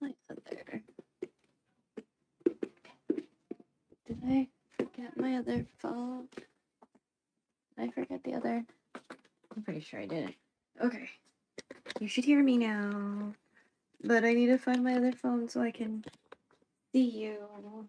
my other? Did I forget my other phone? Did I forget the other? I'm pretty sure I didn't. Okay. You should hear me now. But I need to find my other phone so I can see you.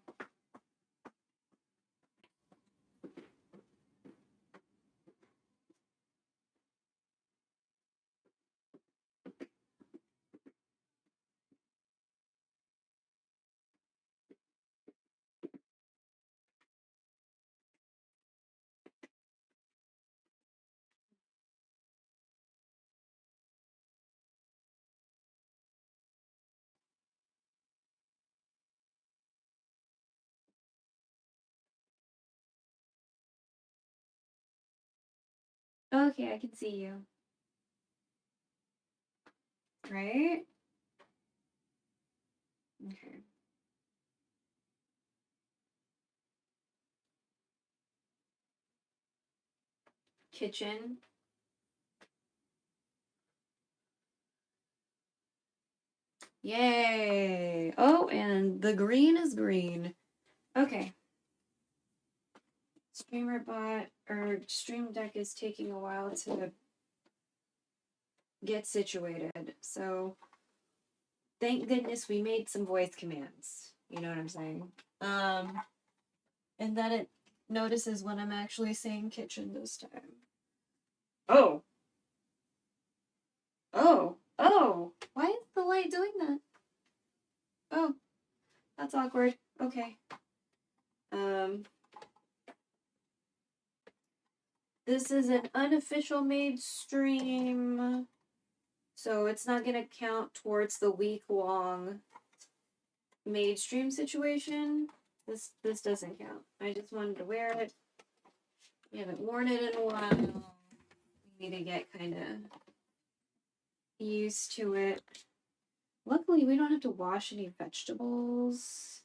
Okay, I can see you. Right? Okay. Kitchen. Yay! Oh, and the green is green. Okay. Streamer bot or Stream Deck is taking a while to get situated. So thank goodness we made some voice commands. You know what I'm saying? And that it notices when I'm actually saying kitchen this time. Oh. Oh. Oh. Why is the light doing that? Oh. That's awkward. Okay. This is an unofficial made stream, so it's not gonna count towards the week-long made stream situation. This doesn't count. I just wanted to wear it. We haven't worn it in a while. We need to get kind of used to it. Luckily, we don't have to wash any vegetables.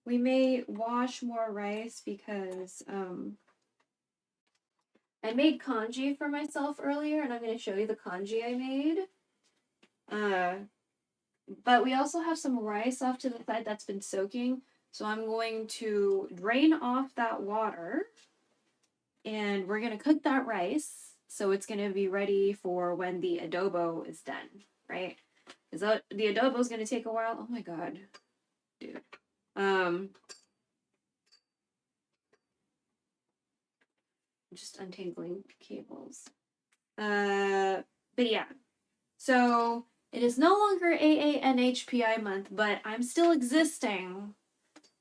We may wash more rice because I made congee for myself earlier, and I'm going to show you the congee I made. But we also have some rice off to the side that's been soaking, so I'm going to drain off that water, and we're going to cook that rice, so it's going to be ready for when the adobo is done, right? Because the adobo is going to take a while. Oh my god, dude. Just untangling cables. But yeah. So it is no longer AANHPI month, but I'm still existing.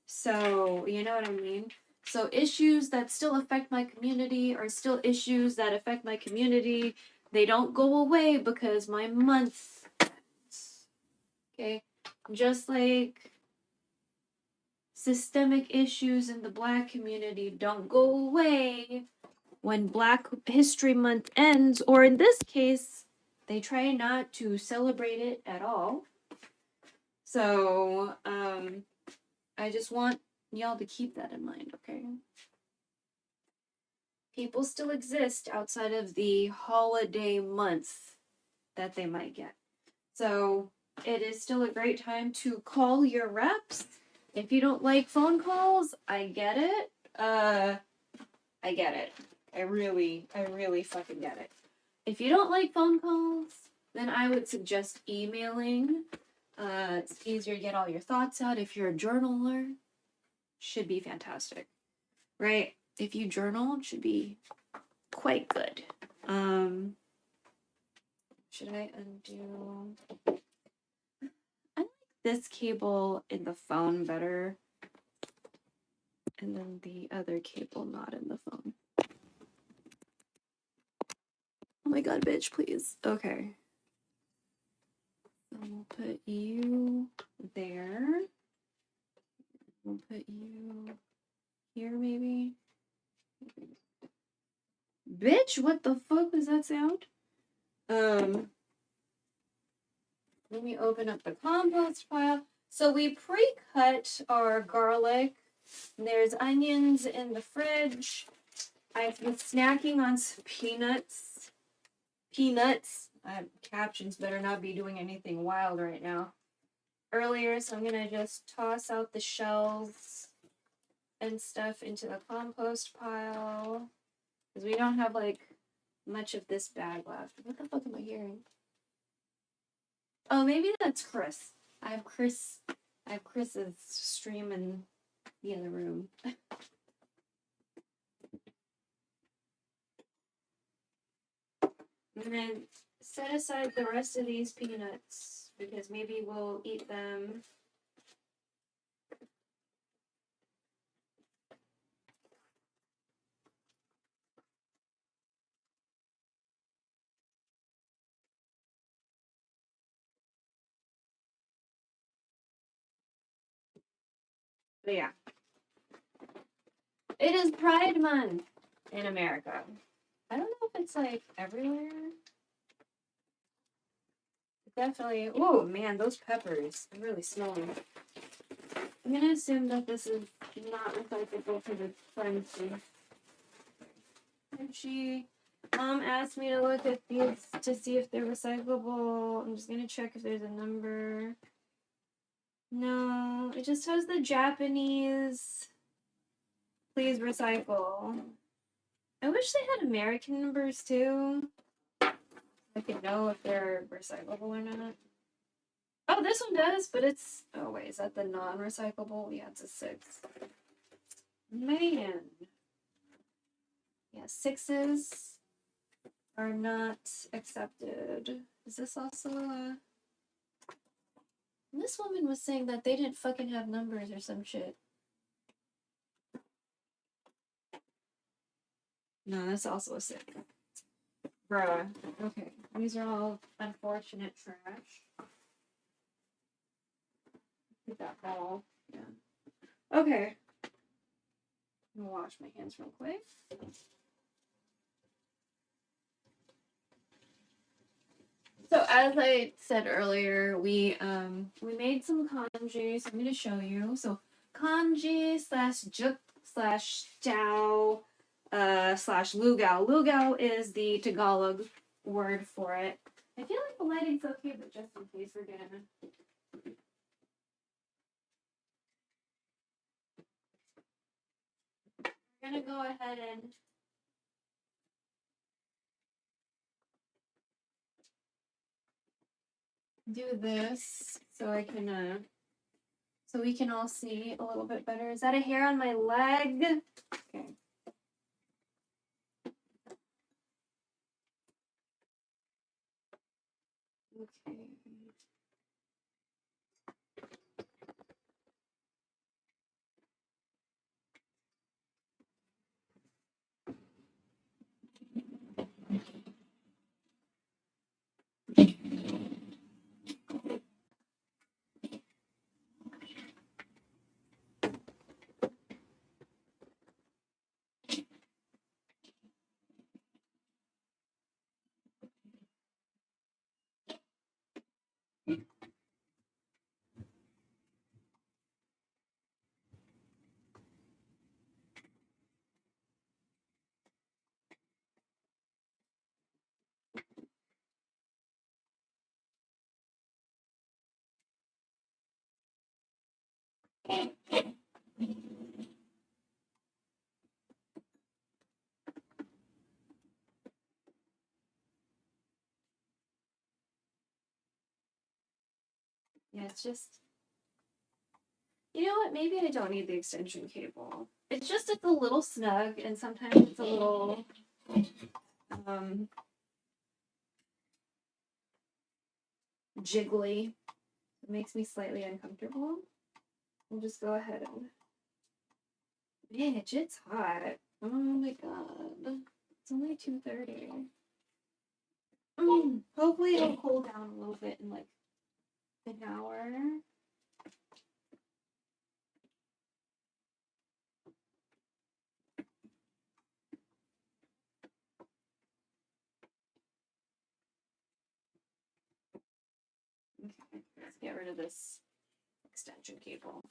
So you know what I mean? So issues that still affect my community are still issues that affect my community. They don't go away because my month ends. Okay? Just like systemic issues in the Black community don't go away when Black History Month ends, or in this case, they try not to celebrate it at all. So, I just want y'all to keep that in mind, okay? People still exist outside of the holiday month that they might get. So, it is still a great time to call your reps. If you don't like phone calls, I get it. I get it. I really fucking get it. If you don't like phone calls, then I would suggest emailing. It's easier to get all your thoughts out. If you're a journaler, should be fantastic, right? If you journal, it should be quite good. Should I undo? I like this cable in the phone better, and then the other cable not in the phone. Oh my god, bitch, please. Okay. So we'll put you there. We'll put you here, maybe. Bitch, what the fuck was that sound? Let me open up the compost pile. So we pre-cut our garlic. There's onions in the fridge. I've been snacking on some peanuts. Captions better not be doing anything wild right now. earlier, so I'm gonna just toss out the shells and stuff into the compost pile. Because we don't have, like, much of this bag left. What the fuck am I hearing? Oh, maybe that's Chris. I have Chris's stream in the other room. I'm gonna set aside the rest of these peanuts because maybe we'll eat them. But yeah. It is Pride Month in America. I don't know if it's like everywhere. Definitely. Oh man, those peppers. I really smell them. I'm gonna assume that this is not recyclable because it's crunchy. Crunchy. Mom asked me to look at these to see if they're recyclable. I'm just gonna check if there's a number. No, it just has the Japanese. Please recycle. I wish they had American numbers too. I could know if they're recyclable or not. Oh, this one does, but it's... Oh, wait, is that the non-recyclable? Yeah, it's a 6. Man. Yeah, 6s are not accepted. Is this also a... This woman was saying that they didn't fucking have numbers or some shit. No, that's also a 6. Bruh. Okay, these are all unfortunate trash. Get that ball. Yeah. Okay. I'm gonna wash my hands real quick. So as I said earlier, we made some kanji, so I'm gonna show you. So kanji slash juk slash jiao slash lugao. Lugao is the Tagalog word for it. I feel like the lighting's okay, but just in case we're gonna go ahead and do this so I can so we can all see a little bit better. Is that a hair on my leg? Okay. Okay. Yeah, it's just, you know what? Maybe I don't need the extension cable. It's just it's a little snug, and sometimes it's a little jiggly. It makes me slightly uncomfortable. I'll just go ahead and... Bitch, it's hot. Oh my god. It's only 2:30. Hopefully it'll cool down a little bit in like an hour. Okay, let's get rid of this extension cable.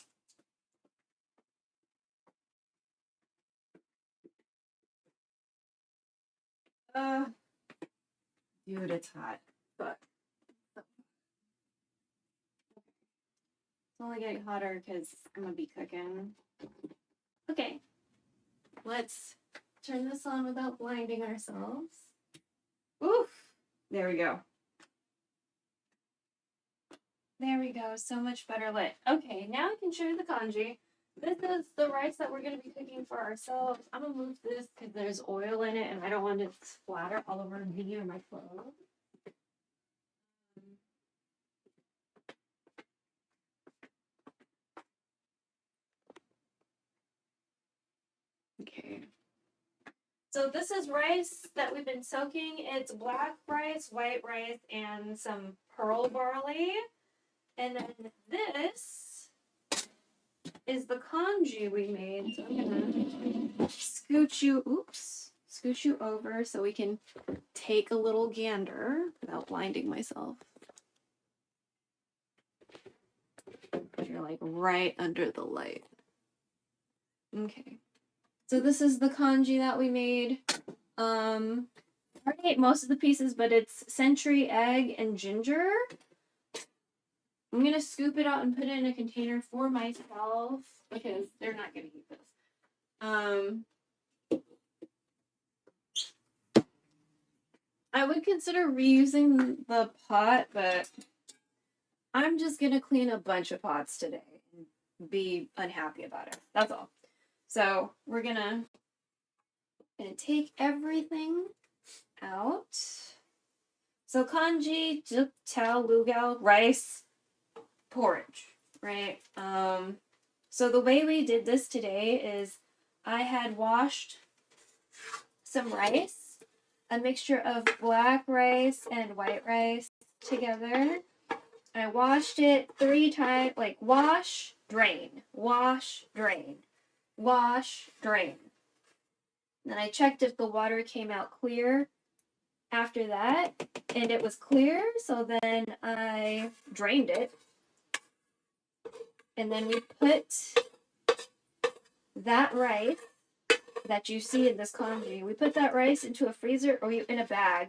Dude, it's hot. But only getting hotter because I'm gonna be cooking. Okay, let's turn this on without blinding ourselves. Oof! There we go. There we go. So much better lit. Okay, now I can show you the kanji. This is the rice that we're going to be cooking for ourselves. I'm going to move this because there's oil in it and I don't want it to splatter all over me or my clothes. Okay. So this is rice that we've been soaking. It's black rice, white rice, and some pearl barley. And then this is the kanji we made. So I'm gonna scoot you over so we can take a little gander without blinding myself. You're like right under the light. Okay. So this is the kanji that we made. I already ate most of the pieces, but it's century egg and ginger. I'm gonna scoop it out and put it in a container for myself because they're not gonna eat this. I would consider reusing the pot, but I'm just gonna clean a bunch of pots today and be unhappy about it. That's all. So we're gonna take everything out. So kanji, juk, tao, lugao, rice, porridge, right? So the way we did this today is I had washed some rice, a mixture of black rice and white rice together. I washed it 3 times, like wash, drain, wash, drain, wash, drain. Then I checked if the water came out clear after that, and it was clear, so then I drained it. And then we put that rice that you see in this kanji, we put that rice into a freezer, or in a bag,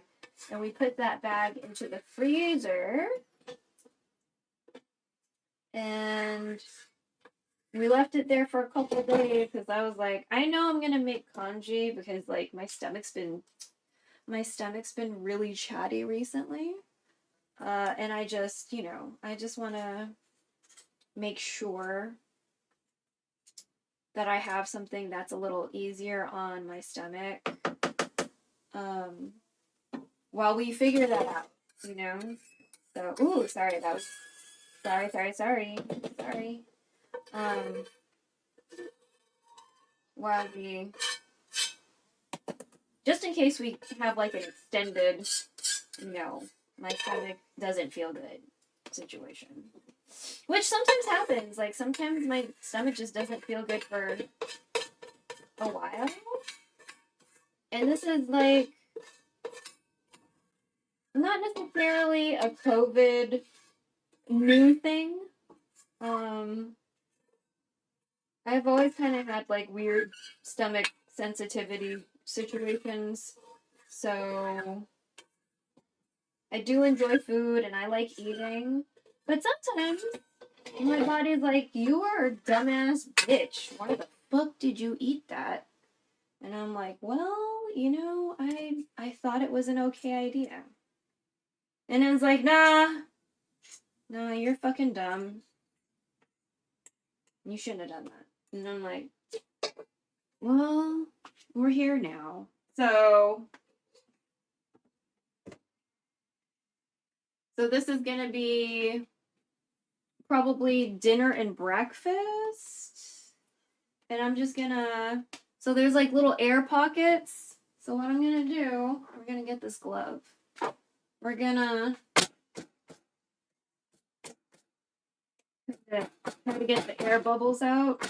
and we put that bag into the freezer. And we left it there for a couple of days because I was like, I know I'm gonna make kanji because like my stomach's been really chatty recently. And I just, I just want to make sure that I have something that's a little easier on my stomach while we figure that out, So, ooh, sorry, that was, sorry. While we, just in case we have like an extended, my stomach doesn't feel good situation. Which sometimes happens. Like, sometimes my stomach just doesn't feel good for a while. And this is, like, not necessarily a COVID new thing. I've always kind of had, like, weird stomach sensitivity situations. So, I do enjoy food and I like eating. But sometimes my body's like, you are a dumbass bitch. Why the fuck did you eat that? And I'm like, well, I thought it was an okay idea. And it was like, nah, you're fucking dumb. You shouldn't have done that. And I'm like, well, we're here now. So this is gonna be probably dinner and breakfast. And I'm just gonna, so there's like little air pockets. So what I'm gonna do, we're gonna get this glove. We're gonna try to get the air bubbles out.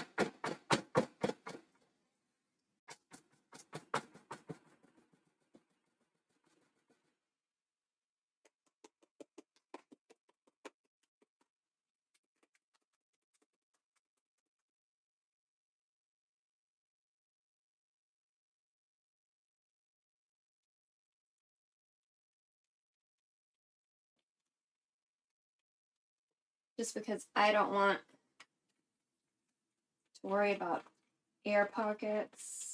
just because I don't want to worry about air pockets.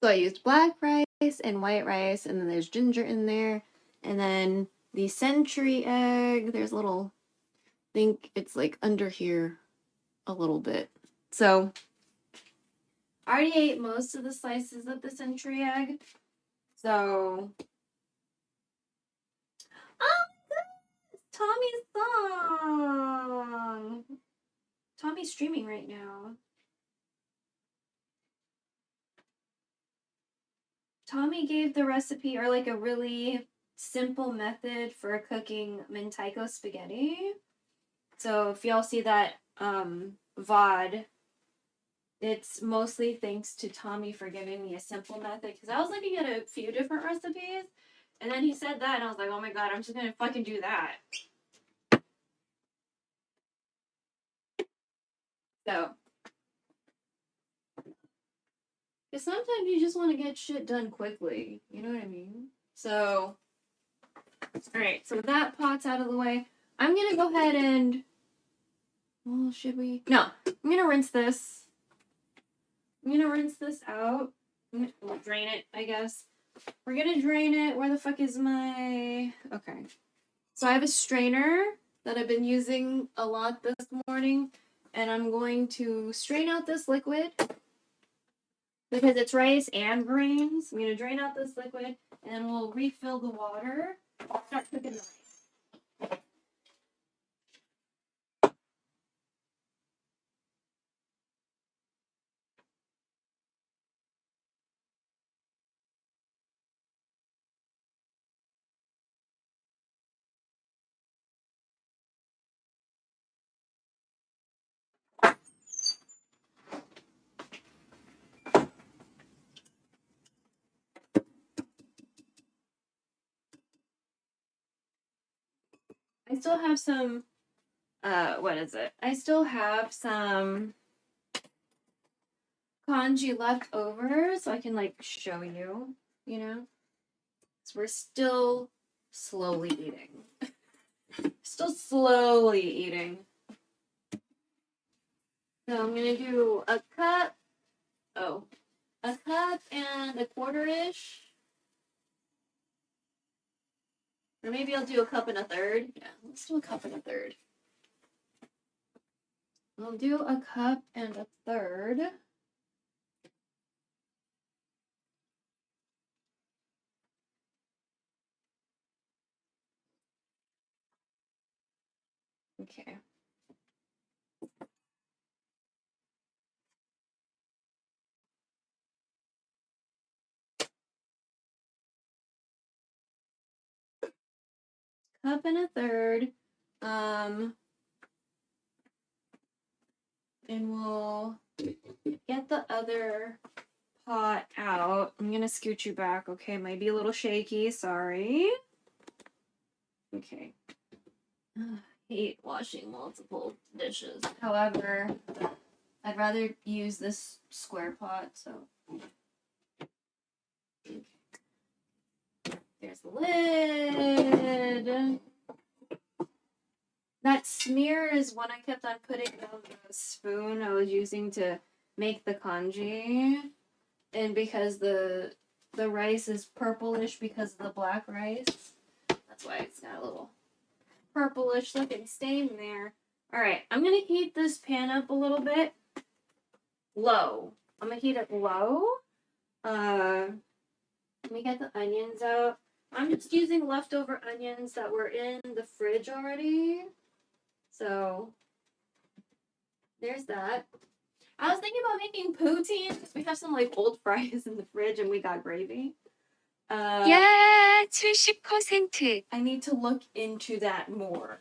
So I used black rice and white rice, and then there's ginger in there, and then the century egg, there's a little, I think it's like under here a little bit. So I already ate most of the slices of the century egg. So oh my goodness, Tommy's song. Tommy's streaming right now. Tommy gave the recipe, or like a really simple method for cooking mentaiko spaghetti. So if y'all see that VOD, it's mostly thanks to Tommy for giving me a simple method, because I was looking at a few different recipes, and then he said that, and I was like, oh my god, I'm just gonna fucking do that. So, because sometimes you just want to get shit done quickly, you know what I mean? So, alright, so that pot's out of the way. I'm gonna go ahead and, well, should we? No, I'm gonna rinse this. I'm gonna rinse this out. I'm gonna drain it, I guess. We're gonna drain it. Where the fuck is my... Okay. So I have a strainer that I've been using a lot this morning, and I'm going to strain out this liquid because it's rice and grains. I'm gonna drain out this liquid, and we'll refill the water. I'll start cooking the rice. I still have some, what is it? I still have some congee left over, so I can, like, show you, you know? So we're still slowly eating. Still slowly eating. So I'm gonna do a cup and a quarter-ish. Or maybe I'll do a cup and a third. Yeah, let's do a cup and a third. I'll do a cup and a third. Okay. Cup and a third. And we'll get the other pot out. I'm gonna scoot you back, okay? Might be a little shaky, sorry. Okay. Hate washing multiple dishes. However, I'd rather use this square pot, so. There's the lid. That smear is what I kept on putting on the spoon I was using to make the congee. And because the rice is purplish because of the black rice, that's why it's got a little purplish looking stain there. Alright, I'm gonna heat this pan up a little bit. Low. I'm gonna heat it low. Let me get the onions out. I'm just using leftover onions that were in the fridge already. So, there's that. I was thinking about making poutine because we have some like old fries in the fridge and we got gravy. 야, 70%. I need to look into that more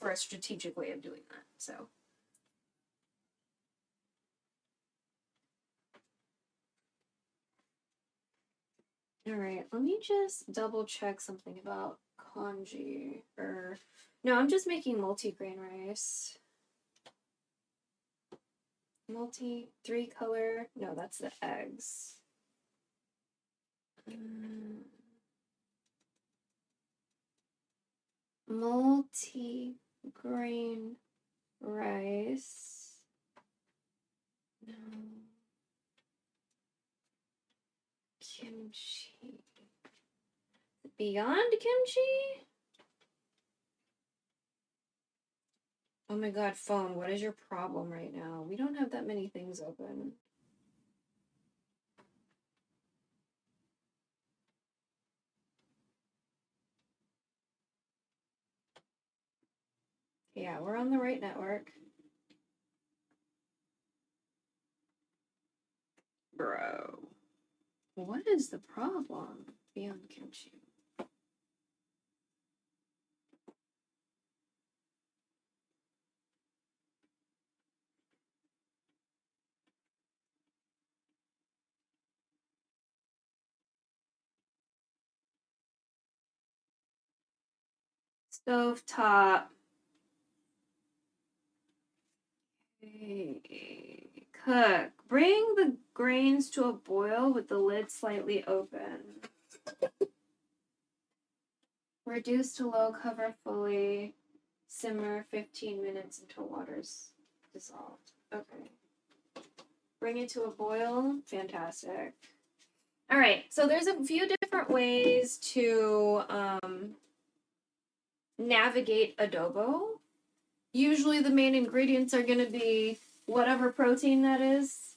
for a strategic way of doing that. So. All right, let me just double check something about kanji. No, I'm just making multi-grain rice. Three color. No, that's the eggs. Multi-grain rice. No. Kimchi. Beyond kimchi? Oh my god, phone, what is your problem right now? We don't have that many things open. Yeah, we're on the right network. Bro. What is the problem? Beyond kimchi. Stovetop. Okay. Cook. Bring the grains to a boil with the lid slightly open. Reduce to low, cover fully. Simmer 15 minutes until water's dissolved. Okay. Bring it to a boil. Fantastic. All right. So there's a few different ways to navigate adobo. Usually the main ingredients are going to be whatever protein that is.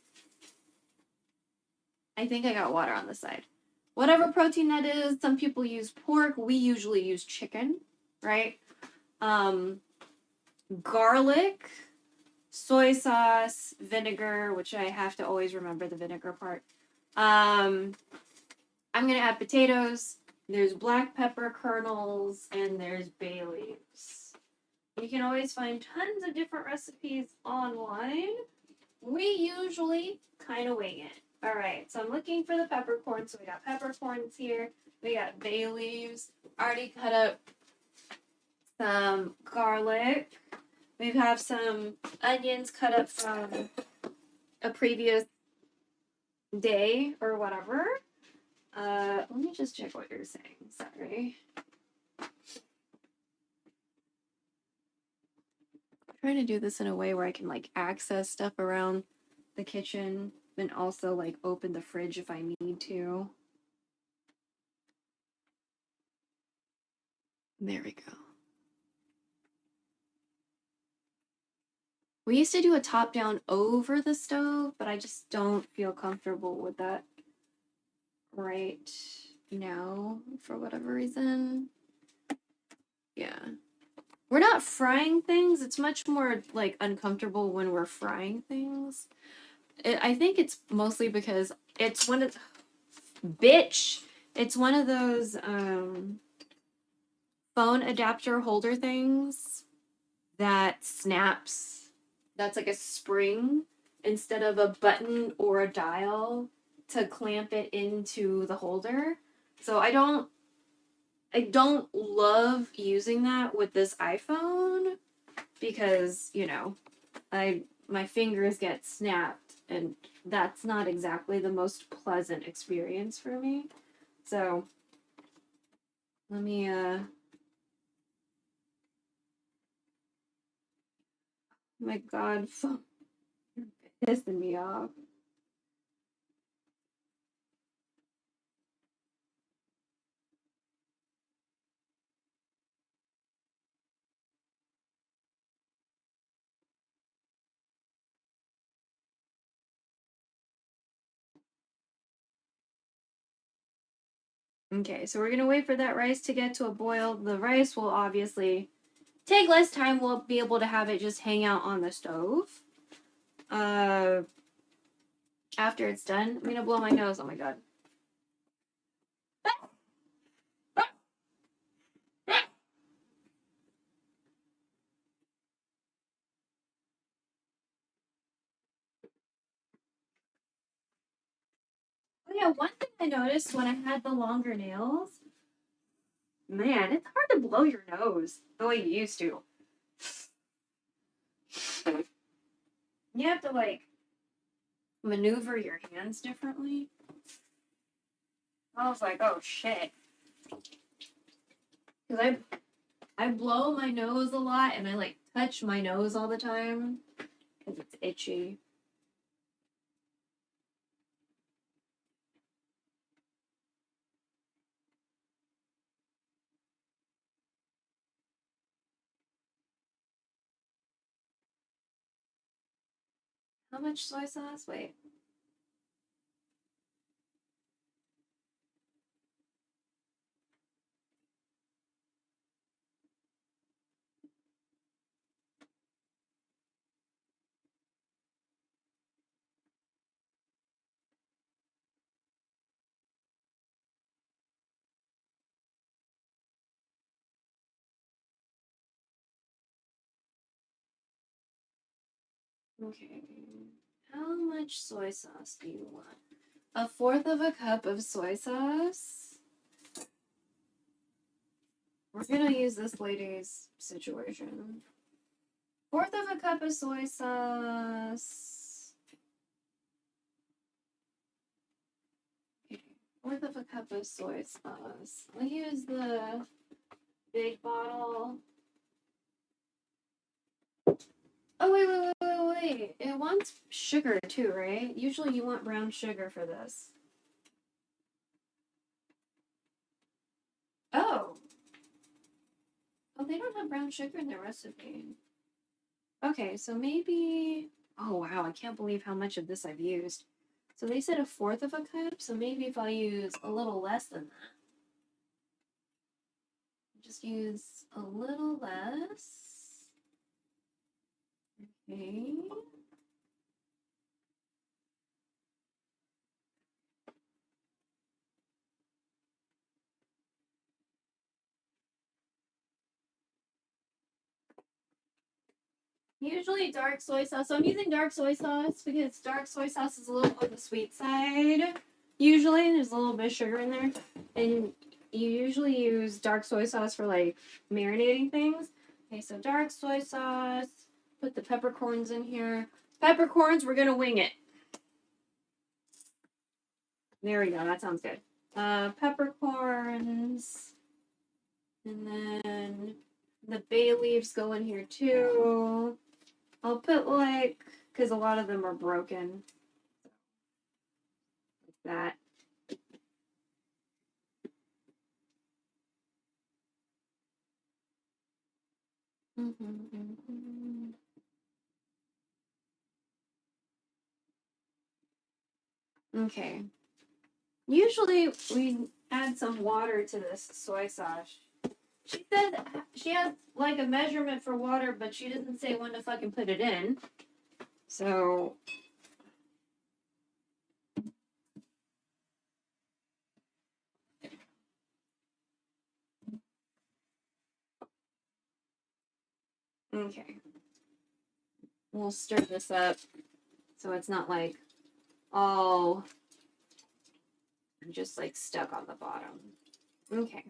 I think I got water on the side. Whatever protein that is, some people use pork. We usually use chicken, right? Garlic, soy sauce, vinegar, which I have to always remember the vinegar part. I'm going to add potatoes. There's black pepper kernels, and there's bay leaves. You can always find tons of different recipes online. We usually kind of wing it. All right, so I'm looking for the peppercorns. So we got peppercorns here. We got bay leaves. Already cut up some garlic. We have some onions cut up from a previous day or whatever. Let me just check what you're saying. Sorry. I'm trying to do this in a way where I can like access stuff around the kitchen and also like open the fridge if I need to. There we go. We used to do a top down over the stove, but I just don't feel comfortable with that right now for whatever reason. Yeah. We're not frying things. It's much more like uncomfortable when we're frying things. I think it's mostly because it's one of it's one of those phone adapter holder things that snaps. That's like a spring instead of a button or a dial to clamp it into the holder. So I don't love using that with this iPhone because, you know, my fingers get snapped and that's not exactly the most pleasant experience for me. So let me my god, phone, you're pissing me off. Okay, so we're gonna wait for that rice to get to a boil. The rice will obviously take less time. We'll be able to have it just hang out on the stove. After it's done, I'm gonna blow my nose. Oh my god. yeah, one thing I noticed when I had the longer nails, man, it's hard to blow your nose the way you used to. You have to like maneuver your hands differently. I was like, oh shit. Because I blow my nose a lot and I like touch my nose all the time because it's itchy. How much soy sauce? Wait. Okay. How much soy sauce do you want? 1/4 of a cup of soy sauce. We're gonna use this lady's situation. 1/4 of a cup of soy sauce. Okay. 1/4 of a cup of soy sauce. I'll use the big bottle. Oh, wait. It wants sugar too, right? Usually you want brown sugar for this. Oh. Oh, they don't have brown sugar in their recipe. Okay, so maybe... Oh, wow, I can't believe how much of this I've used. So they said 1/4 of a cup, so maybe if I use a little less than that. Just use a little less. Okay. Usually dark soy sauce. So I'm using dark soy sauce because dark soy sauce is a little on the sweet side. Usually there's a little bit of sugar in there. And you usually use dark soy sauce for like marinating things. Okay, so dark soy sauce. Put the peppercorns in here. Peppercorns, we're gonna wing it. There we go, that sounds good. Peppercorns. And then the bay leaves go in here too. I'll put like, because a lot of them are broken. Like that. Okay. Usually we add some water to this soy sauce. She said she has like a measurement for water, but she doesn't say when to fucking put it in. So okay. We'll stir this up so it's not like all just like stuck on the bottom. Okay.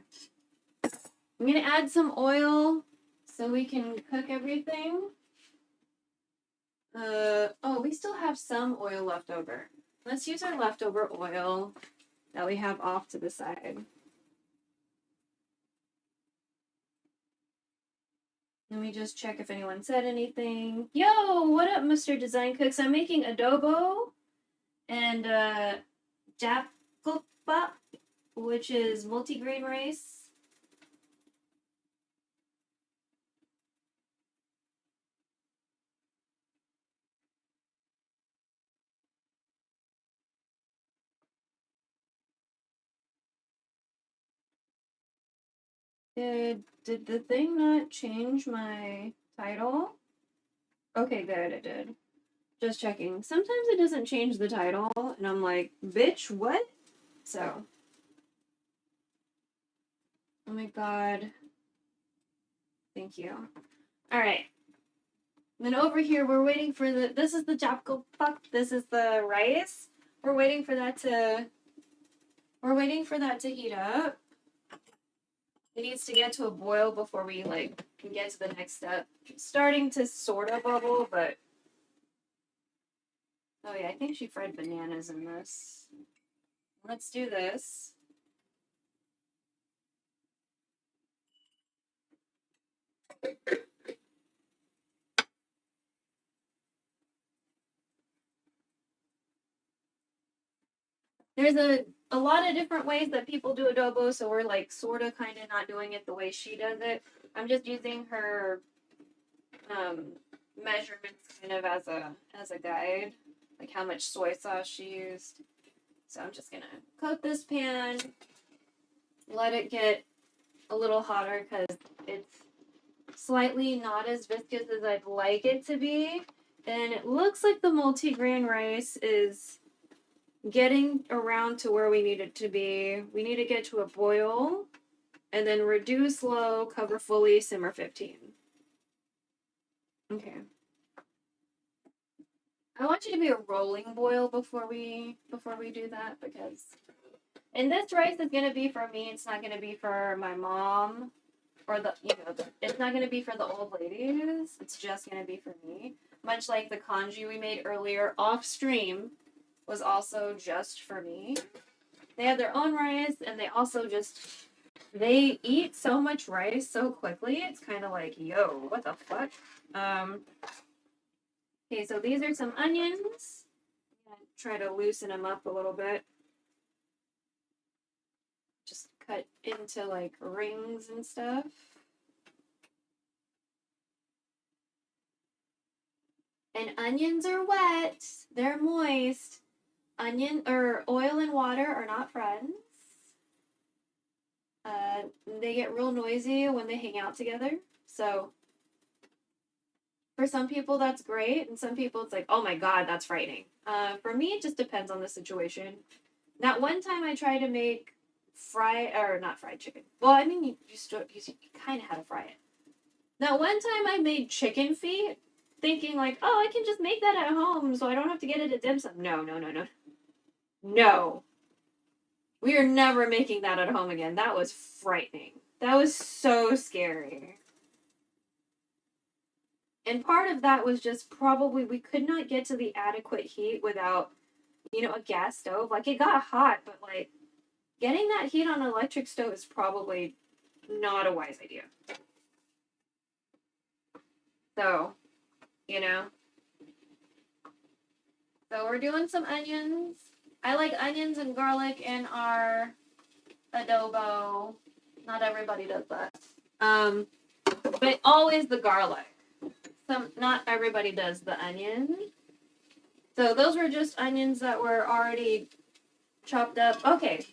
I'm gonna add some oil so we can cook everything. Oh, we still have some oil left over. Let's use our leftover oil that we have off to the side. Let me just check if anyone said anything. Yo, what up, Mr. Design Cooks? I'm making adobo and kpop, which is multigrain rice. Did the thing not change my title? Okay, good, it did. Just checking. Sometimes it doesn't change the title, and I'm like, bitch, what? So. Oh my god. Thank you. Alright. Then over here, we're waiting for this is the japko pak, this is the rice. We're waiting for that to we're waiting for that to heat up. It needs to get to a boil before we like can get to the next step. It's starting to sort of bubble, but oh yeah, I think she fried bananas in this. Let's do this. There's a lot of different ways that people do adobo, so we're like sort of kind of not doing it the way she does it. I'm just using her measurements kind of as a guide, like how much soy sauce she used. So I'm just gonna coat this pan, let it get a little hotter because it's slightly not as viscous as I'd like it to be. And it looks like the multigrain rice is getting around to where we need it to be. We need to get to a boil and then reduce low, cover fully, simmer 15. Okay. I want you to be a rolling boil before we do that, because and this rice is gonna be for me. It's not gonna be for my mom or it's not gonna be for the old ladies. It's just gonna be for me. Much like the congee we made earlier off stream was also just for me. They have their own rice, and they eat so much rice so quickly. It's kind of like, yo, what the fuck? Okay, so these are some onions. I'm gonna try to loosen them up a little bit. Just cut into like rings and stuff. And onions are wet. They're moist. Onion or oil and water are not friends. They get real noisy when they hang out together. So for some people that's great, and some people it's like, oh my god, that's frightening. For me, it just depends on the situation. That one time I tried to make not fried chicken. Well, I mean, you kind of had to fry it. That one time I made chicken feet, thinking like, oh, I can just make that at home, so I don't have to get it at dim sum. No. No. We are never making that at home again. That was frightening. That was so scary. And part of that was just probably we could not get to the adequate heat without, a gas stove. Like, it got hot, but like getting that heat on an electric stove is probably not a wise idea. So, So we're doing some onions. I like onions and garlic in our adobo. Not everybody does that. But always the garlic. Not everybody does the onion. So those were just onions that were already chopped up. Okay.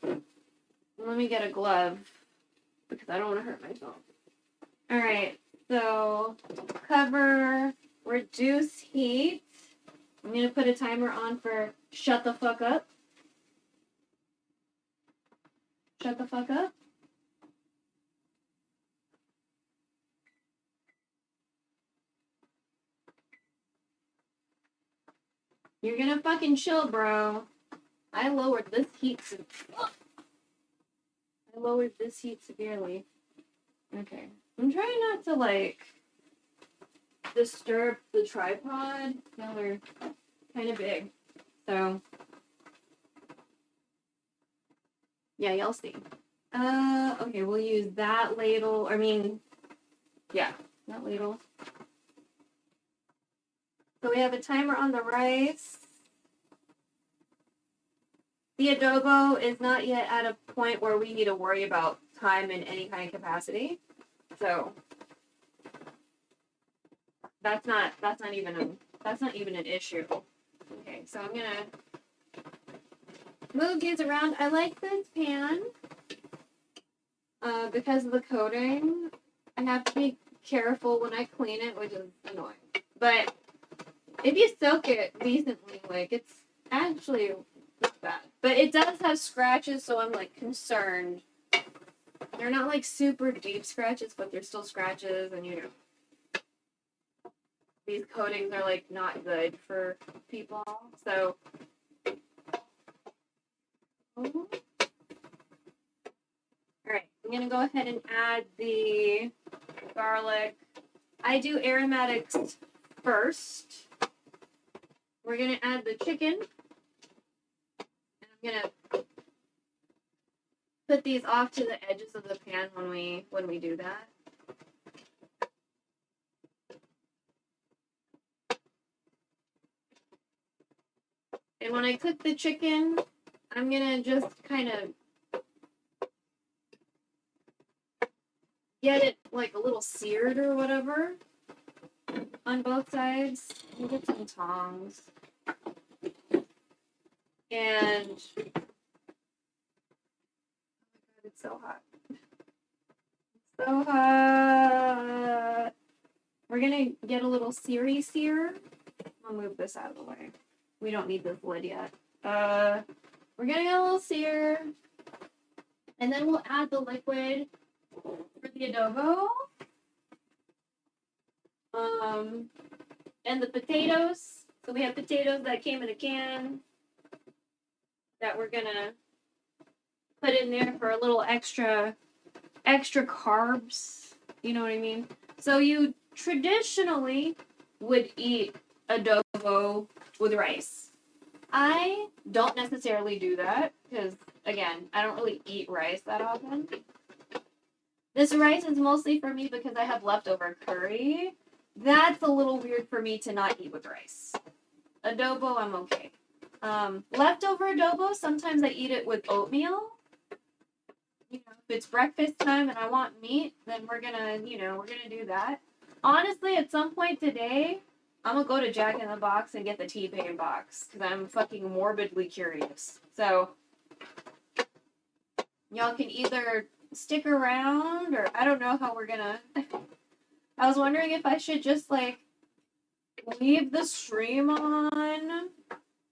Let me get a glove because I don't want to hurt myself. All right. So cover, reduce heat. I'm going to put a timer on for shut the fuck up. Shut the fuck up. You're going to fucking chill, bro. I lowered this heat severely. Okay. I'm trying not to, disturb the tripod. Now they're kind of big. So, yeah, y'all see. Okay, we'll use that ladle. That ladle. So we have a timer on the rice. The adobo is not yet at a point where we need to worry about time in any kind of capacity. So that's not even an issue. Okay, so I'm gonna move these around. I like this pan because of the coating. I have to be careful when I clean it, which is annoying. But if you soak it decently, it's actually not bad. But it does have scratches, so I'm concerned. They're not super deep scratches, but they're still scratches, and these coatings are not good for people. So Alright, I'm gonna go ahead and add the garlic. I do aromatics first. We're gonna add the chicken. And I'm gonna put these off to the edges of the pan when we do that. And when I cook the chicken, I'm gonna just kind of get it like a little seared or whatever on both sides. I'll get some tongs. And oh my god, it's so hot. It's so hot. We're gonna get a little sear. I'll move this out of the way. We don't need this lid yet. We're gonna get a little sear. And then we'll add the liquid for the adobo. And the potatoes. So we have potatoes that came in a can that we're gonna put in there for a little extra carbs. You know what I mean? So you traditionally would eat adobo with rice. I don't necessarily do that because, again, I don't really eat rice that often. This rice is mostly for me because I have leftover curry. That's a little weird for me to not eat with rice. Adobo, I'm okay. Leftover adobo, sometimes I eat it with oatmeal. You know, if it's breakfast time and I want meat, then we're gonna do that. Honestly, at some point today, I'm gonna go to Jack in the Box and get the T-Pain box because I'm fucking morbidly curious. So, y'all can either stick around or I don't know how we're gonna. I was wondering if I should just like leave the stream on,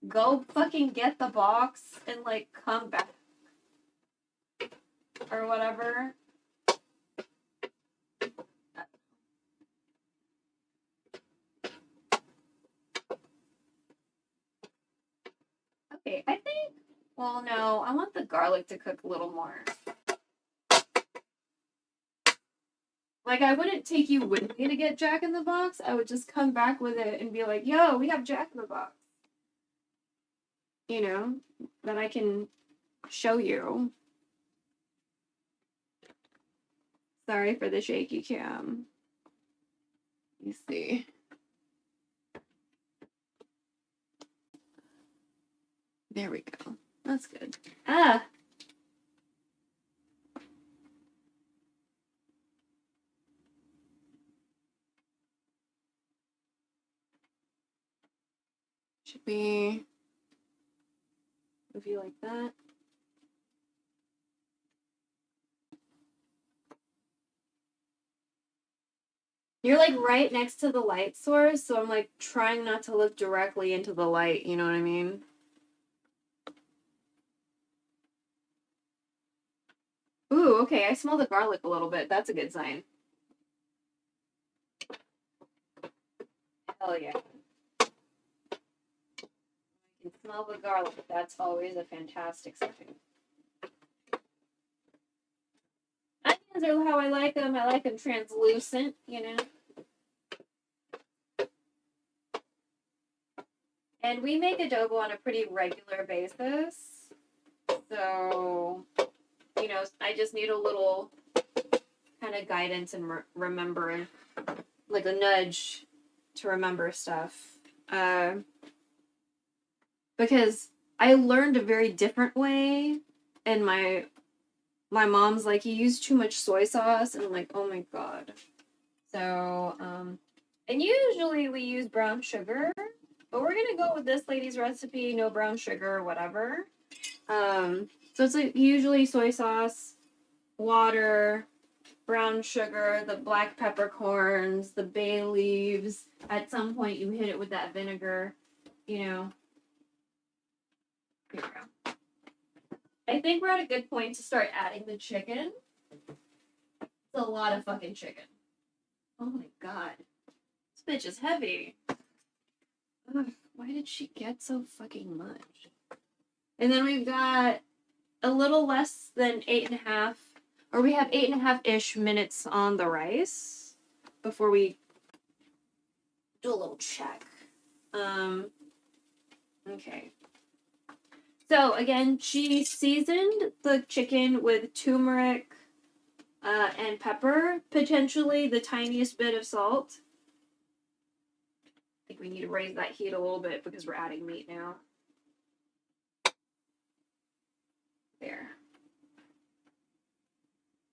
go fucking get the box, and like come back or whatever. Okay, I think. Well, no, I want the garlic to cook a little more. Like, I wouldn't take you with me to get Jack in the Box. I would just come back with it and be like, yo, we have Jack in the Box. You know, that I can show you. Sorry for the shaky cam. Let me see. There we go. That's good. Ah! Should we move you like that? You're like right next to the light source, so I'm like trying not to look directly into the light, you know what I mean? Ooh, okay, I smell the garlic a little bit. That's a good sign. Hell yeah. I can smell the garlic. That's always a fantastic sign. Onions are how I like them. I like them translucent, you know? And we make adobo on a pretty regular basis. So, you know, I just need a little kind of guidance and remember, like a nudge to remember stuff. Because I learned a very different way, and my mom's like, you use too much soy sauce, and I'm like, oh my god. So, and usually we use brown sugar, but we're gonna go with this lady's recipe, no brown sugar, whatever. So it's like usually soy sauce, water, brown sugar, the black peppercorns, the bay leaves. At some point you hit it with that vinegar, you know. Here we go. I think we're at a good point to start adding the chicken. It's a lot of fucking chicken. Oh my god. This bitch is heavy. Ugh, why did she get so fucking much? And then we've got a little less than 8.5, or we have 8.5-ish minutes on the rice before we do a little check. Okay. So again, she seasoned the chicken with turmeric and pepper, potentially the tiniest bit of salt. I think we need to raise that heat a little bit because we're adding meat now. There.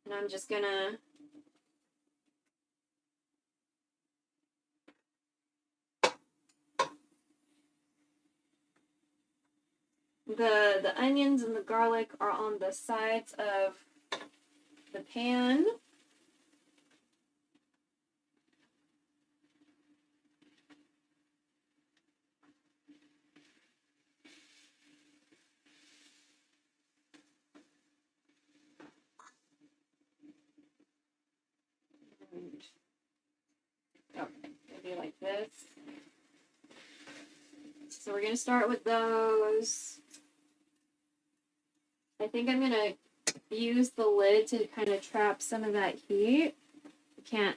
And I'm just gonna the onions and the garlic are on the sides of the pan. Okay, maybe like this. So we're gonna start with those. I think I'm gonna use the lid to kind of trap some of that heat. I can't.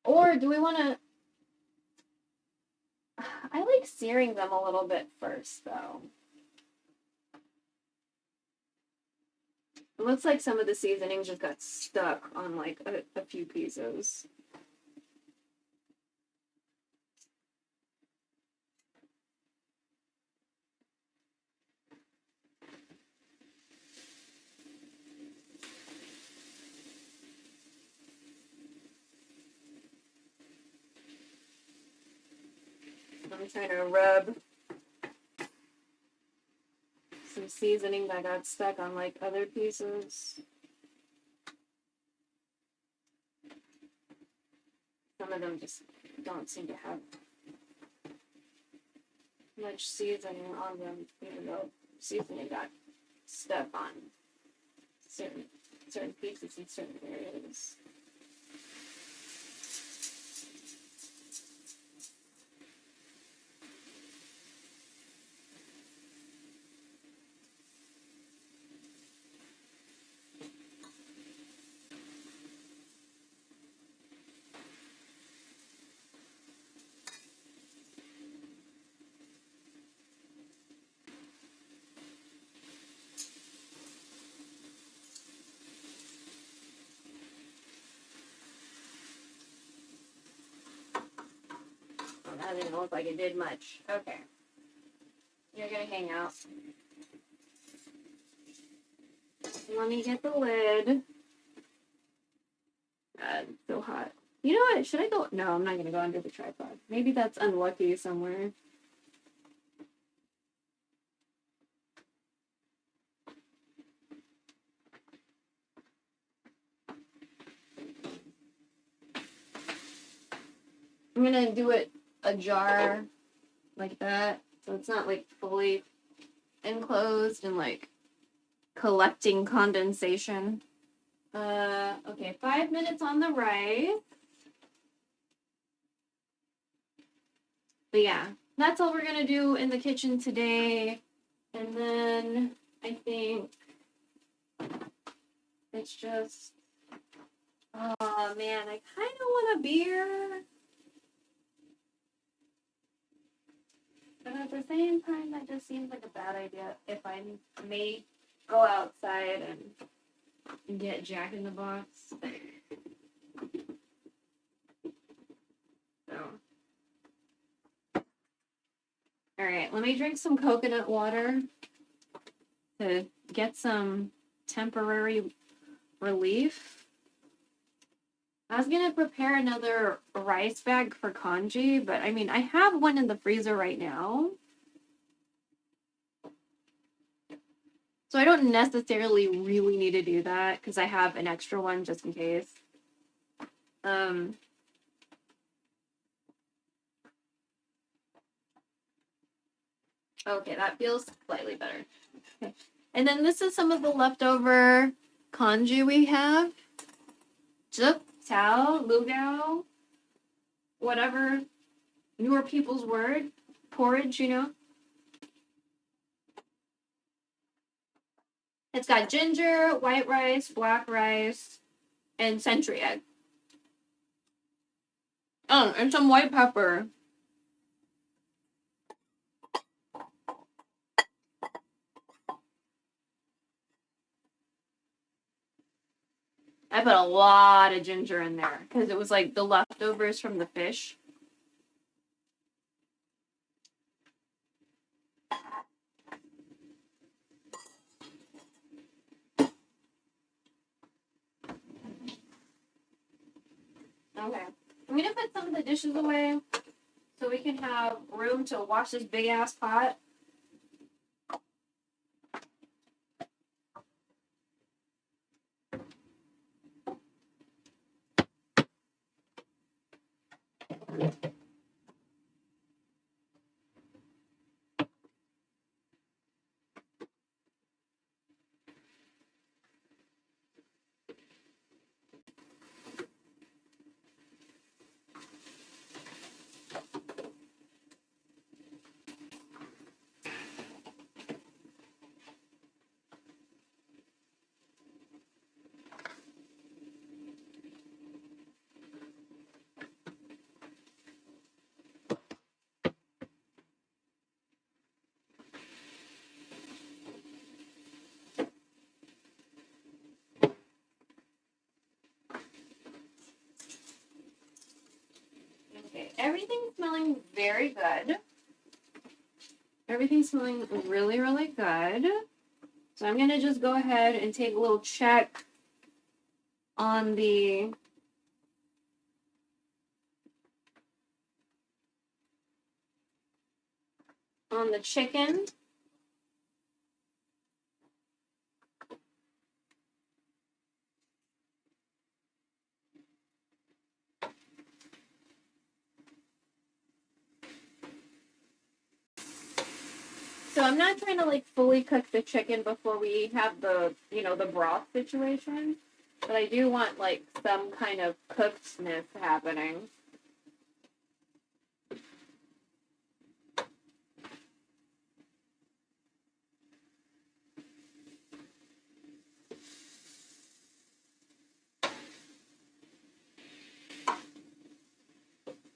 Or do we want to? I like searing them a little bit first, though. It looks like some of the seasoning just got stuck on like a few pieces. I'm trying to rub some seasoning that got stuck on like other pieces. Some of them just don't seem to have much seasoning on them, even though seasoning got stuck on certain pieces in certain areas. That didn't look like it did much. Okay. You're gonna hang out. Let me get the lid. God, it's so hot. You know what? Should I go? No, I'm not gonna go under the tripod. Maybe that's unlucky somewhere. I'm gonna do it ajar like that, so it's not like fully enclosed and like collecting condensation. Okay, 5 minutes on the rice. But yeah, that's all we're gonna do in the kitchen today. And then I think it's just, oh man, I kind of want a beer. But at the same time, that just seems like a bad idea if I may go outside and get Jack in the Box. So. Alright, let me drink some coconut water to get some temporary relief. I was gonna prepare another rice bag for congee, but I mean, I have one in the freezer right now. So I don't necessarily really need to do that because I have an extra one just in case. Okay, that feels slightly better. Okay. And then this is some of the leftover congee we have. Juk, Tao, Lugao, whatever newer people's word. Porridge, you know. It's got ginger, white rice, black rice, and century egg. Oh, and some white pepper. I put a lot of ginger in there because it was like the leftovers from the fish. Okay. I'm gonna put some of the dishes away so we can have room to wash this big ass pot. Okay, everything's smelling very good. Everything's smelling really, really good. So I'm gonna just go ahead and take a little check on the chicken. So I'm not trying to like fully cook the chicken before we have the, the broth situation, but I do want like some kind of cookedness happening.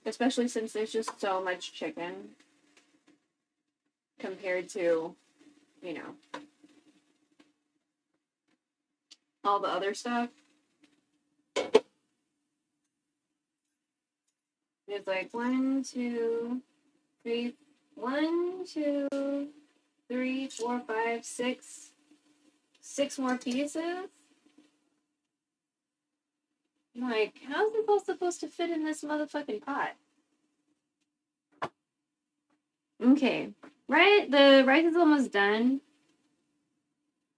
Especially since there's just so much chicken compared to, all the other stuff. There's like 1, 2, 3, 1, 2, 3, 4, 5, 6, 6 more pieces. Like, how's it all supposed to fit in this motherfucking pot? Okay, right? The rice is almost done.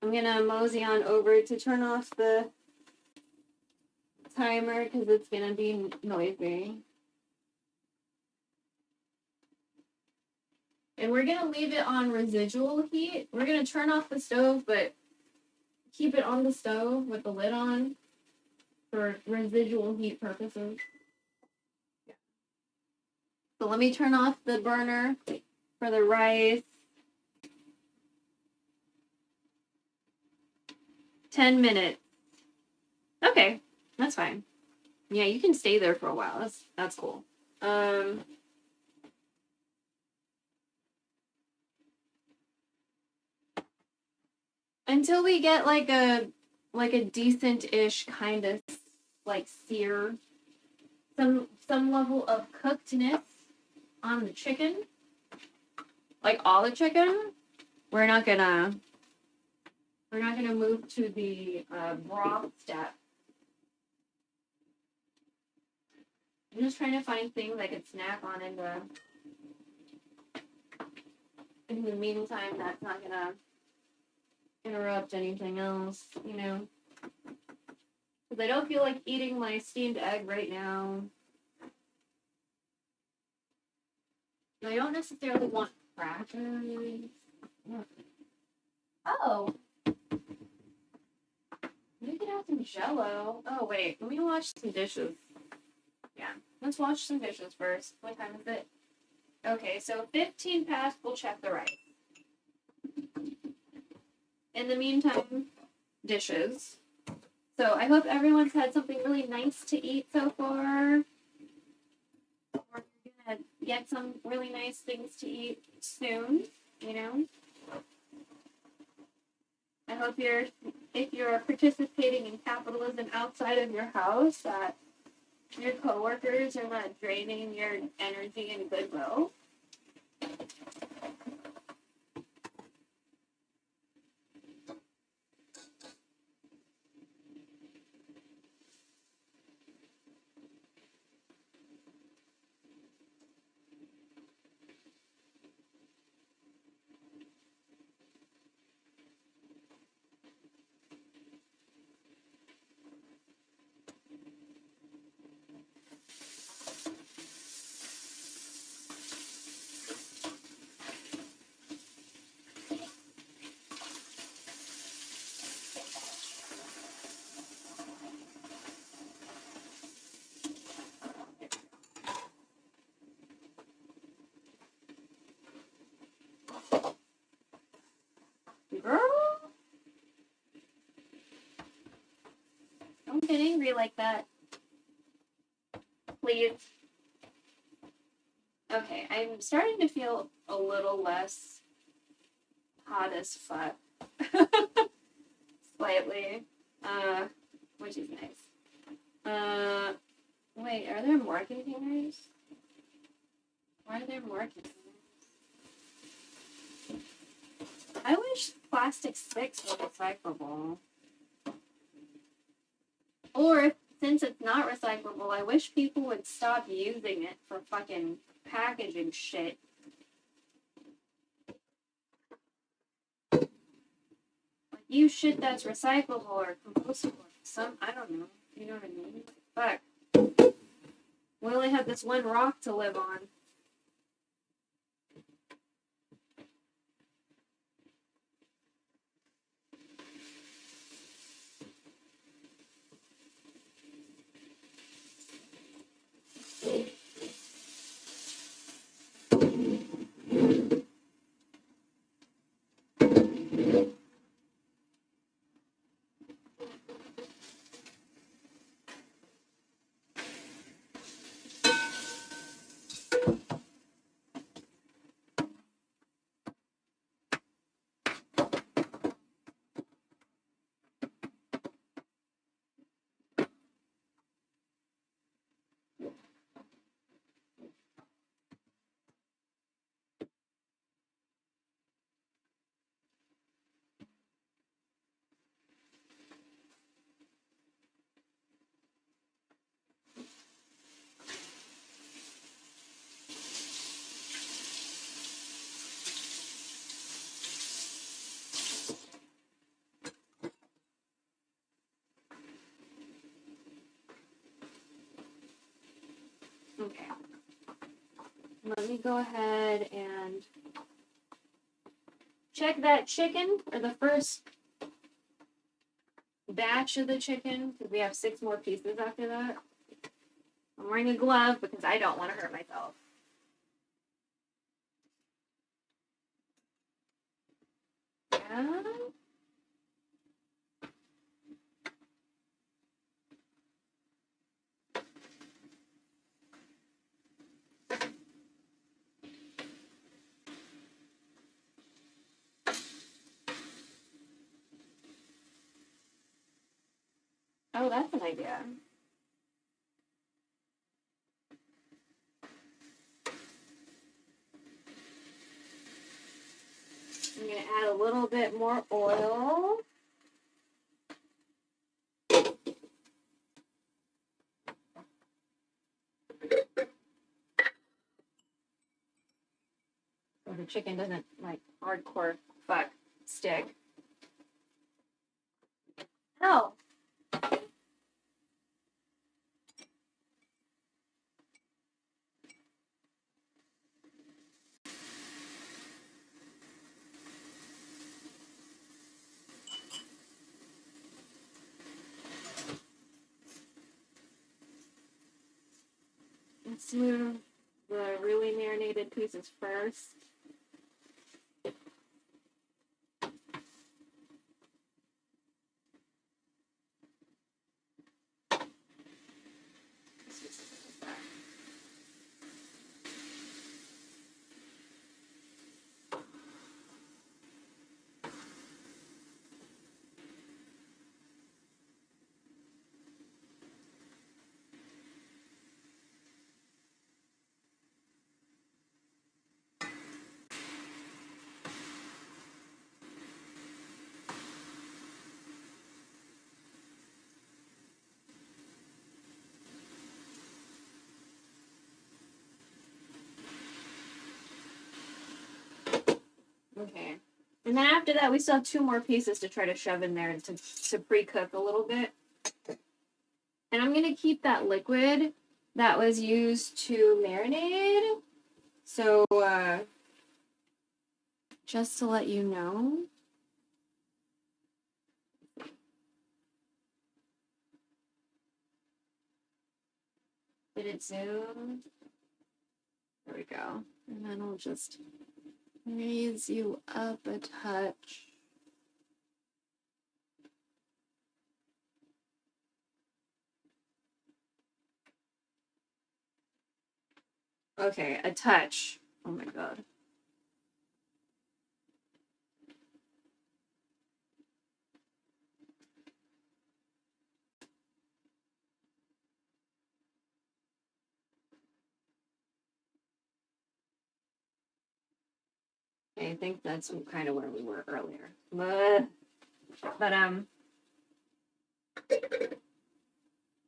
I'm gonna mosey on over to turn off the timer because it's gonna be noisy. And we're gonna leave it on residual heat. We're gonna turn off the stove, but keep it on the stove with the lid on for residual heat purposes. Yeah. So let me turn off the burner for the rice. 10 minutes. Okay, that's fine. Yeah, you can stay there for a while. That's cool. Until we get like a decent-ish kind of like sear, some level of cookedness on the chicken, like all the chicken. We're not gonna move to the broth step. I'm just trying to find things I could snack on in the meantime. That's not gonna interrupt anything else, because I don't feel like eating my steamed egg right now. I don't necessarily want crackers. Oh. We could have some Jell-O. Oh, wait. Let me wash some dishes. Yeah. Let's wash some dishes first. What time is it? Okay, so 15 past. We'll check the rice. In the meantime, dishes. So I hope everyone's had something really nice to eat so far. We're gonna get some really nice things to eat soon, you know. I hope if you're participating in capitalism outside of your house, that your coworkers are not draining your energy and goodwill. Girl, don't get angry like that. Please. Okay, I'm starting to feel a little less hot as fuck. Slightly. Which is nice. Wait, are there more containers? Why are there more containers? I wish plastic sticks were recyclable. Or, since it's not recyclable, I wish people would stop using it for fucking packaging shit. Like, use shit that's recyclable or compostable or I don't know. You know what I mean? Fuck. We only have this one rock to live on. Okay. Let me go ahead and check that chicken, or the first batch of the chicken, because we have 6 more pieces after that. I'm wearing a glove because I don't want to hurt myself. Yeah. Oh, that's an idea. I'm going to add a little bit more oil. So the chicken doesn't, like, hardcore fuck stick. Oh. Let's move the really marinated pieces first. Okay. And then after that, we still have 2 more pieces to try to shove in there to pre-cook a little bit. And I'm going to keep that liquid that was used to marinate. So, just to let you know. Did it zoom? There we go. And then I'll just raise you up a touch. Okay, a touch. Oh my god. I think that's kind of where we were earlier. But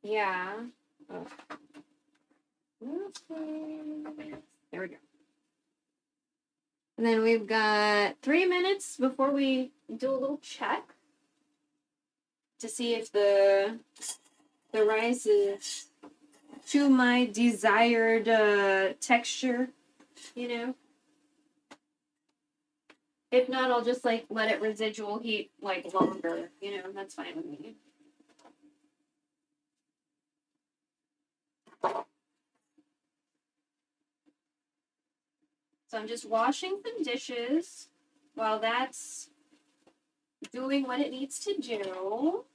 yeah. Oh. There we go. And then we've got 3 minutes before we do a little check to see if the rice is to my desired texture, you know. If not, I'll just like let it residual heat like longer, you know, that's fine with me. So I'm just washing some dishes while that's doing what it needs to do.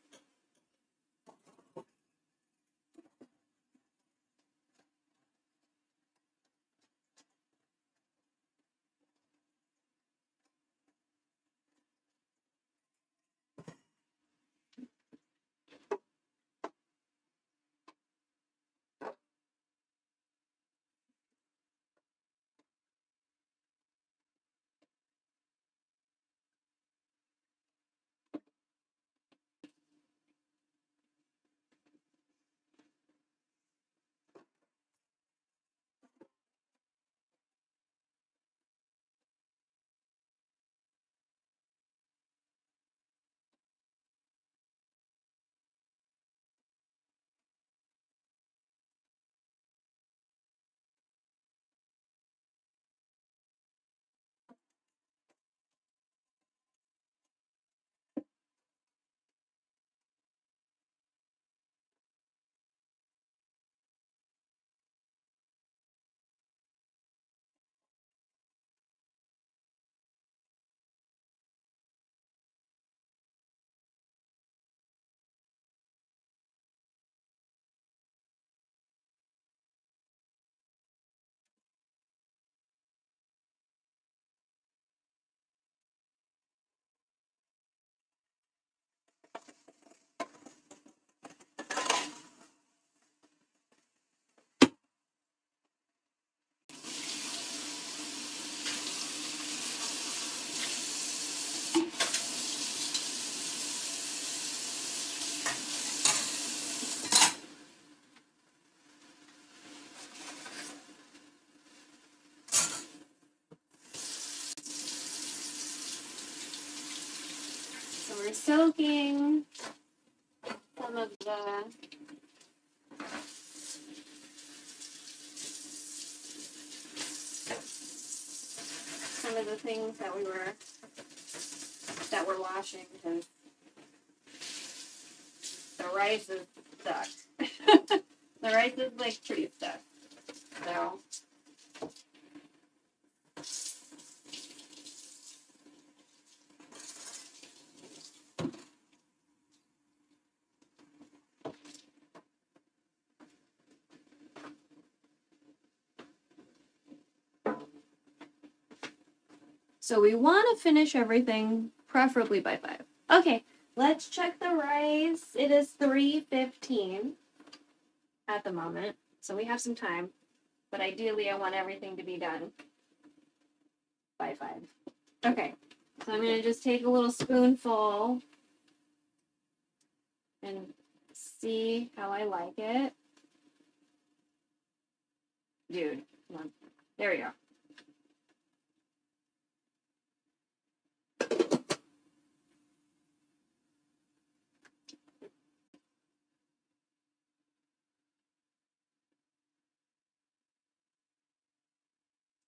So we're soaking some of the things that we're washing because the rice is stuck. The rice is like pretty stuck. So we want to finish everything preferably by 5. Okay, let's check the rice. It is 3:15 at the moment, so we have some time. But ideally, I want everything to be done by 5. Okay, so I'm going to just take a little spoonful and see how I like it. Dude, come on. There we go.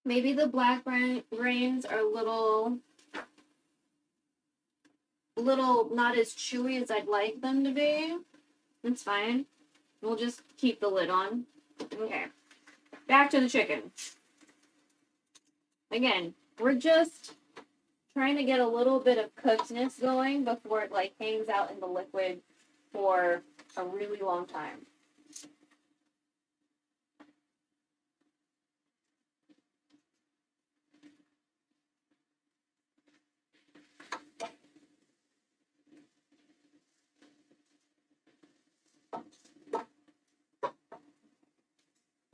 Maybe the black grains are a little not as chewy as I'd like them to be. That's fine. We'll just keep the lid on. Okay. Back to the chicken. Again, we're just trying to get a little bit of cookedness going before it like hangs out in the liquid for a really long time.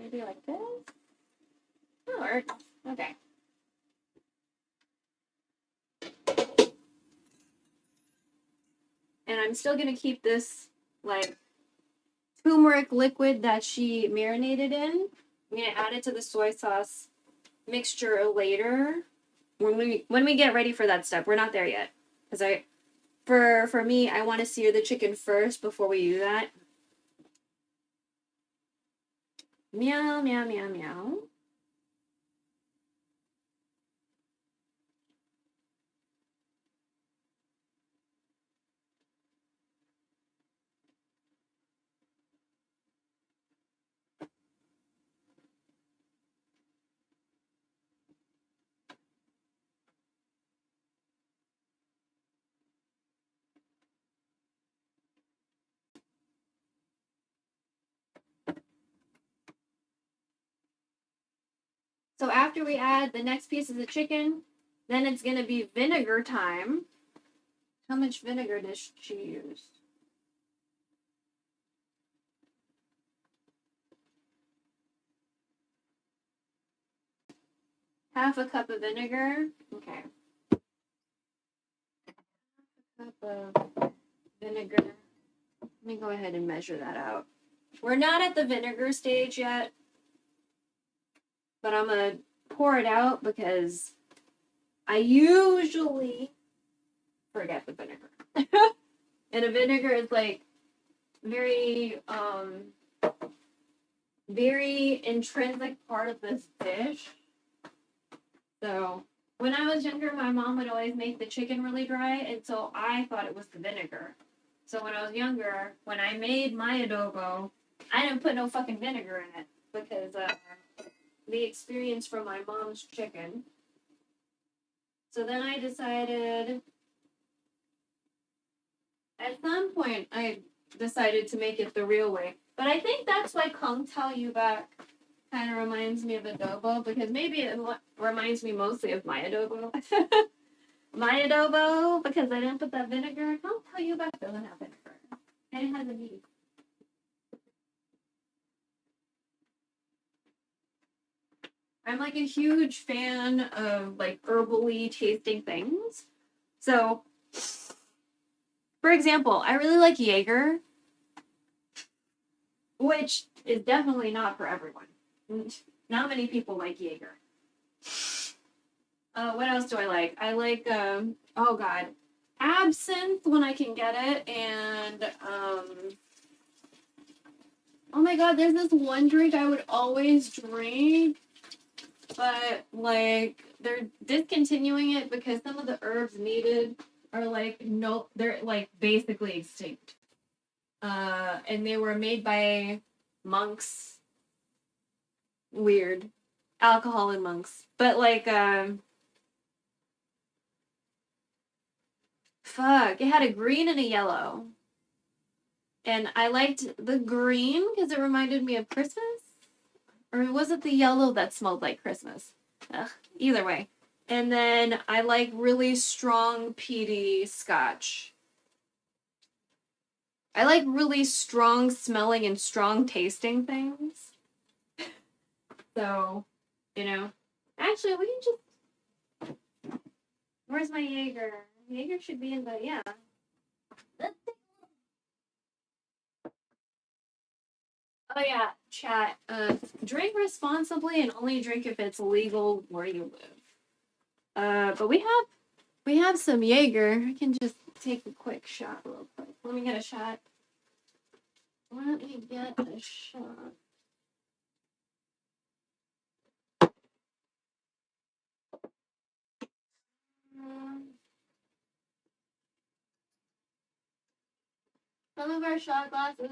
Maybe like this? That works. Okay. And I'm still going to keep this, like, turmeric liquid that she marinated in. I'm going to add it to the soy sauce mixture later when we get ready for that step. We're not there yet. Because for me, I want to sear the chicken first before we do that. Meow, meow, meow, meow. So after we add the next piece of the chicken, then it's going to be vinegar time. How much vinegar does she use? Half a cup of vinegar. Okay. Half a cup of vinegar. Let me go ahead and measure that out. We're not at the vinegar stage yet, but I'm going to pour it out because I usually forget the vinegar. And a vinegar is like very intrinsic part of this dish. So when I was younger, my mom would always make the chicken really dry, and so I thought it was the vinegar. So when I was younger, when I made my adobo, I didn't put no fucking vinegar in it because the experience from my mom's chicken. So then I decided, at some point, I decided to make it the real way. But I think that's why Kung Tao Yu Bak kind of reminds me of adobo, because maybe it reminds me mostly of my adobo. My adobo, because I didn't put that vinegar. Kung Tao Yu Bak doesn't have vinegar. And it has a meat. I'm like a huge fan of like herbally tasting things. So, for example, I really like Jaeger, which is definitely not for everyone. Not many people like Jaeger. What else do I like? I like, oh god, absinthe when I can get it, and, oh my god, there's this one drink I would always drink, but, like, they're discontinuing it because some of the herbs needed are, like, no, they're, like, basically extinct. And they were made by monks. Weird. Alcohol and monks. But, like, fuck, it had a green and a yellow. And I liked the green because it reminded me of Christmas. Or was it the yellow that smelled like Christmas? Ugh, either way. And then I like really strong peaty scotch. I like really strong smelling and strong tasting things. So, you know. Actually, we can just... Where's my Jaeger? Jaeger should be in the... Yeah. Oh yeah, chat. Drink responsibly and only drink if it's legal where you live. But we have some Jaeger. I can just take a quick shot real quick. Let me get a shot. Let me get a shot. Some of our shot glasses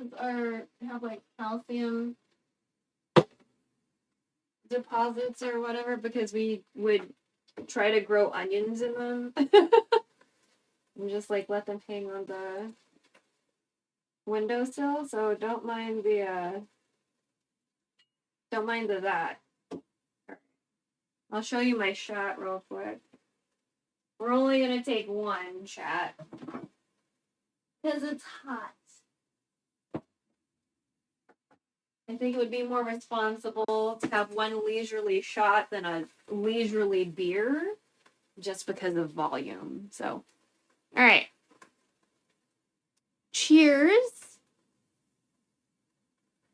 have like calcium deposits or whatever because we would try to grow onions in them and just like let them hang on the windowsill. So don't mind that. I'll show you my shot real quick. We're only gonna take one chat because it's hot. I think it would be more responsible to have one leisurely shot than a leisurely beer just because of volume. So, all right. Cheers.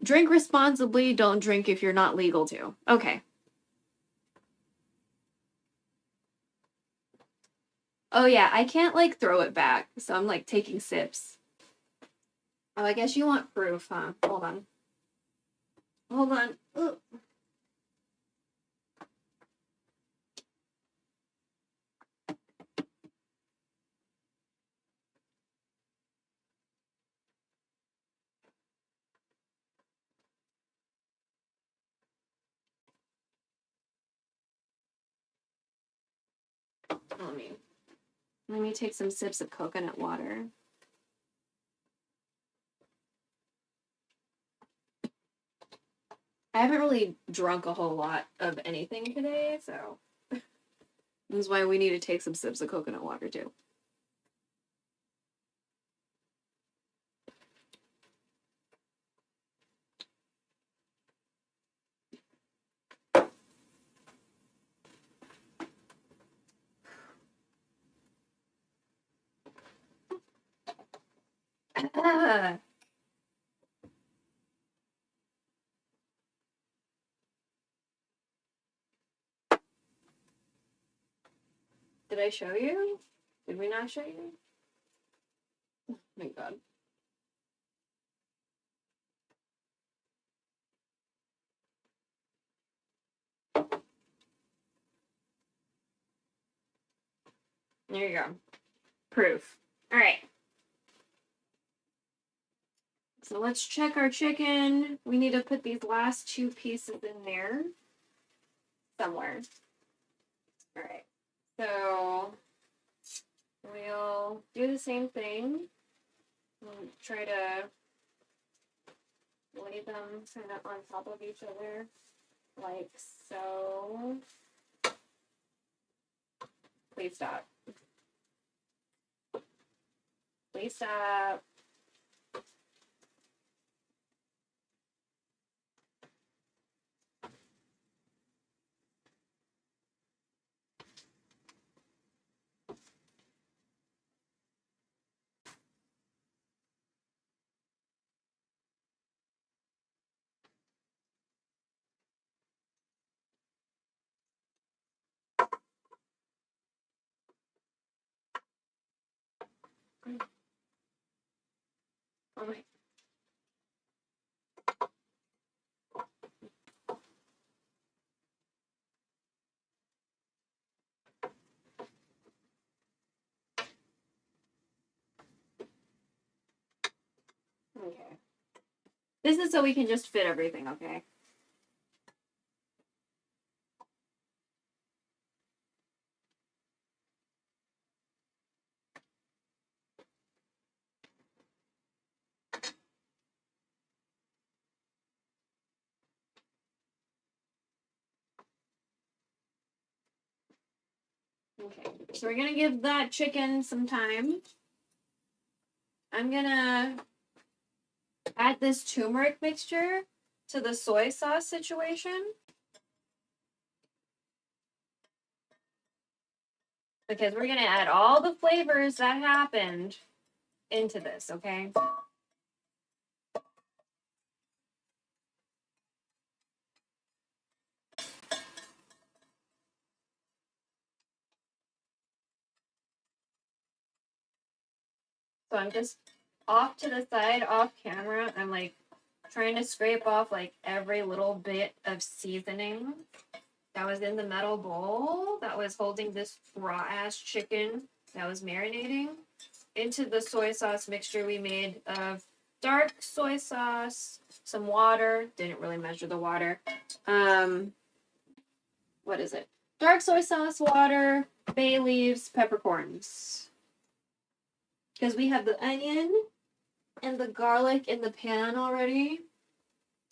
Drink responsibly. Don't drink if you're not legal to. Okay. Oh, yeah. I can't, like, throw it back. So I'm, like, taking sips. Oh, I guess you want proof, huh? Hold on. Hold on. Ugh. Let me take some sips of coconut water. I haven't really drunk a whole lot of anything today, so this is why we need to take some sips of coconut water too. Did I show you? Did we not show you? Oh my god. There you go. Proof. All right. So let's check our chicken. We need to put these last two pieces in there somewhere. All right. So we'll do the same thing. We'll try to lay them kind of on top of each other, like so. Please stop. Please stop. Oh my. Okay. This is so we can just fit everything, okay? Okay, so we're gonna give that chicken some time. I'm gonna add this turmeric mixture to the soy sauce situation. Because we're gonna add all the flavors that happened into this, okay? So I'm just off to the side, off camera. I'm like trying to scrape off like every little bit of seasoning that was in the metal bowl that was holding this raw ass chicken that was marinating. into the soy sauce mixture we made of dark soy sauce, some water, didn't really measure the water. What is it? Dark soy sauce, water, bay leaves, peppercorns. Because we have the onion and the garlic in the pan already.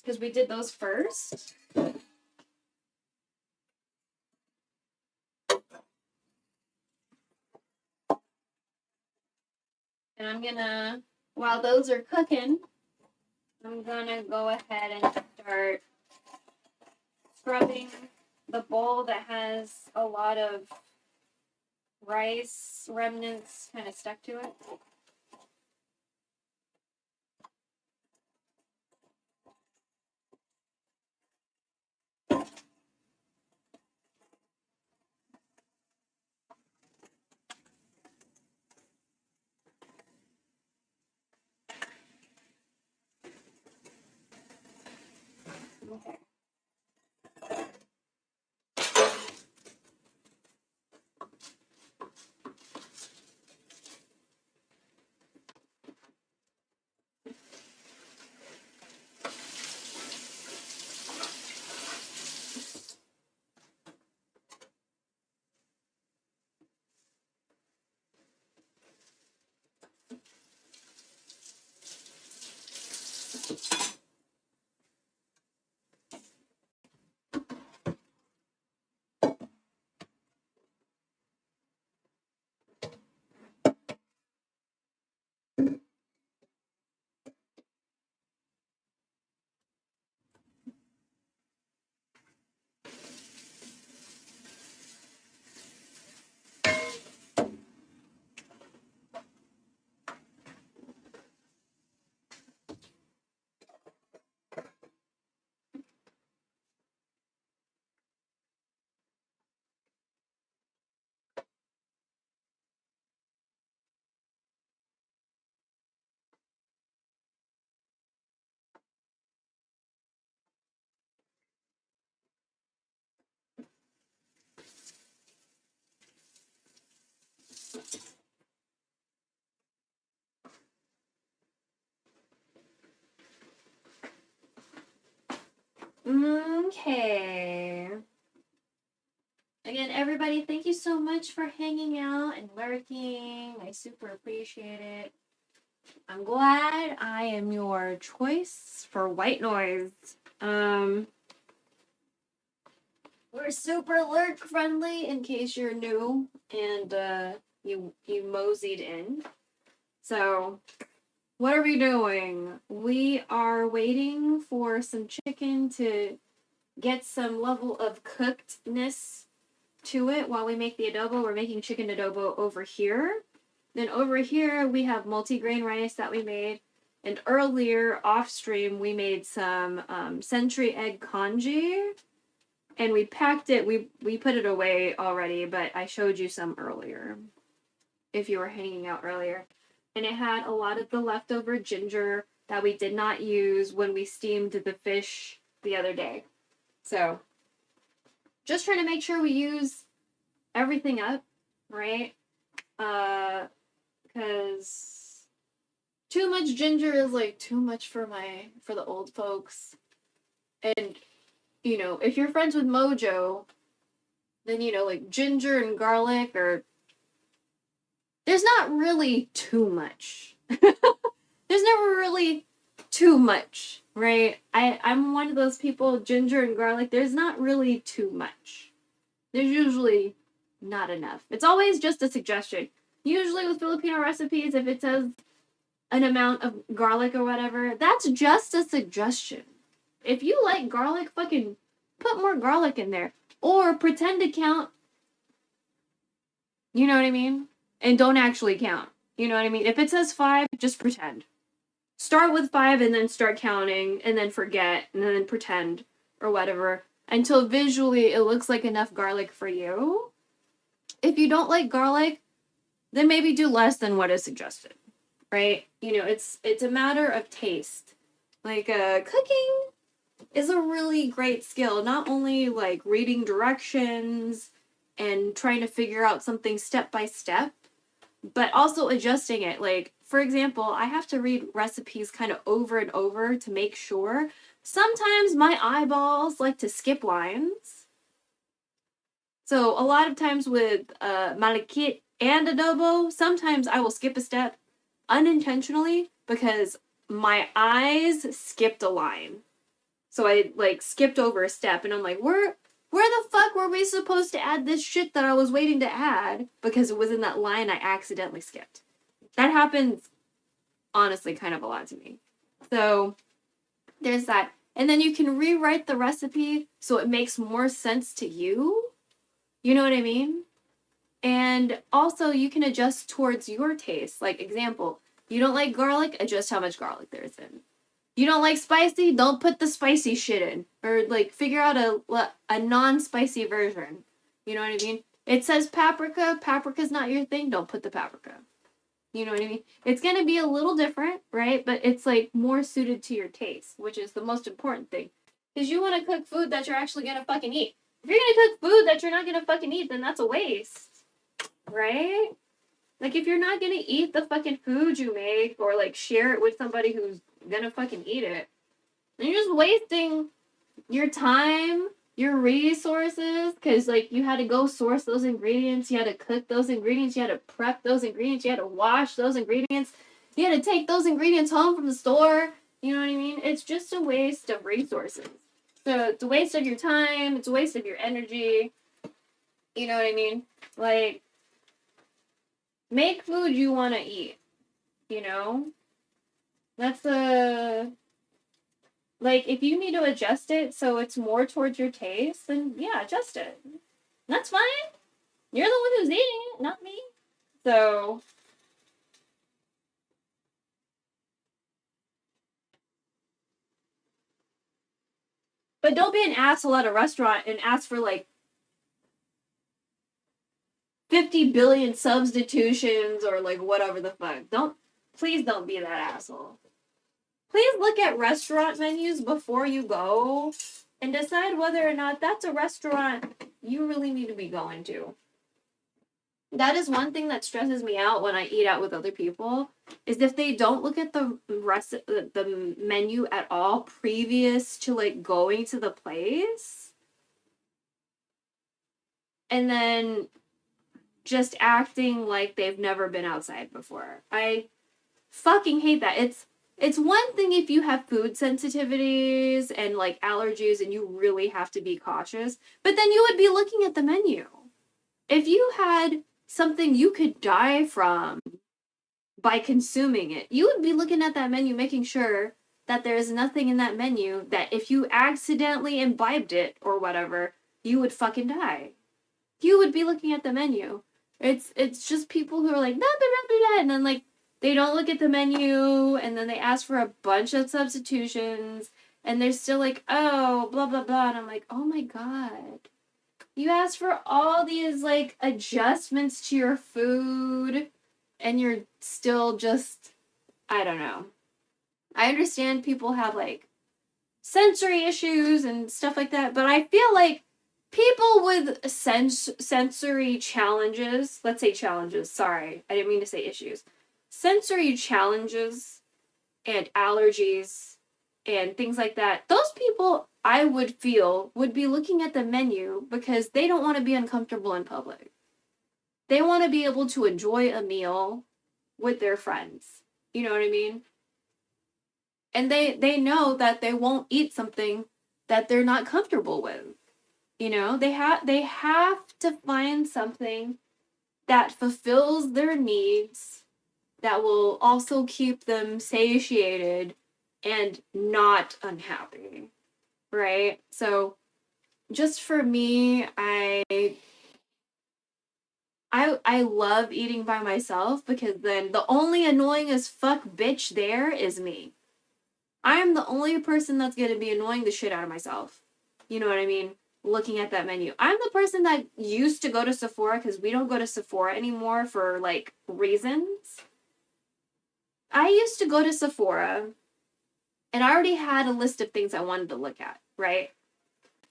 Because we did those first. And I'm gonna, while those are cooking, I'm gonna go ahead and start scrubbing the bowl that has a lot of rice remnants kind of stuck to it. Okay. Okay. Again, everybody, thank you so much for hanging out and lurking. I super appreciate it. I'm glad I am your choice for white noise. We're super lurk friendly in case you're new and you moseyed in. So, what are we doing? We are waiting for some chicken to get some level of cookedness to it while we make the adobo. We're making chicken adobo over here. Then over here we have multigrain rice that we made. And earlier off stream we made some century egg congee. And we packed it. We put it away already, but I showed you some earlier. If you were hanging out earlier. And it had a lot of the leftover ginger that we did not use when we steamed the fish the other day. So, just trying to make sure we use everything up, right? Because too much ginger is like too much for the old folks. And, you know, if you're friends with Mojo, then, you know, like ginger and garlic are... There's not really too much. There's never really too much, right? I'm one of those people, ginger and garlic, there's not really too much. There's usually not enough. It's always just a suggestion. Usually with Filipino recipes, if it says an amount of garlic or whatever, that's just a suggestion. If you like garlic, fucking put more garlic in there. Or pretend to count. You know what I mean? And don't actually count. You know what I mean? If it says 5, just pretend. Start with 5 and then start counting and then forget and then pretend or whatever until visually it looks like enough garlic for you. If you don't like garlic, then maybe do less than what is suggested, right? You know, it's a matter of taste. Like, cooking is a really great skill. Not only like reading directions and trying to figure out something step by step, but also adjusting it. Like, for example, I have to read recipes kind of over and over to make sure. Sometimes my eyeballs like to skip lines. So a lot of times with malakit and adobo, sometimes I will skip a step unintentionally because my eyes skipped a line. So I like skipped over a step and I'm like, where the fuck were we supposed to add this shit that I was waiting to add because it was in that line I accidentally skipped. That happens honestly kind of a lot to me. So there's that. And then you can rewrite the recipe so it makes more sense to you. You know what I mean? And also you can adjust towards your taste. Like example, you don't like garlic, adjust how much garlic there is in. You don't like spicy, don't put the spicy shit in. Or like figure out a non-spicy version. You know what I mean? It says paprika, paprika's not your thing, don't put the paprika. You know what I mean? It's gonna be a little different, right? But it's like more suited to your taste, which is the most important thing. Because you want to cook food that you're actually gonna fucking eat. If you're gonna cook food that you're not gonna fucking eat, then that's a waste. Right? Like if you're not gonna eat the fucking food you make or like share it with somebody who's gonna fucking eat it, then you're just wasting your time, your resources, because like you had to go source those ingredients, you had to cook those ingredients, you had to prep those ingredients, you had to wash those ingredients, you had to take those ingredients home from the store. You know what I mean? It's just a waste of resources. So it's a waste of your time, it's a waste of your energy. You know what I mean? Like, make food you want to eat. You know? That's like, if you need to adjust it so it's more towards your taste, then yeah, adjust it. That's fine. You're the one who's eating it, not me. So, but don't be an asshole at a restaurant and ask for like 50 billion substitutions or like whatever the fuck. Please don't be that asshole. Please look at restaurant menus before you go and decide whether or not that's a restaurant you really need to be going to. That is one thing that stresses me out when I eat out with other people, is if they don't look at the menu at all previous to like going to the place and then just acting like they've never been outside before. I fucking hate that. It's one thing if you have food sensitivities and like allergies and you really have to be cautious, but then you would be looking at the menu. If you had something you could die from by consuming it, you would be looking at that menu making sure that there is nothing in that menu that if you accidentally imbibed it or whatever, you would fucking die. You would be looking at the menu. It's just people who are like, blah, blah, blah, blah, and then like, they don't look at the menu, and then they ask for a bunch of substitutions, and they're still like, oh, blah, blah, blah. And I'm like, oh my God. You asked for all these, like, adjustments to your food, and you're still just, I don't know. I understand people have, like, sensory issues and stuff like that, but I feel like people with sensory challenges, let's say challenges, sorry, I didn't mean to say issues. Sensory challenges and allergies and things like that, those people I would feel would be looking at the menu because they don't want to be uncomfortable in public. They want to be able to enjoy a meal with their friends. You know what I mean? And they know that they won't eat something that they're not comfortable with. You know, they have to find something that fulfills their needs, that will also keep them satiated and not unhappy, right? So just for me, I love eating by myself because then the only annoying as fuck bitch there is me. I'm the only person that's going to be annoying the shit out of myself. You know what I mean? Looking at that menu. I'm the person that used to go to Sephora because we don't go to Sephora anymore for like reasons. I used to go to Sephora and I already had a list of things I wanted to look at, right?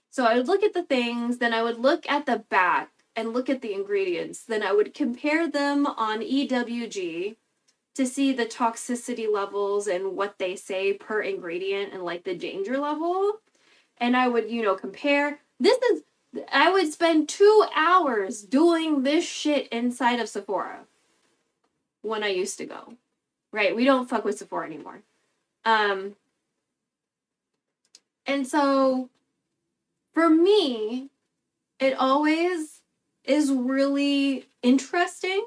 So I would look at the things, then I would look at the back and look at the ingredients. Then I would compare them on EWG to see the toxicity levels and what they say per ingredient and like the danger level. And I would, compare. I would spend 2 hours doing this shit inside of Sephora when I used to go. Right? We don't fuck with Sephora anymore. And so for me, it always is really interesting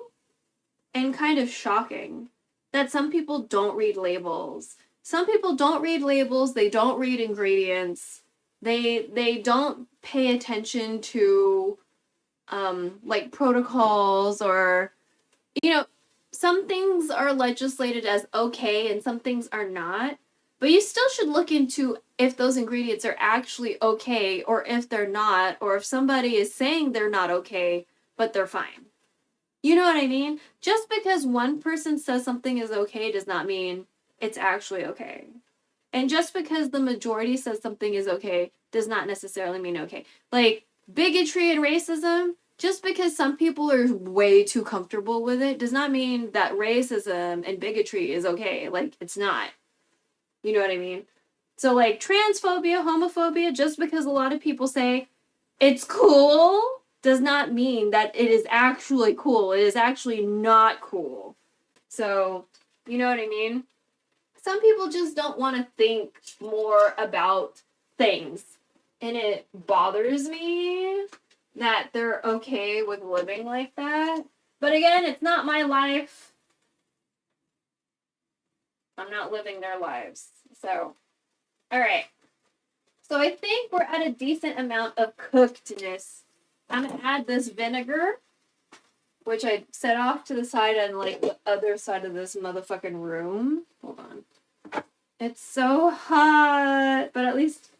and kind of shocking that some people don't read labels. Some people don't read labels, they don't read ingredients, they don't pay attention to like protocols, or some things are legislated as okay and some things are not. But you still should look into if those ingredients are actually okay or if they're not, or if somebody is saying they're not okay, but they're fine. You know what I mean? Just because one person says something is okay does not mean it's actually okay. And just because the majority says something is okay does not necessarily mean okay. Like bigotry and racism, just because some people are way too comfortable with it does not mean that racism and bigotry is okay. Like, it's not. You know what I mean? So, like, transphobia, homophobia, just because a lot of people say it's cool does not mean that it is actually cool. It is actually not cool. So, you know what I mean? Some people just don't want to think more about things. And it bothers me that they're okay with living like that. But again, it's not my life. I'm not living their lives. So, all right. So I think we're at a decent amount of cookedness. I'm going to add this vinegar, which I set off to the side on like the other side of this motherfucking room. Hold on. It's so hot, but at least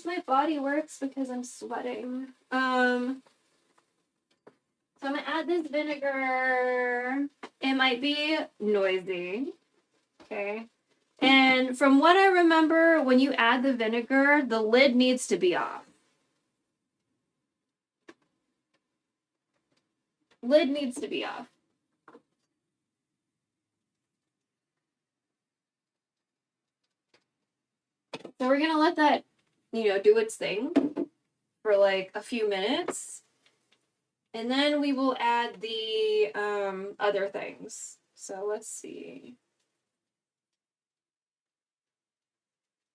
my body works because I'm sweating. So I'm gonna add this vinegar. It might be noisy. Okay. And from what I remember, when you add the vinegar, the lid needs to be off. Lid needs to be off. So we're gonna let that, do its thing for like a few minutes. And then we will add the other things. So let's see.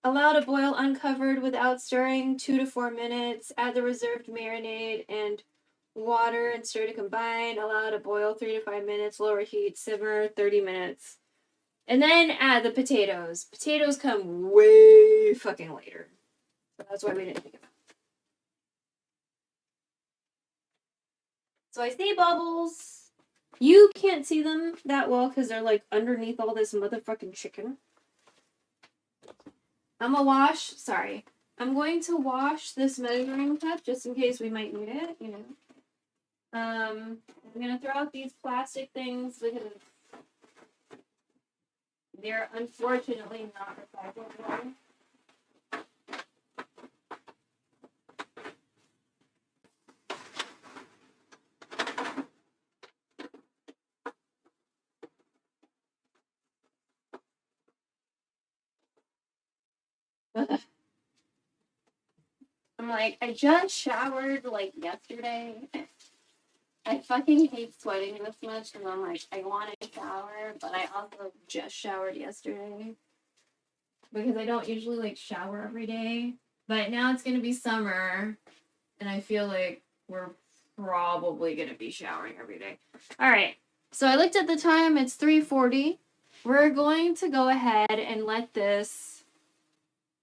Allow to boil uncovered without stirring 2 to 4 minutes. Add the reserved marinade and water and stir to combine. Allow to boil 3 to 5 minutes. Lower heat. Simmer 30 minutes. And then add the potatoes. Potatoes come way fucking later. So that's why we didn't think about it. So I see bubbles. You can't see them that well because they're like underneath all this motherfucking chicken. I'm going to wash this measuring cup just in case we might need it, I'm gonna throw out these plastic things because they're unfortunately not recyclable. I'm like, I just showered like yesterday. I fucking hate sweating this much, and I'm like, I want to shower, but I also just showered yesterday because I don't usually like shower every day. But now it's gonna be summer, and I feel like we're probably gonna be showering every day. All right. So I looked at the time. It's 3:40. We're going to go ahead and let this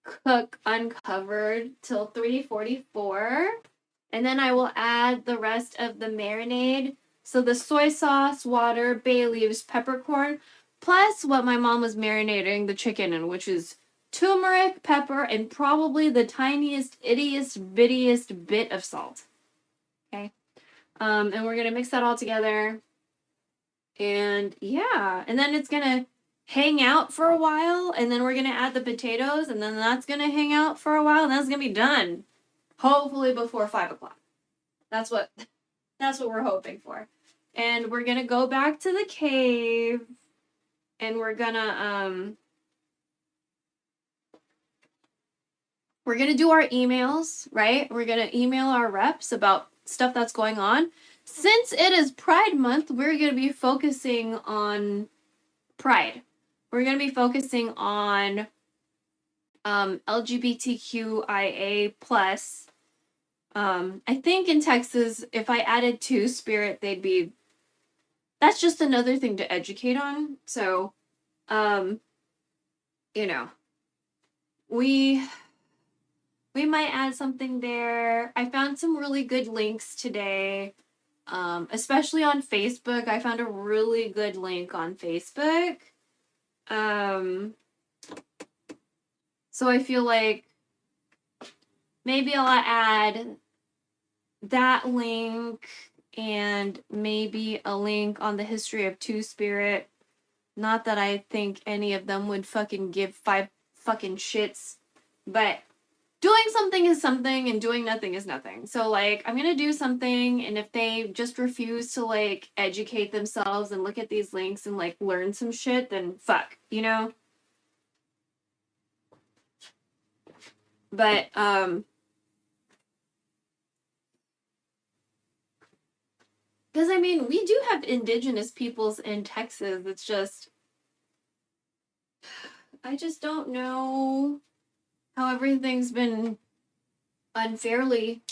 cook uncovered till 3:44. And then I will add the rest of the marinade. So the soy sauce, water, bay leaves, peppercorn, plus what my mom was marinating the chicken in, which is turmeric, pepper, and probably the tiniest, ittiest, bittiest bit of salt. Okay. And we're going to mix that all together. And yeah, and then it's going to hang out for a while. And then we're going to add the potatoes. And then that's going to hang out for a while. And that's going to be done. Hopefully before 5 o'clock. That's what we're hoping for. And we're gonna go back to the cave, and we're gonna do our emails, right? We're gonna email our reps about stuff that's going on. Since it is Pride Month, we're gonna be focusing on Pride. We're gonna be focusing on LGBTQIA plus. I think in Texas, if I added Two-Spirit, they'd be. That's just another thing to educate on. So, you know, we might add something there. I found some really good links today, especially on Facebook. I found a really good link on Facebook. So I feel like maybe I'll add that link and maybe a link on the history of Two-Spirit. Not that I think any of them would fucking give 5 fucking shits, but doing something is something and doing nothing is nothing. So, like, I'm gonna do something, and if they just refuse to, like, educate themselves and look at these links and, like, learn some shit, then fuck, you know? But, because, I mean, we do have indigenous peoples in Texas. It's just, I just don't know how everything's been unfairly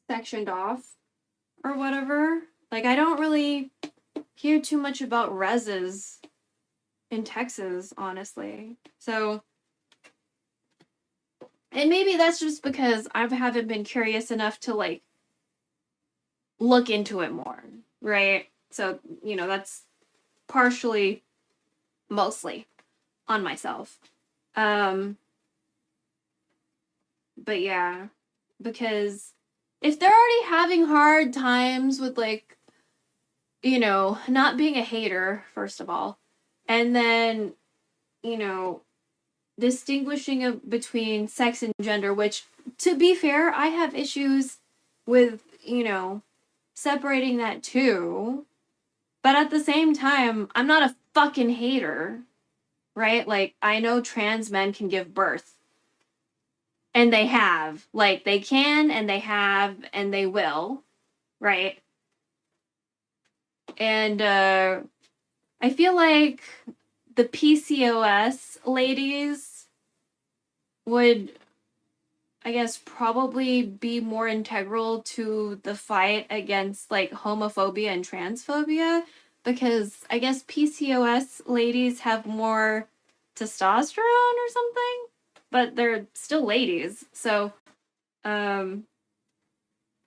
sectioned off or whatever. Like, I don't really hear too much about reses in Texas, honestly. So, and maybe that's just because I haven't been curious enough to, like, look into it more, right? So, you know, that's partially, mostly on myself. But yeah, because if they're already having hard times with, like, you know, not being a hater, first of all, and then, you know, distinguishing between sex and gender, which, to be fair, I have issues with, you know, separating that too. But at the same time, I'm not a fucking hater, right? Like, I know trans men can give birth. And they have. Like, they can, and they have, and they will, right? And I feel like the PCOS ladies would, I guess, probably be more integral to the fight against, like, homophobia and transphobia, because I guess PCOS ladies have more testosterone or something, but they're still ladies. So, because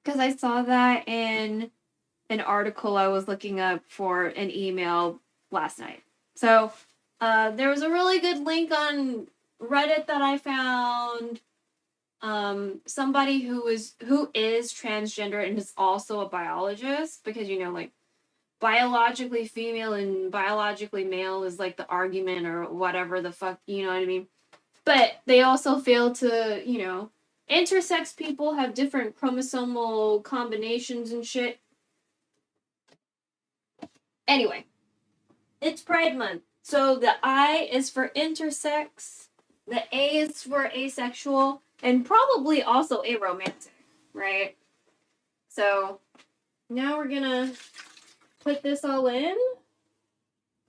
I saw that in an article I was looking up for an email last night. So, there was a really good link on Reddit that I found. Somebody who is transgender and is also a biologist, because, you know, like, biologically female and biologically male is, like, the argument or whatever the fuck, you know what I mean? But they also fail to, you know, intersex people have different chromosomal combinations and shit. Anyway, it's Pride Month. So the I is for intersex, the A is for asexual, and probably also aromantic, right? So now we're gonna put this all in.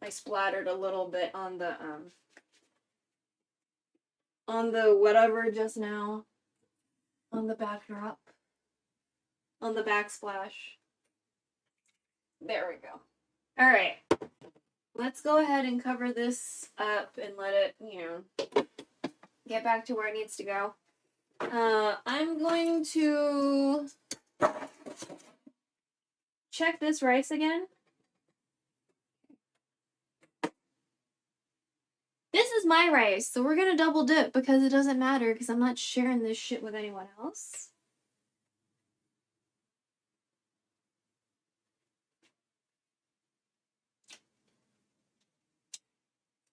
I splattered a little bit on the whatever just now. On the backdrop. On the backsplash. There we go. Alright. Let's go ahead and cover this up and let it, you know, get back to where it needs to go. I'm going to check this rice again. This is my rice, so we're gonna double dip because it doesn't matter because I'm not sharing this shit with anyone else.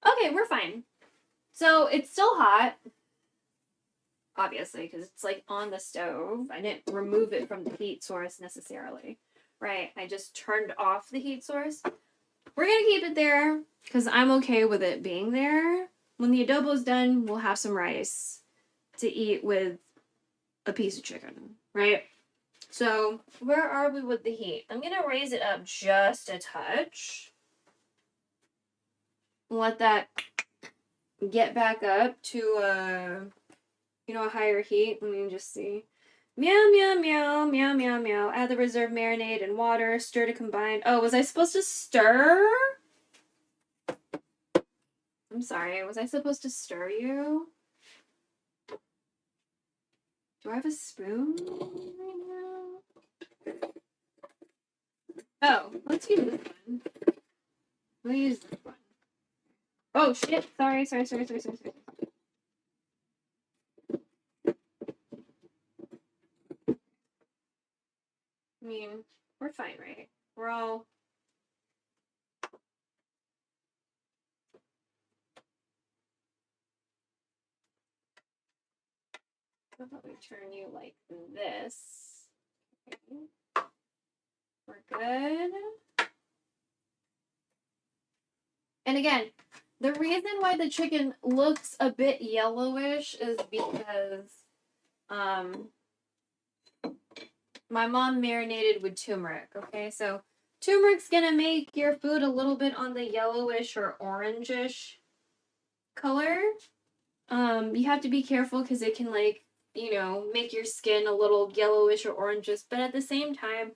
Okay, we're fine. So it's still hot. obviously, because it's like on the stove. I didn't remove it from the heat source necessarily, right? I just turned off the heat source. We're gonna keep it there because I'm okay with it being there. When the adobo's done, we'll have some rice to eat with a piece of chicken, right? So where are we with the heat? I'm gonna raise it up just a touch. Let that get back up to a higher heat. Let me just see. Meow, meow, meow, meow, meow, meow. Add the reserved marinade and water. Stir to combine. Oh, was I supposed to stir? I'm sorry. Was I supposed to stir you? Do I have a spoon right now? Oh, let's use this one. We'll use this one. Oh, shit. Sorry. I mean, we're fine, right? We're all... How about we turn you like this? Okay. We're good. And again, the reason why the chicken looks a bit yellowish is because my mom marinated with turmeric, okay? So turmeric's gonna make your food a little bit on the yellowish or orangish color. You have to be careful because it can make your skin a little yellowish or orangish, but at the same time,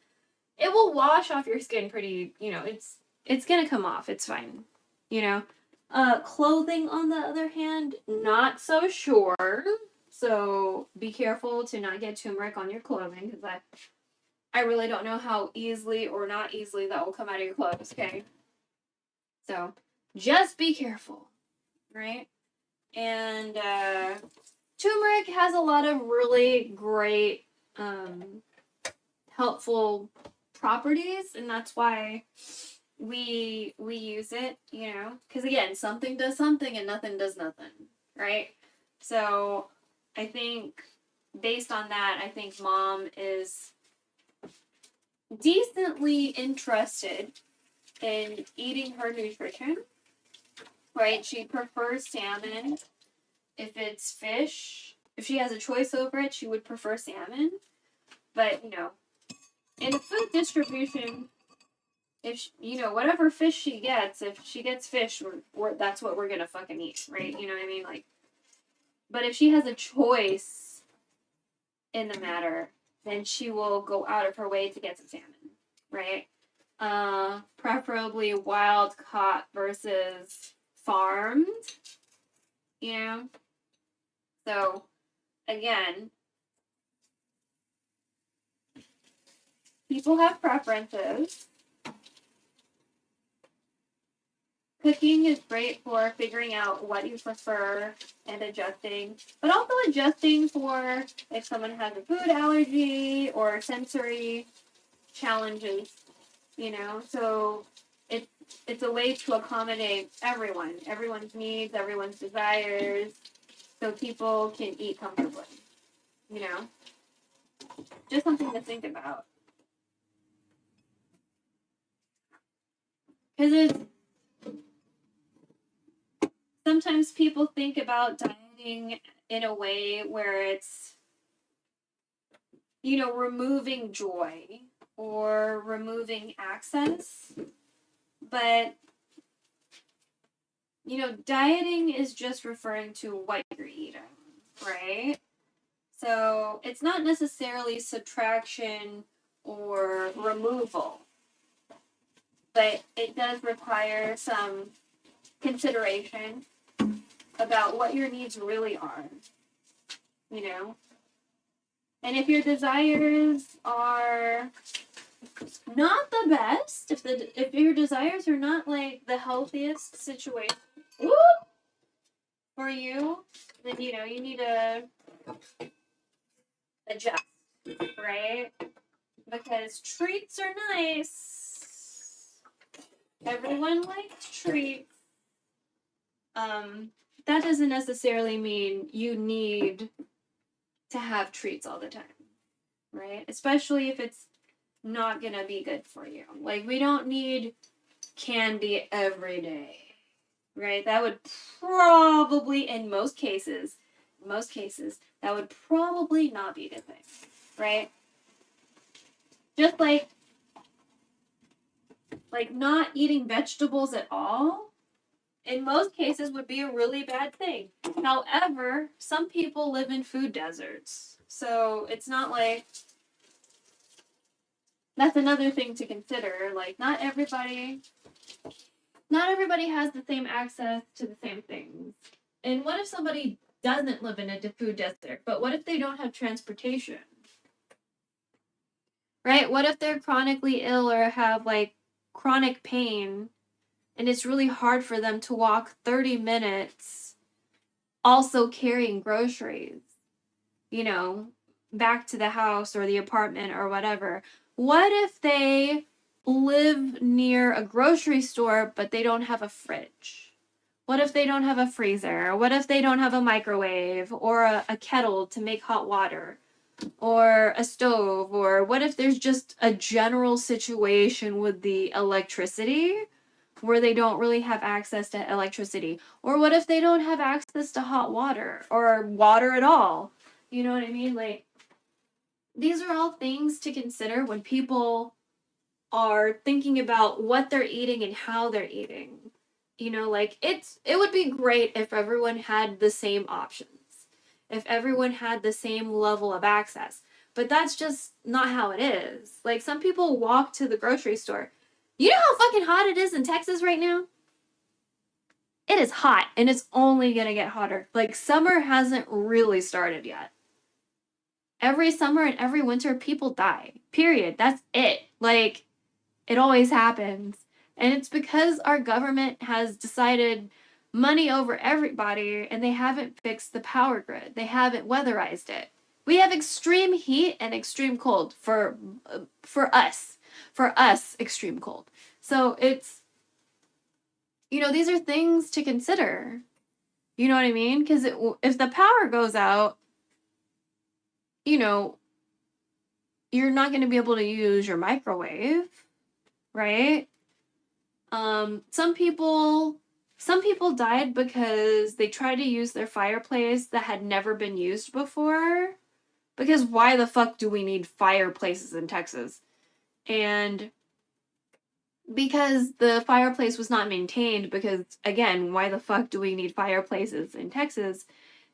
it will wash off your skin pretty, it's gonna come off. It's fine. Clothing on the other hand, not so sure. So be careful to not get turmeric on your clothing because I really don't know how easily or not easily that will come out of your clothes, okay? So just be careful, right? And turmeric has a lot of really great helpful properties, and that's why we use it, because again, something does something and nothing does nothing, right? So I think based on that, I think mom is decently interested in eating her nutrition, right? She prefers salmon. If it's fish, if she has a choice over it, she would prefer salmon. But, in a food distribution, if whatever fish she gets, if she gets fish, that's what we're gonna fucking eat, right? You know what I mean? But if she has a choice in the matter, then she will go out of her way to get some salmon, right? Preferably wild caught versus farmed, So, again, people have preferences. Cooking is great for figuring out what you prefer and adjusting, but also adjusting for if someone has a food allergy or sensory challenges, So it's a way to accommodate everyone's needs, everyone's desires, so people can eat comfortably, Just something to think about. Because sometimes people think about dieting in a way where it's, removing joy or removing access. But, dieting is just referring to what you're eating, right? So it's not necessarily subtraction or removal, but it does require some consideration about what your needs really are, And if your desires are not the best, if your desires are not like the healthiest situation for you, then you need to adjust, right? Because treats are nice. Everyone likes treats. That doesn't necessarily mean you need to have treats all the time, right? Especially if it's not gonna be good for you. Like, we don't need candy every day, right? That would probably, in most cases, that would probably not be a good thing, right? Just like not eating vegetables at all, in most cases would be a really bad thing. However, some people live in food deserts. So it's not like, that's another thing to consider. Like, not everybody has the same access to the same things. And what if somebody doesn't live in a food desert, but what if they don't have transportation? Right? What if they're chronically ill or have like chronic pain and it's really hard for them to walk 30 minutes also carrying groceries, back to the house or the apartment or whatever? What if they live near a grocery store but they don't have a fridge? What if they don't have a freezer? What if they don't have a microwave or a kettle to make hot water or a stove? Or what if there's just a general situation with the electricity where they don't really have access to electricity? Or what if they don't have access to hot water or water at all? You know what I mean? Like, these are all things to consider when people are thinking about what they're eating and how they're eating. Like, it would be great if everyone had the same options, if everyone had the same level of access. But that's just not how it is. Like, some people walk to the grocery store. You know how fucking hot it is in Texas right now? It is hot, and it's only gonna get hotter. Like, summer hasn't really started yet. Every summer and every winter, people die. Period. That's it. Like, it always happens. And it's because our government has decided money over everybody, and they haven't fixed the power grid. They haven't weatherized it. We have extreme heat and extreme cold for us. For us, extreme cold. So it's, these are things to consider. You know what I mean? Because if the power goes out, you're not going to be able to use your microwave, right? Some people died because they tried to use their fireplace that had never been used before. Because why the fuck do we need fireplaces in Texas? And because the fireplace was not maintained, because, again, why the fuck do we need fireplaces in Texas?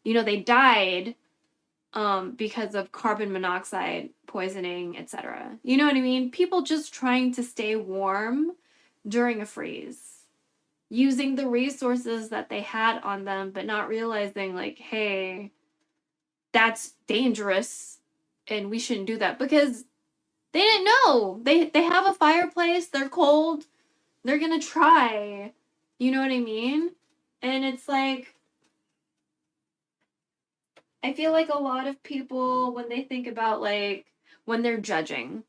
They died because of carbon monoxide poisoning, etc. You know what I mean? People just trying to stay warm during a freeze, using the resources that they had on them, but not realizing, like, hey, that's dangerous and we shouldn't do that, because they didn't know. They have a fireplace, they're cold, they're gonna try. You know what I mean? And it's like, I feel like a lot of people, when they think about, like, when they're judging,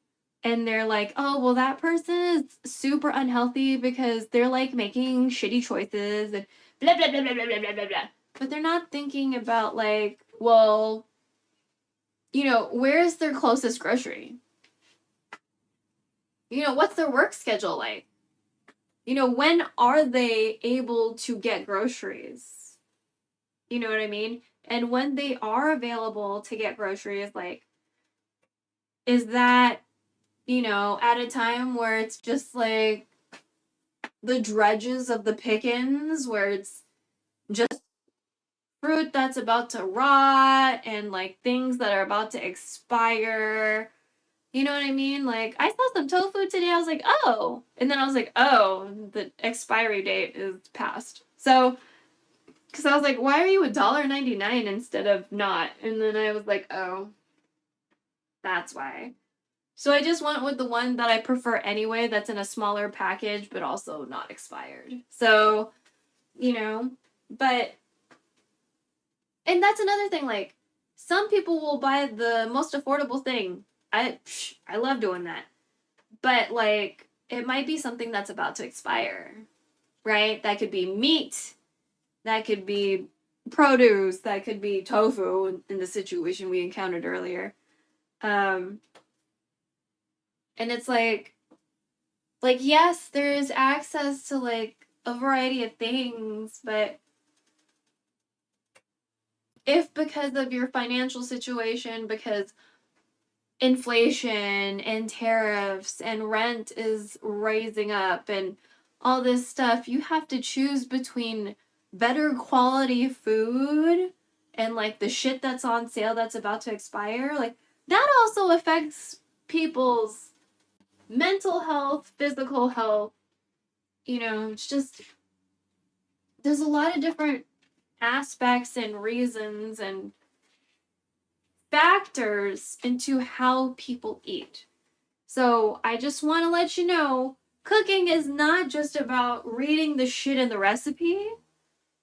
and they're like, oh, well, that person is super unhealthy because they're, like, making shitty choices and blah, blah, blah, blah, blah, blah, blah, blah. But they're not thinking about, like, well, where's their closest grocery? What's their work schedule like? When are they able to get groceries? You know what I mean? And when they are available to get groceries, like, is that, at a time where it's just like the dredges of the pickings, where it's just fruit that's about to rot and, like, things that are about to expire? You know what I mean? Like, I saw some tofu today. I was like, oh. And then I was like, oh, the expiry date is past. So, because I was like, why are you $1.99 instead of not? And then I was like, oh, that's why. So I just went with the one that I prefer anyway, that's in a smaller package, but also not expired. So, but, and that's another thing, like, some people will buy the most affordable thing. I love doing that. But, like, it might be something that's about to expire, right? That could be meat. That could be produce that could be tofu in the situation we encountered earlier. And it's like yes, there is access to like a variety of things, but if because of your financial situation, because inflation and tariffs and rent is rising up and all this stuff, you have to choose between better quality food and like the shit that's on sale that's about to expire. Like that also affects people's mental health, physical health. You know, it's just there's a lot of different aspects and reasons and factors into how people eat. So I just want to let you know, cooking is not just about reading the shit in the recipe.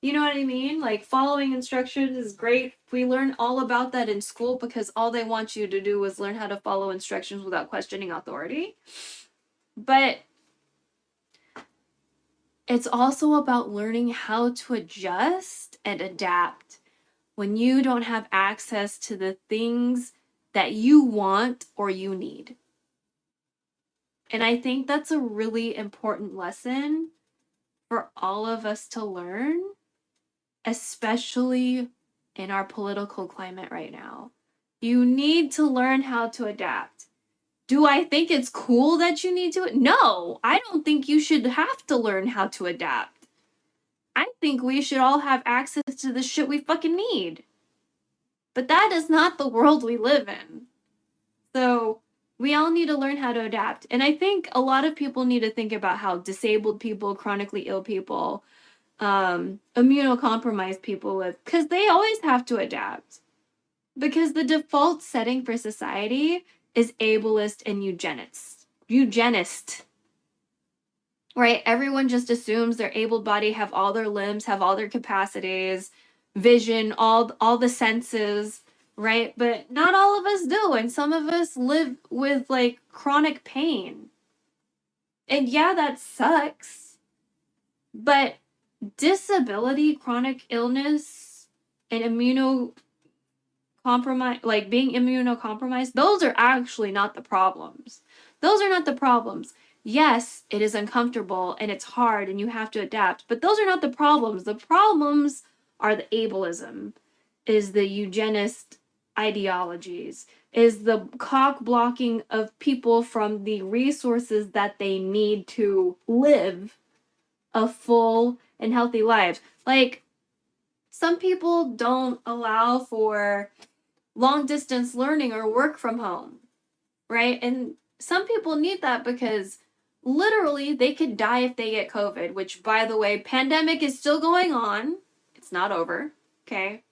You know what I mean? Like following instructions is great. We learn all about that in school because all they want you to do is learn how to follow instructions without questioning authority. But it's also about learning how to adjust and adapt when you don't have access to the things that you want or you need. And I think that's a really important lesson for all of us to learn, especially in our political climate right now. You need to learn how to adapt. Do I think it's cool that you need to? No, I don't think you should have to learn how to adapt. I think we should all have access to the shit we fucking need. But that is not the world we live in. So we all need to learn how to adapt. And I think a lot of people need to think about how disabled people, chronically ill people, immunocompromised people live, because they always have to adapt. Because the default setting for society is ableist and eugenist. Right? Everyone just assumes they're able-bodied, have all their limbs, have all their capacities, vision, all the senses, right? But not all of us do, and some of us live with like chronic pain. And yeah, that sucks. But disability, chronic illness, and immunocompromised, like being immunocompromised, those are actually not the problems. Those are not the problems. Yes, it is uncomfortable and it's hard and you have to adapt, but those are not the problems. The problems are the ableism, is the eugenist ideologies, is the cock blocking of people from the resources that they need to live a full and healthy life. Like, some people don't allow for long distance learning or work from home, right? And some people need that because literally they could die if they get COVID, which, by the way, pandemic is still going on. It's not over, okay?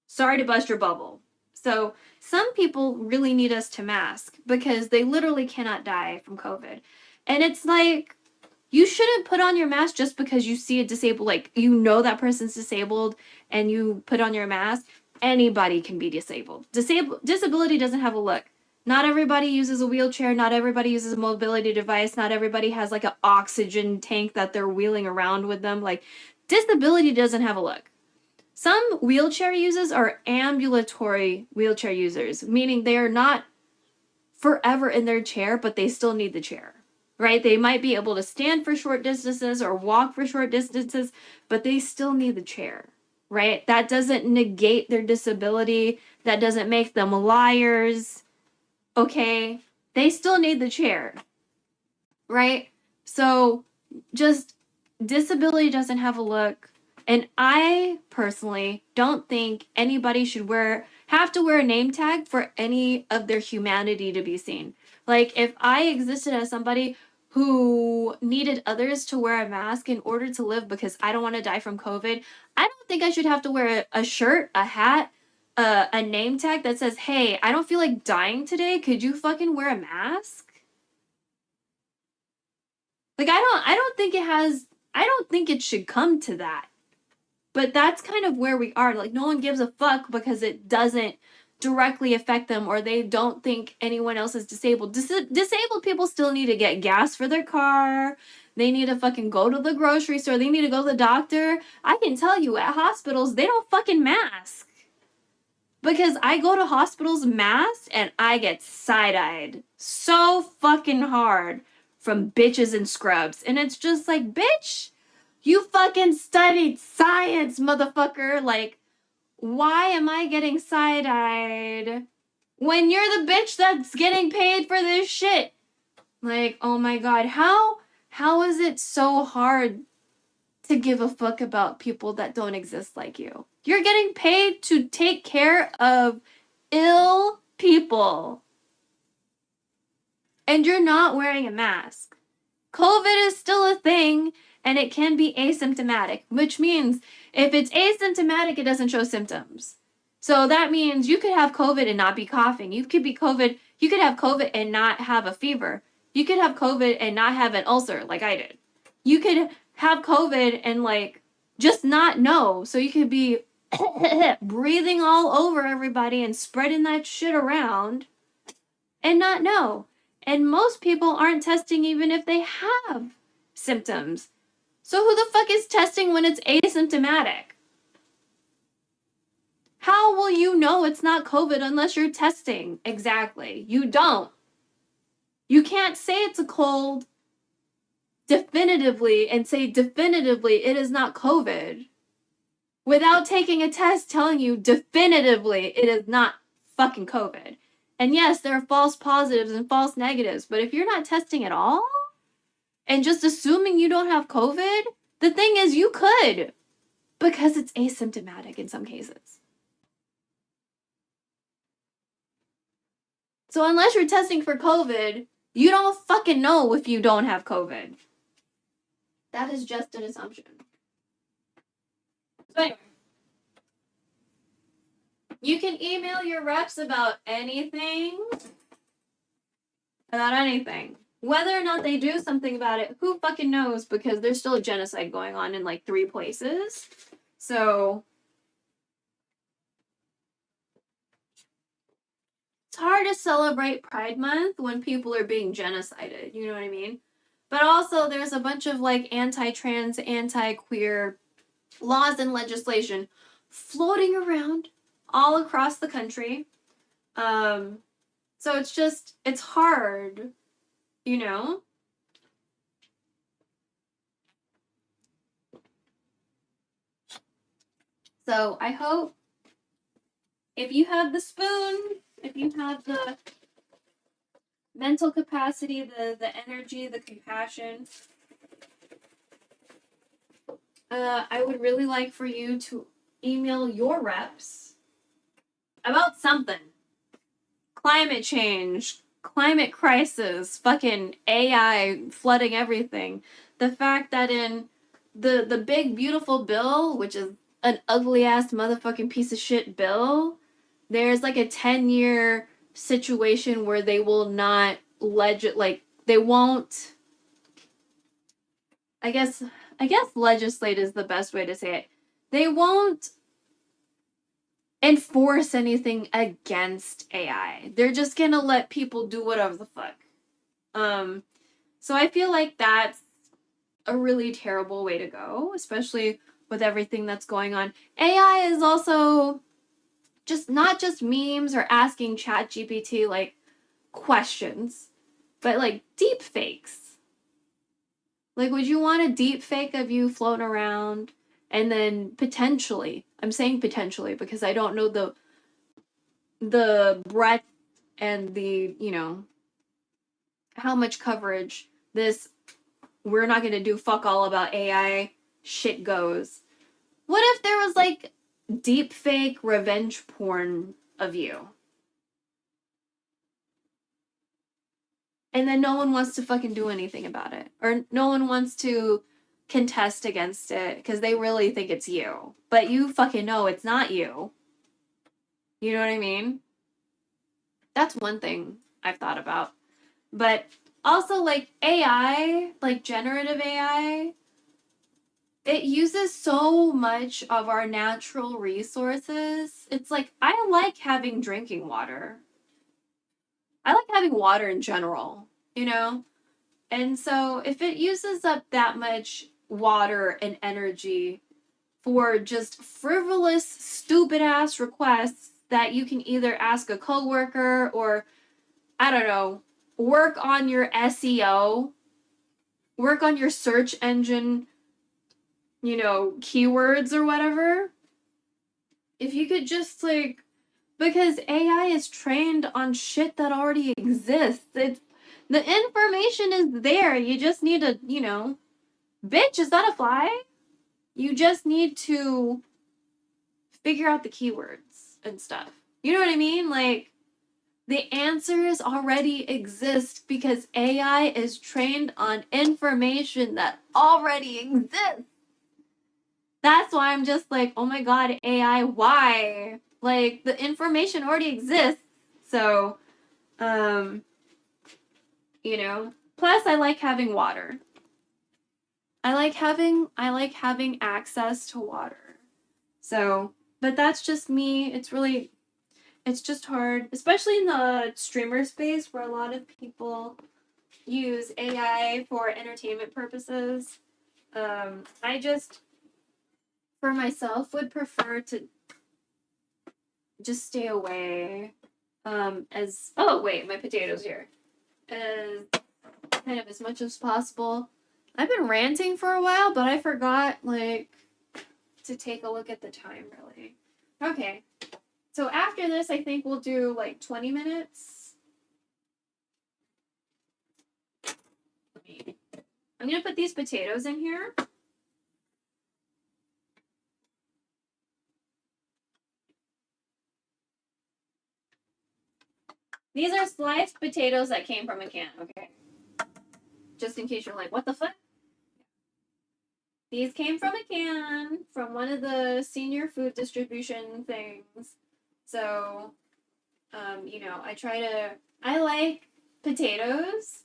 Sorry to bust your bubble. So some people really need us to mask because they literally cannot die from COVID. And it's like, you shouldn't put on your mask just because you see a disabled, like, you know that person's disabled and you put on your mask. Anybody can be disabled. Disability doesn't have a look. Not everybody uses a wheelchair. Not everybody uses a mobility device. Not everybody has like an oxygen tank that they're wheeling around with them. Like, disability doesn't have a look. Some wheelchair users are ambulatory wheelchair users, meaning they are not forever in their chair, but they still need the chair, right? They might be able to stand for short distances or walk for short distances, but they still need the chair, right? That doesn't negate their disability. That doesn't make them liars, okay? They still need the chair, right? So just disability doesn't have a look. And I personally don't think anybody should have to wear a name tag for any of their humanity to be seen. Like, if I existed as somebody who needed others to wear a mask in order to live because I don't want to die from COVID, I don't think I should have to wear a shirt, a hat, a name tag that says, hey, I don't feel like dying today. Could you fucking wear a mask? Like, I don't think it should come to that. But that's kind of where we are. Like, no one gives a fuck because it doesn't directly affect them, or they don't think anyone else is disabled. Disabled people still need to get gas for their car. They need to fucking go to the grocery store. They need to go to the doctor. I can tell you, at hospitals, they don't fucking mask. Because I go to hospitals masked and I get side-eyed so fucking hard from bitches and scrubs. And it's just like, bitch, you fucking studied science, motherfucker. Like, why am I getting side-eyed when you're the bitch that's getting paid for this shit? Like, oh my god, how is it so hard to give a fuck about people that don't exist like you? You're getting paid to take care of ill people. And you're not wearing a mask. COVID is still a thing, and it can be asymptomatic, which means if it's asymptomatic, it doesn't show symptoms. So that means you could have COVID and not be coughing. You could have COVID and not have a fever. You could have COVID and not have an ulcer like I did. You could have COVID and like just not know. So you could be breathing all over everybody and spreading that shit around and not know. And most people aren't testing even if they have symptoms. So who the fuck is testing when it's asymptomatic? How will you know it's not COVID unless you're testing? Exactly. You don't. You can't say it's a cold definitively and say definitively it is not COVID without taking a test telling you definitively it is not fucking COVID. And yes, there are false positives and false negatives, but if you're not testing at all and just assuming you don't have COVID, the thing is you could, because it's asymptomatic in some cases. So unless you're testing for COVID, you don't fucking know if you don't have COVID. That is just an assumption. So anyway, you can email your reps about anything. About anything. Whether or not they do something about it, who fucking knows? Because there's still a genocide going on in like 3 places. So it's hard to celebrate Pride Month when people are being genocided. You know what I mean? But also there's a bunch of like anti-trans, anti-queer laws and legislation floating around all across the country. So it's hard, you know? So I hope if you have the spoon, if you have the mental capacity, the energy, the compassion, I would really like for you to email your reps about something. Climate change, climate crisis, fucking AI flooding everything. The fact that in the big beautiful bill, which is an ugly ass motherfucking piece of shit bill, there's like a 10-year situation where they will not they won't, I guess legislate is the best way to say it. They won't enforce anything against AI. They're just gonna let people do whatever the fuck. So I feel like that's a really terrible way to go, especially with everything that's going on. AI is also just not just memes or asking ChatGPT like questions, but like deep fakes. Like, would you want a deep fake of you floating around and then potentially, I'm saying potentially because I don't know the breadth and the, you know, how much coverage this we're not going to do fuck all about AI shit goes. What if there was like deep fake revenge porn of you? And then no one wants to fucking do anything about it. Or no one wants to contest against it because they really think it's you. But you fucking know it's not you. You know what I mean? That's one thing I've thought about. But also like AI, like generative AI, it uses so much of our natural resources. It's like, I like having drinking water. I like having water in general, you know? And so if it uses up that much water and energy for just frivolous, stupid ass requests that you can either ask a coworker or, I don't know, work on your SEO, work on your search engine, you know, keywords or whatever. If you could just like, because AI is trained on shit that already exists. It's, the information is there. You just need to, you know, bitch, is that a fly? You just need to figure out the keywords and stuff. You know what I mean? Like, the answers already exist because AI is trained on information that already exists. That's why I'm just like, oh my god, AI, why? Like, the information already exists. So, you know, plus I like having water. I like having access to water. So, but that's just me. It's just hard, especially in the streamer space where a lot of people use AI for entertainment purposes. I just, for myself, would prefer to just stay away. Oh wait, my potatoes here. Kind of as much as possible. I've been ranting for a while, but I forgot like to take a look at the time really. Okay. So after this, I think we'll do like 20 minutes. I'm gonna put these potatoes in here. These are sliced potatoes that came from a can, okay? Just in case you're like, what the fuck? These came from a can from one of the senior food distribution things. So, you know, I like potatoes.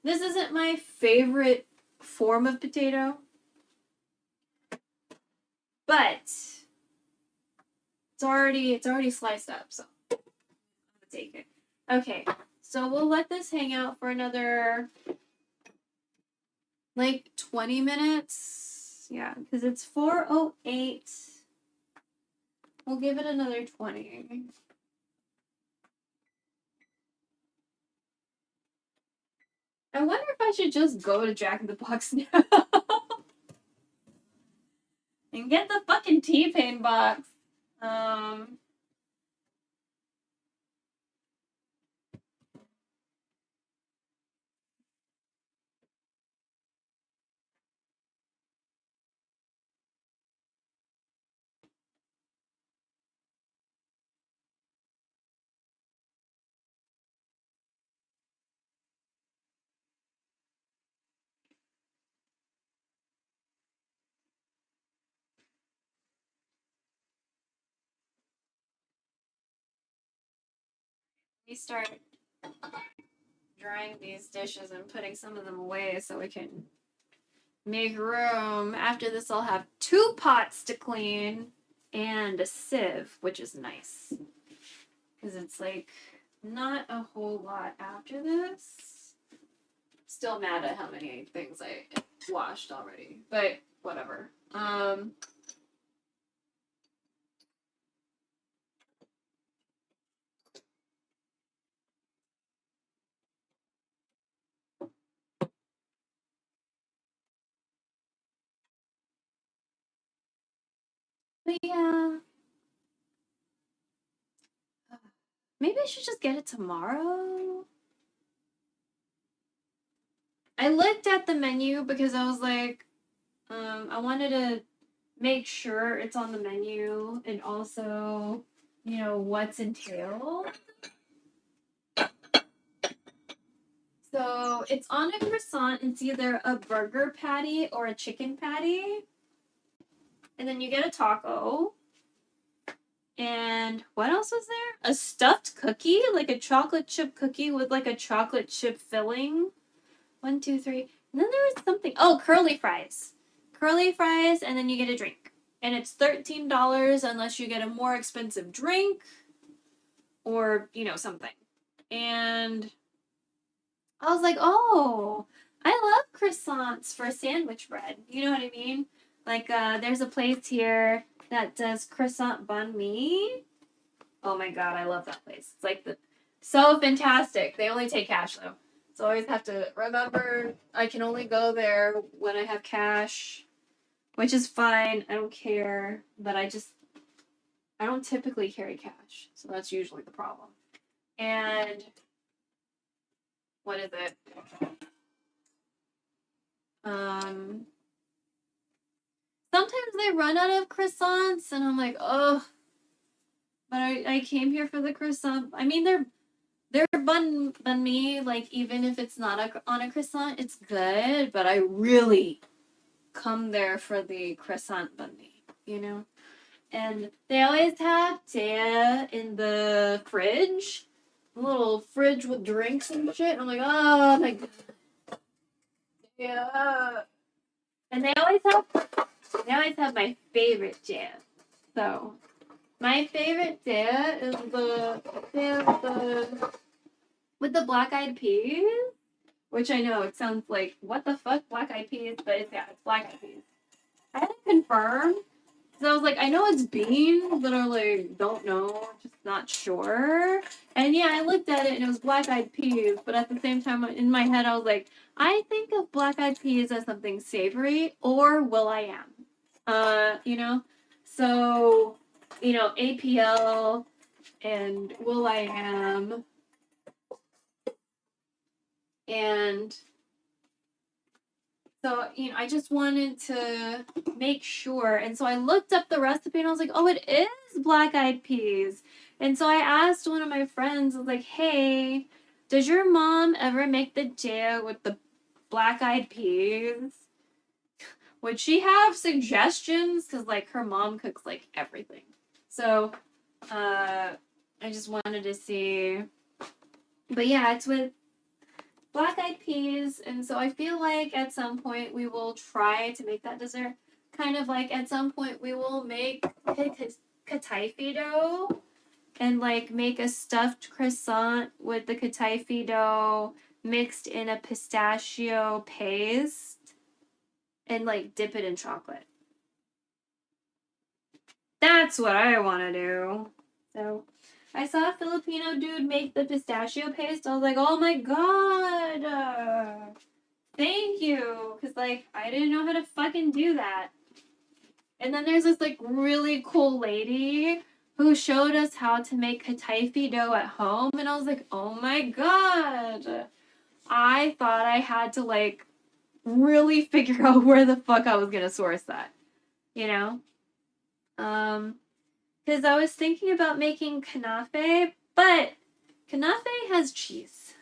This isn't my favorite form of potato, but it's already sliced up, so I'm gonna take it. Okay, so we'll let this hang out for another like 20 minutes. Yeah, because it's 4:08. We'll give it another 20. I wonder if I should just go to Jack in the Box now and get the fucking T-Pain box. We start drying these dishes and putting some of them away so we can make room. After this, I'll have 2 pots to clean and a sieve, which is nice. Because it's like not a whole lot after this. Still mad at how many things I washed already, but whatever. But yeah. Maybe I should just get it tomorrow. I looked at the menu because I was like, I wanted to make sure it's on the menu and also, you know, what's entailed. So it's on a croissant. It's either a burger patty or a chicken patty. And then you get a taco. And what else was there? A stuffed cookie, like a chocolate chip cookie with like a chocolate chip filling. 1, 2, 3. And then there was something. Oh, curly fries. curly fries, and then you get a drink. And it's $13 unless you get a more expensive drink or, you know, something. And I was like, oh, I love croissants for sandwich bread. You know what I mean? Like, there's a place here that does croissant banh mi. Oh my god, I love that place. It's like so fantastic. They only take cash though. So I always have to remember I can only go there when I have cash, which is fine. I don't care, but I don't typically carry cash. So that's usually the problem. And what is it? Sometimes they run out of croissants and I'm like, oh, but I came here for the croissant. I mean, they're bun mi, like, even if it's not on a croissant, it's good, but I really come there for the croissant bun mi, you know? And they always have tea in the fridge, a little fridge with drinks and shit. And I'm like, oh my god. Yeah. And they always have my favorite jam. So, my favorite jam is with the black eyed peas, which I know it sounds like, what the fuck, black eyed peas, but it's black eyed peas. I had to confirm, so I was like, I know it's beans, but I like, don't know, just not sure. And yeah, I looked at it and it was black eyed peas, but at the same time, in my head, I was like, I think of black eyed peas as something savory or will.i.am. You know? So, you know, APL and will.i.am. And so, you know, I just wanted to make sure. And so I looked up the recipe and I was like, oh, it is black eyed peas. And so I asked one of my friends, I was like, hey, does your mom ever make the jam with the black eyed peas? Would she have suggestions? Because, like, her mom cooks, like, everything. So, I just wanted to see. But yeah, it's with black eyed peas. And so I feel like at some point we will try to make that dessert. Kind of like at some point we will make kataifi dough and, like, make a stuffed croissant with the kataifi dough mixed in a pistachio paste. And, like, dip it in chocolate. That's what I want to do. So, I saw a Filipino dude make the pistachio paste. I was like, oh my god. Thank you. Because, like, I didn't know how to fucking do that. And then there's this, like, really cool lady who showed us how to make kataifi dough at home. And I was like, oh my god. I thought I had to, like, really figure out where the fuck I was gonna source that, you know? Because I was thinking about making kanafe, but kanafe has cheese.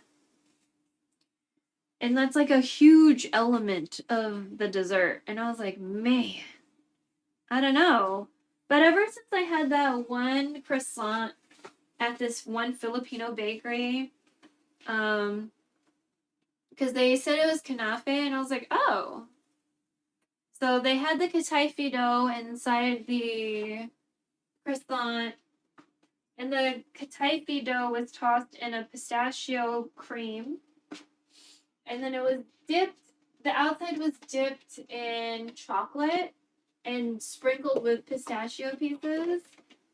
And that's, like, a huge element of the dessert. And I was like, man, I don't know. But ever since I had that one croissant at this one Filipino bakery, because they said it was kanafe, and I was like, oh. So they had the kataifi dough inside the croissant, and the kataifi dough was tossed in a pistachio cream, and then it was dipped, the outside was dipped in chocolate and sprinkled with pistachio pieces.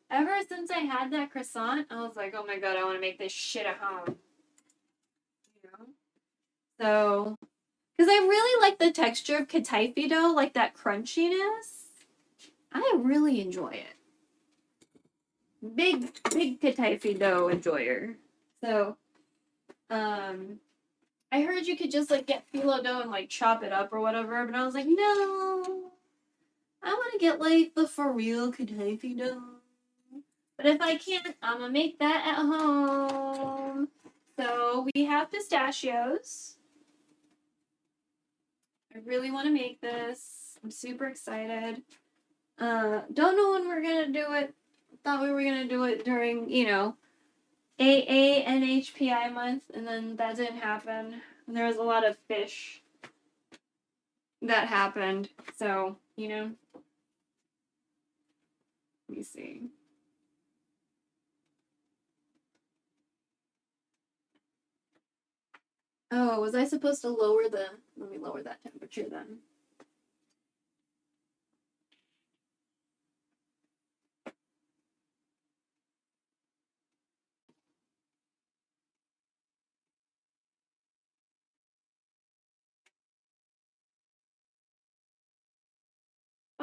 Ever since I had that croissant, I was like, oh my god, I want to make this shit at home. You know? So, because I really like the texture of kataifi dough, like that crunchiness. I really enjoy it. Big kataifi dough enjoyer. So, I heard you could just, like, get phyllo dough and, like, chop it up or whatever, but I was like, no. I want to get, like, the for real kataifi dough. But if I can't, I'm gonna make that at home. So we have pistachios. I really want to make this. I'm super excited. Don't know when we're gonna do it. Thought we were gonna do it during, you know, NHPI month, and then that didn't happen. And there was a lot of fish. that happened. So, you know. Let me see. Oh, was I supposed to lower the... Let me lower that temperature then.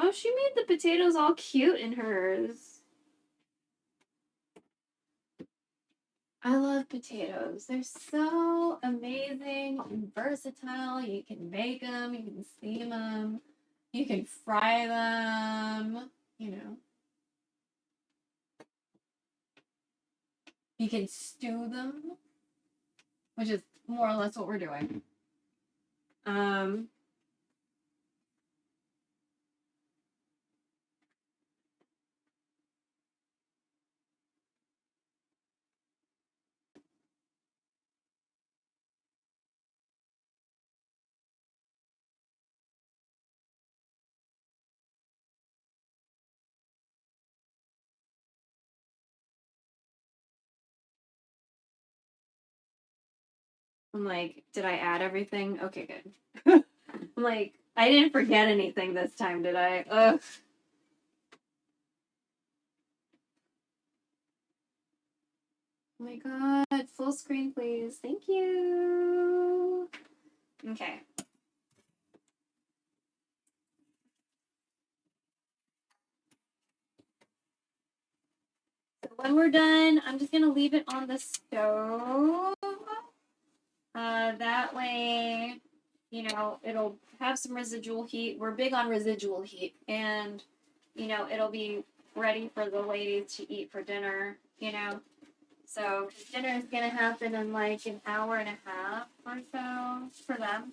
Oh, she made the potatoes all cute in hers. I love potatoes. They're so amazing and versatile. You can bake them, you can steam them, you can fry them, you know. You can stew them, which is more or less what we're doing. I'm like, did I add everything? Okay, good. I'm like, I didn't forget anything this time, did I? Ugh. Oh my god, full screen, please. Thank you. Okay. So when we're done, I'm just gonna leave it on the stove. That way, you know, it'll have some residual heat. We're big on residual heat, and you know, it'll be ready for the ladies to eat for dinner, you know. So dinner is gonna happen in like an hour and a half or so for them.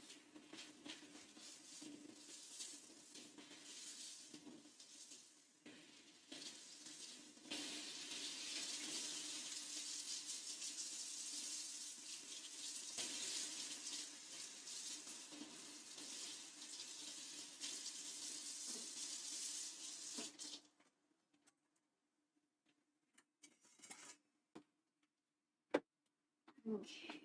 Okay.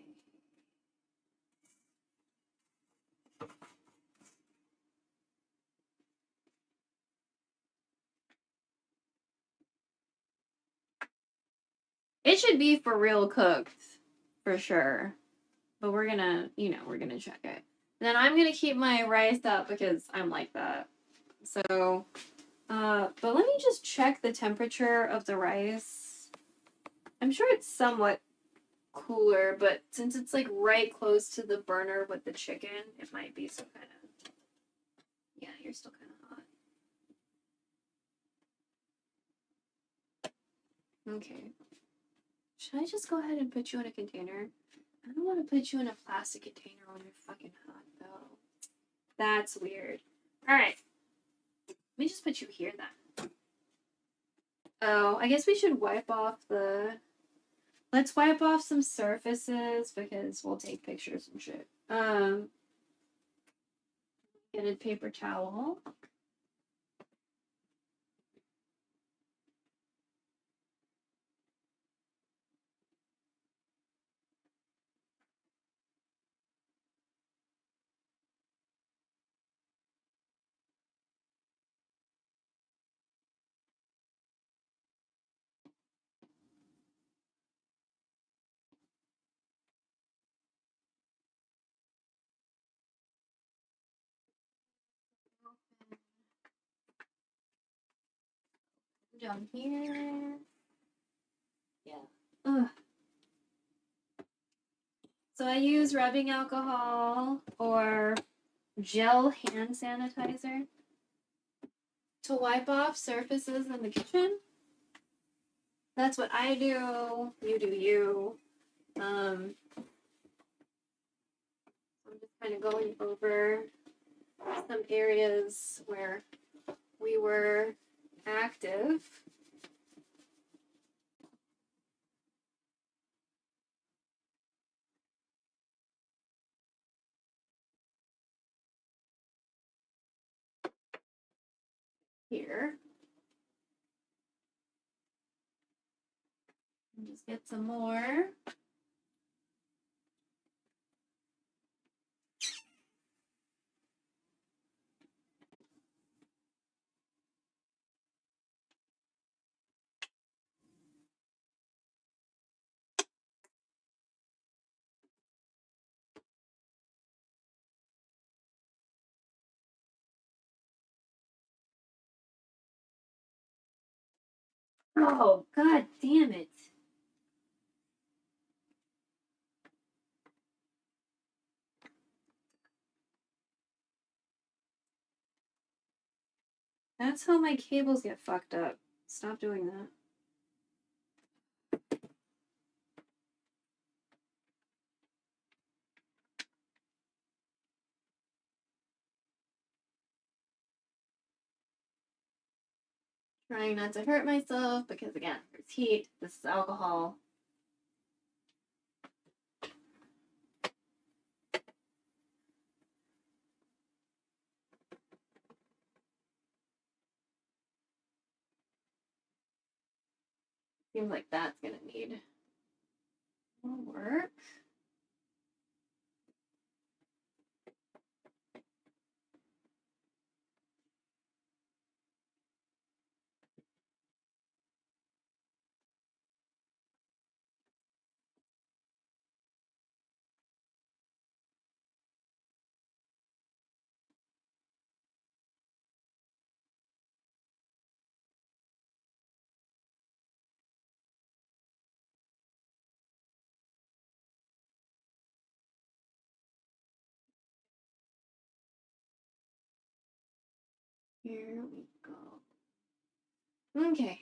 It should be for real cooked, for sure. But we're gonna, you know, we're gonna check it. And then I'm gonna keep my rice up because I'm like that. So, but let me just check the temperature of the rice. I'm sure it's somewhat cooler, but since it's like right close to the burner with the chicken, it might be so kind of. Yeah, you're still kind of hot. Okay. Should I just go ahead and put you in a container? I don't want to put you in a plastic container when you're fucking hot, though. That's weird. Alright. Let me just put you here then. Oh, I guess we should wipe off the... Let's wipe off some surfaces because we'll take pictures and shit. Get a paper towel. Down here. Yeah. Ugh. So I use rubbing alcohol or gel hand sanitizer to wipe off surfaces in the kitchen. That's what I do. You do you. I'm just kind of going over some areas where we were active. here. And just get some more. Oh, god damn it. That's how my cables get fucked up. Stop doing that. Trying not to hurt myself because, again, there's heat. This is alcohol. Seems like that's gonna need more work. Here we go. Okay.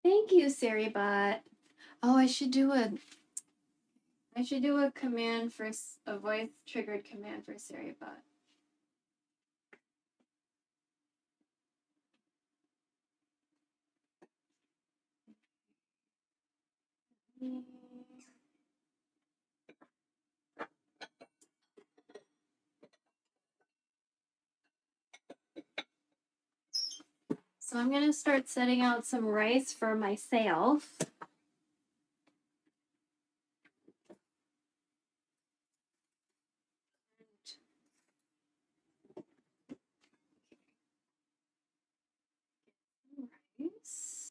Thank you, Saribot. Oh, I should do a command for a voice triggered command for Saribot. So I'm gonna start setting out some rice for myself. Rice.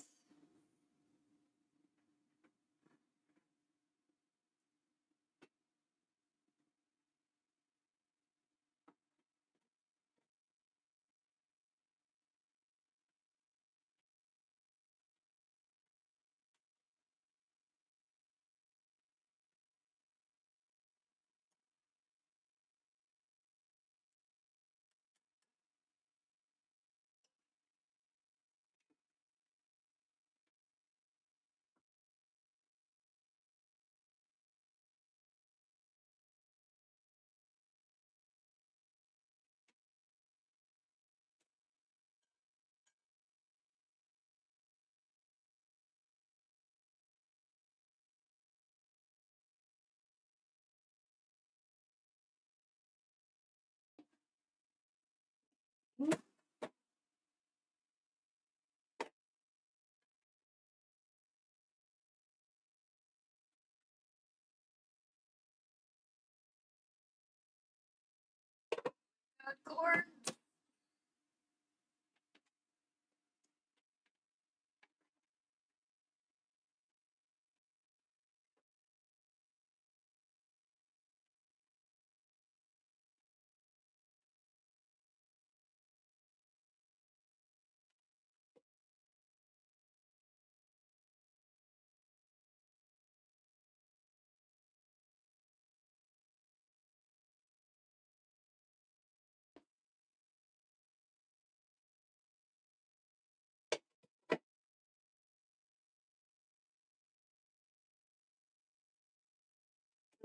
Corn.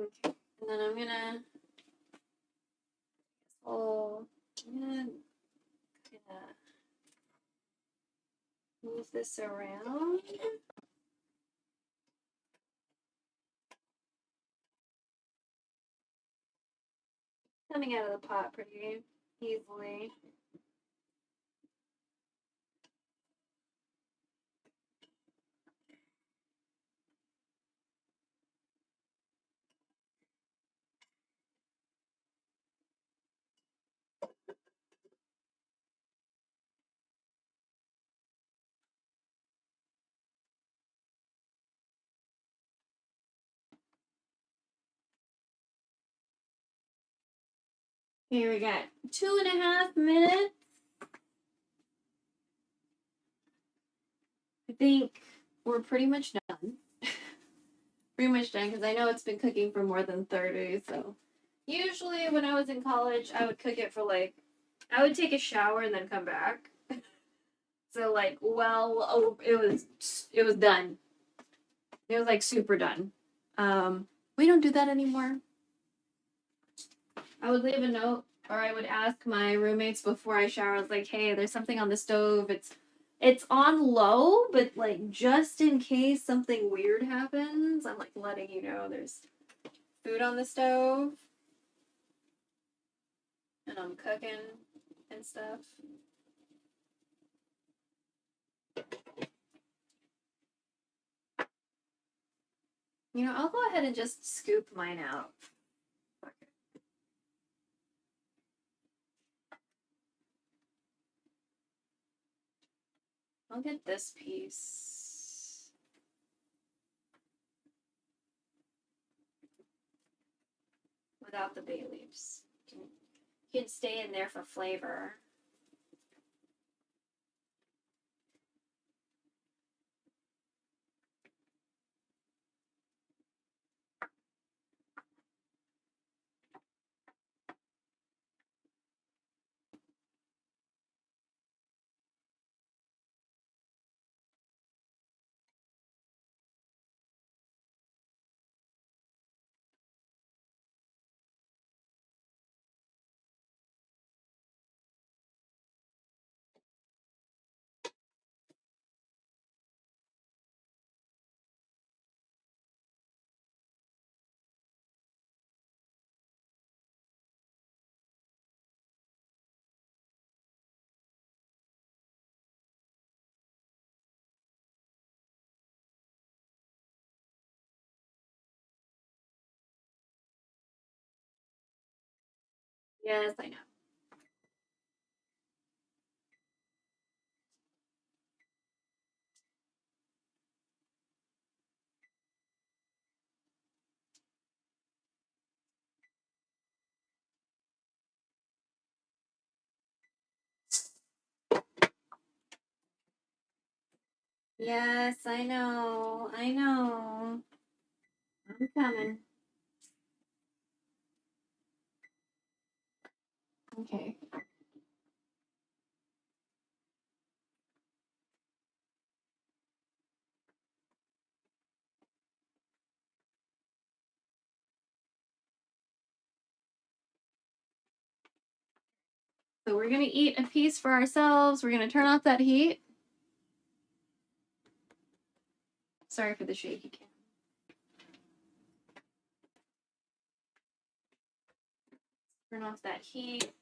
Okay, and then I'm gonna. Oh, I'm gonna. Move this around. Coming out of the pot pretty easily. Here we got 2.5 minutes. I think we're pretty much done. Pretty much done because I know it's been cooking for more than 30. So usually when I was in college, I would cook it for like, I would take a shower and then come back. So like, well, it was done. It was like super done. We don't do that anymore. I would leave a note, or I would ask my roommates before I shower. I was like, "Hey, there's something on the stove. It's on low, but like just in case something weird happens, I'm like letting you know there's food on the stove, and I'm cooking and stuff." You know, I'll go ahead and just scoop mine out. Fuck it. I'll get this piece. Without the bay leaves. Can stay in there for flavor. Yes, I know. Yes, I know. I know. I'm coming. Okay. So we're gonna eat a piece for ourselves. We're gonna turn off that heat. Sorry for the shaky cam. Turn off that heat.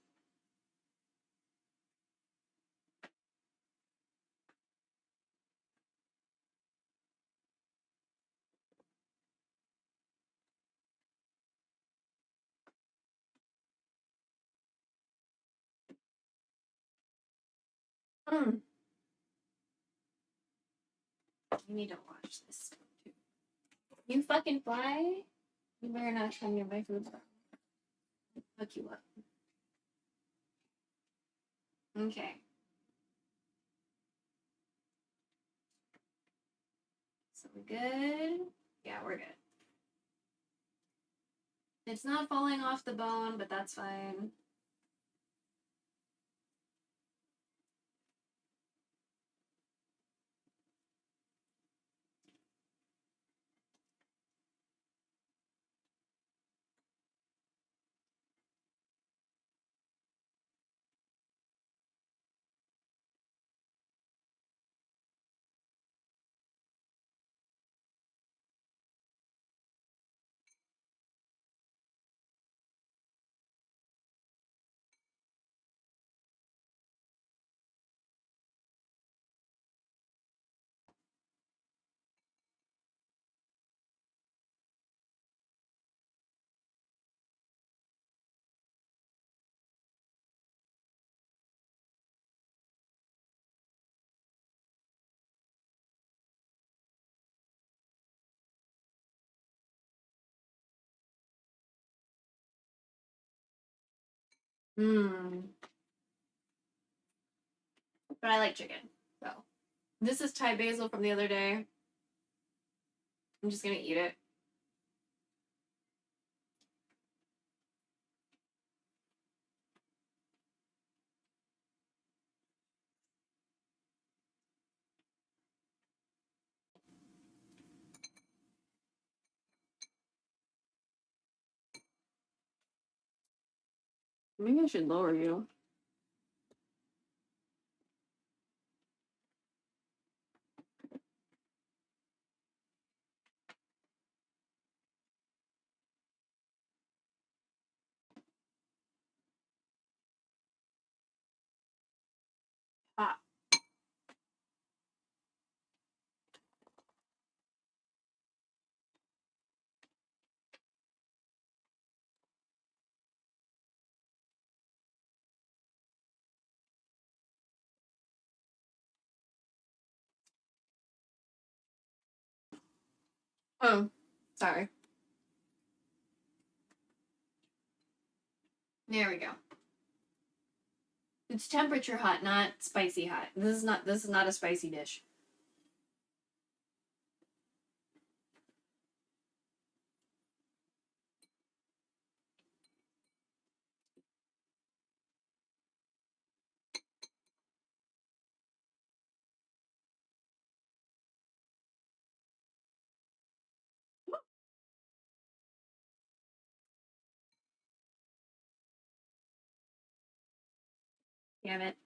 Mm. You need to watch this too. You fucking fly. You better not come near my food. Hook you up. Okay. So we're good. Yeah, we're good. It's not falling off the bone, but that's fine. Mmm. But I like chicken. So this is Thai basil from the other day. I'm just gonna eat it. Maybe I should lower you. Ah. Oh, sorry. There we go. It's temperature hot, not spicy hot. This is not a spicy dish. Damn it.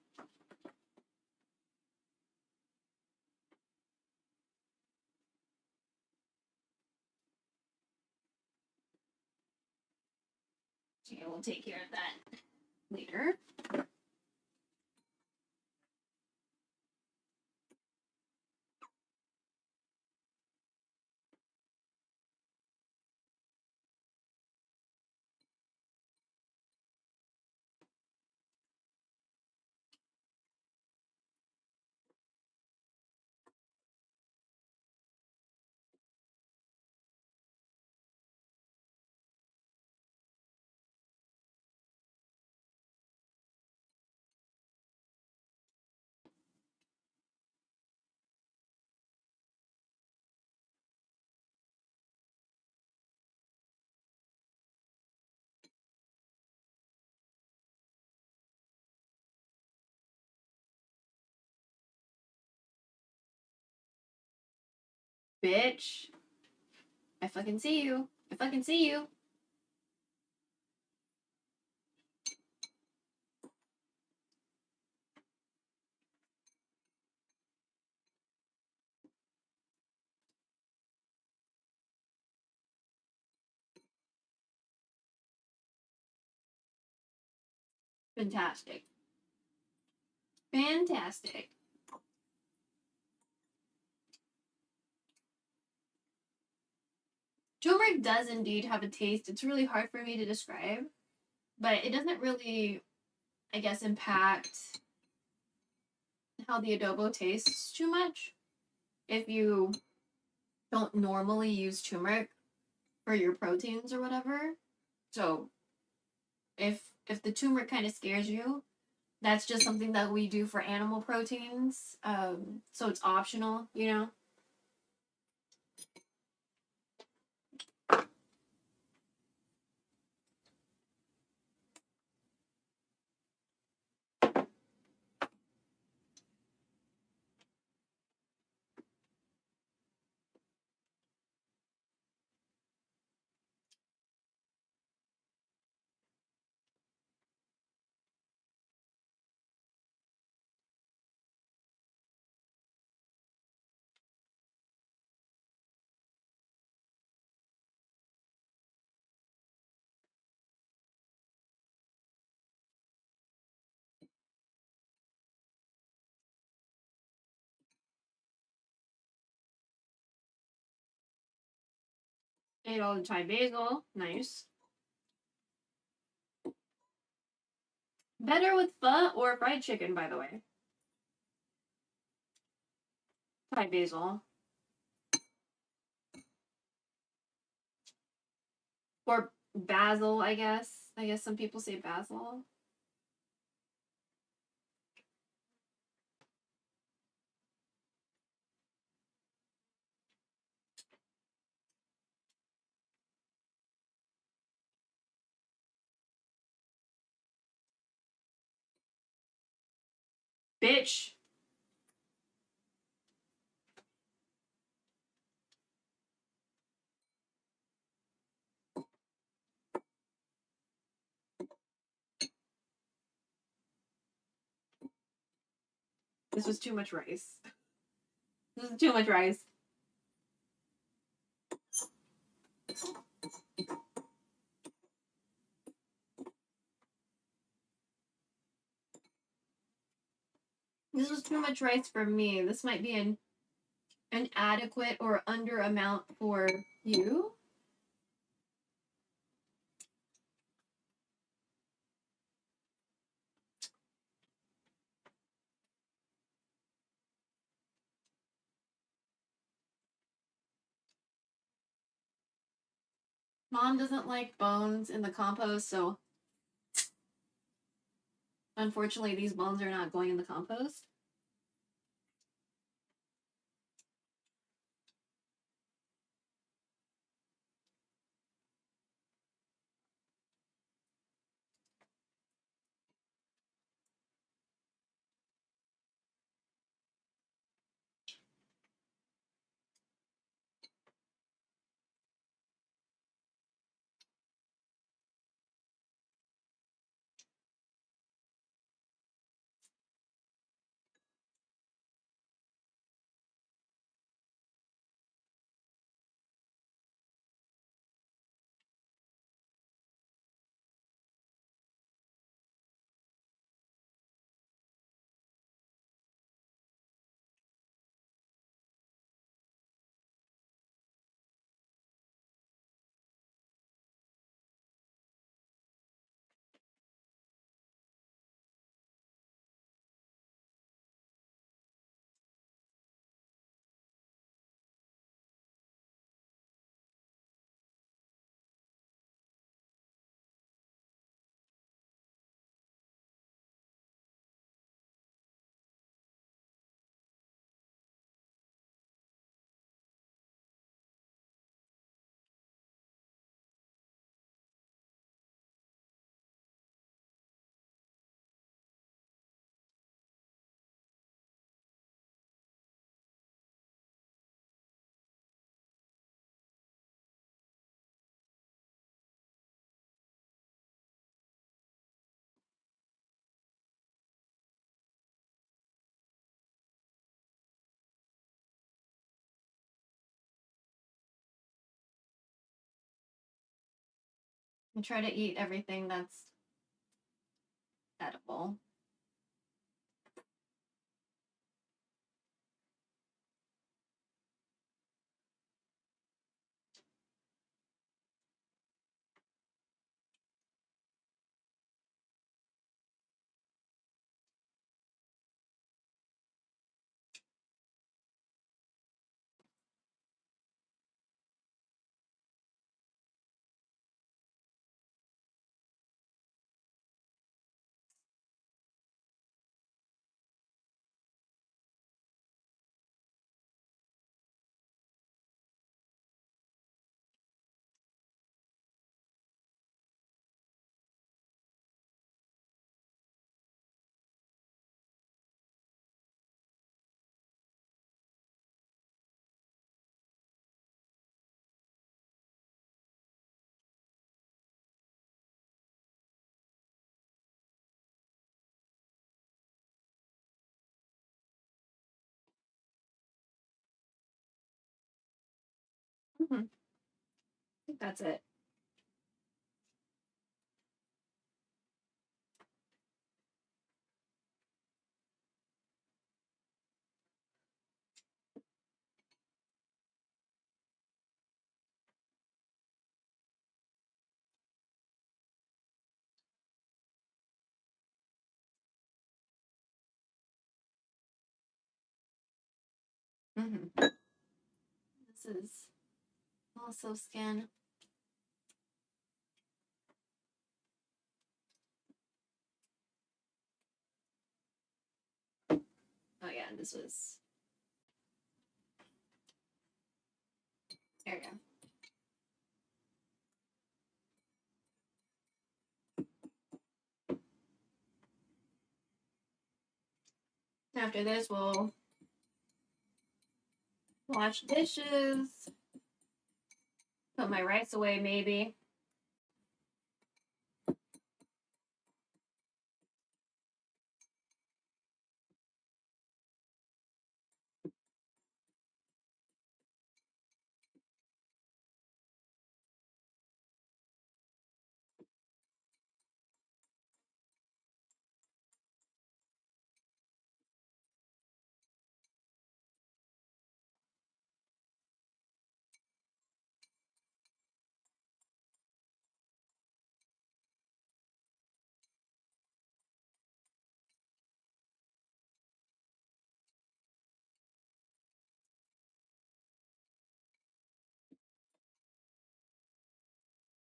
Okay, we'll take care of that later. Bitch. I fucking see you. I fucking see you. Fantastic. Fantastic. Turmeric does indeed have a taste. It's really hard for me to describe, but it doesn't really, I guess, impact how the adobo tastes too much if you don't normally use turmeric for your proteins or whatever. So if the turmeric kind of scares you, that's just something that we do for animal proteins. So it's optional, you know. Ate all the Thai basil, nice. Better with pho or fried chicken, by the way. Thai basil. Or basil, I guess. I guess some people say basil. bitch. This was too much rice. This is too much rice. This was too much rice for me. This might be an adequate or under amount for you. Mom doesn't like bones in the compost, so unfortunately these bones are not going in the compost. I try to eat everything that's edible. I think that's it. This is also skin. Oh yeah, this was. There we go. After this, we'll wash dishes, put my rice away maybe.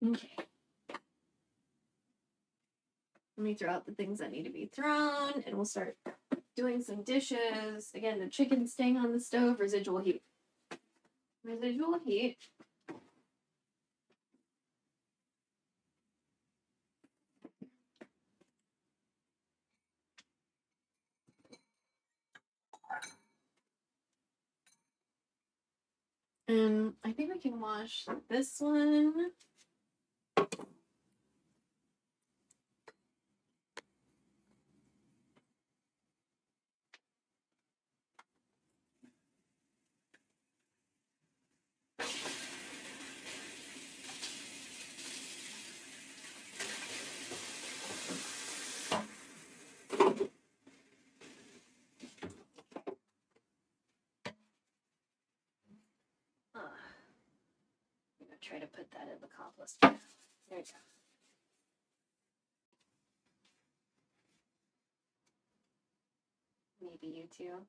Okay. Let me throw out the things that need to be thrown, and we'll start doing some dishes. Again, the chicken's staying on the stove, residual heat. Residual heat. And I think we can wash this one. I'm gonna try to put that in the compost bin. There you go. Maybe you too.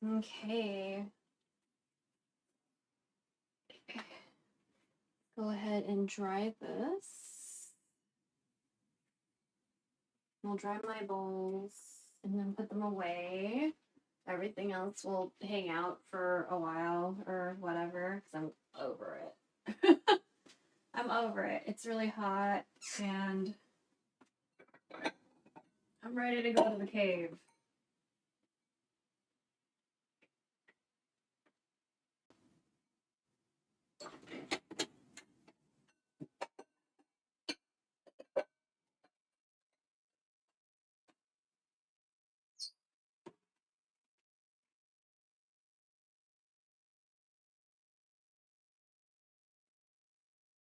Okay. Go ahead and dry this. I'll dry my bowls and then put them away. Everything else will hang out for a while or whatever because I'm over it. I'm over it. It's really hot and I'm ready to go to the cave.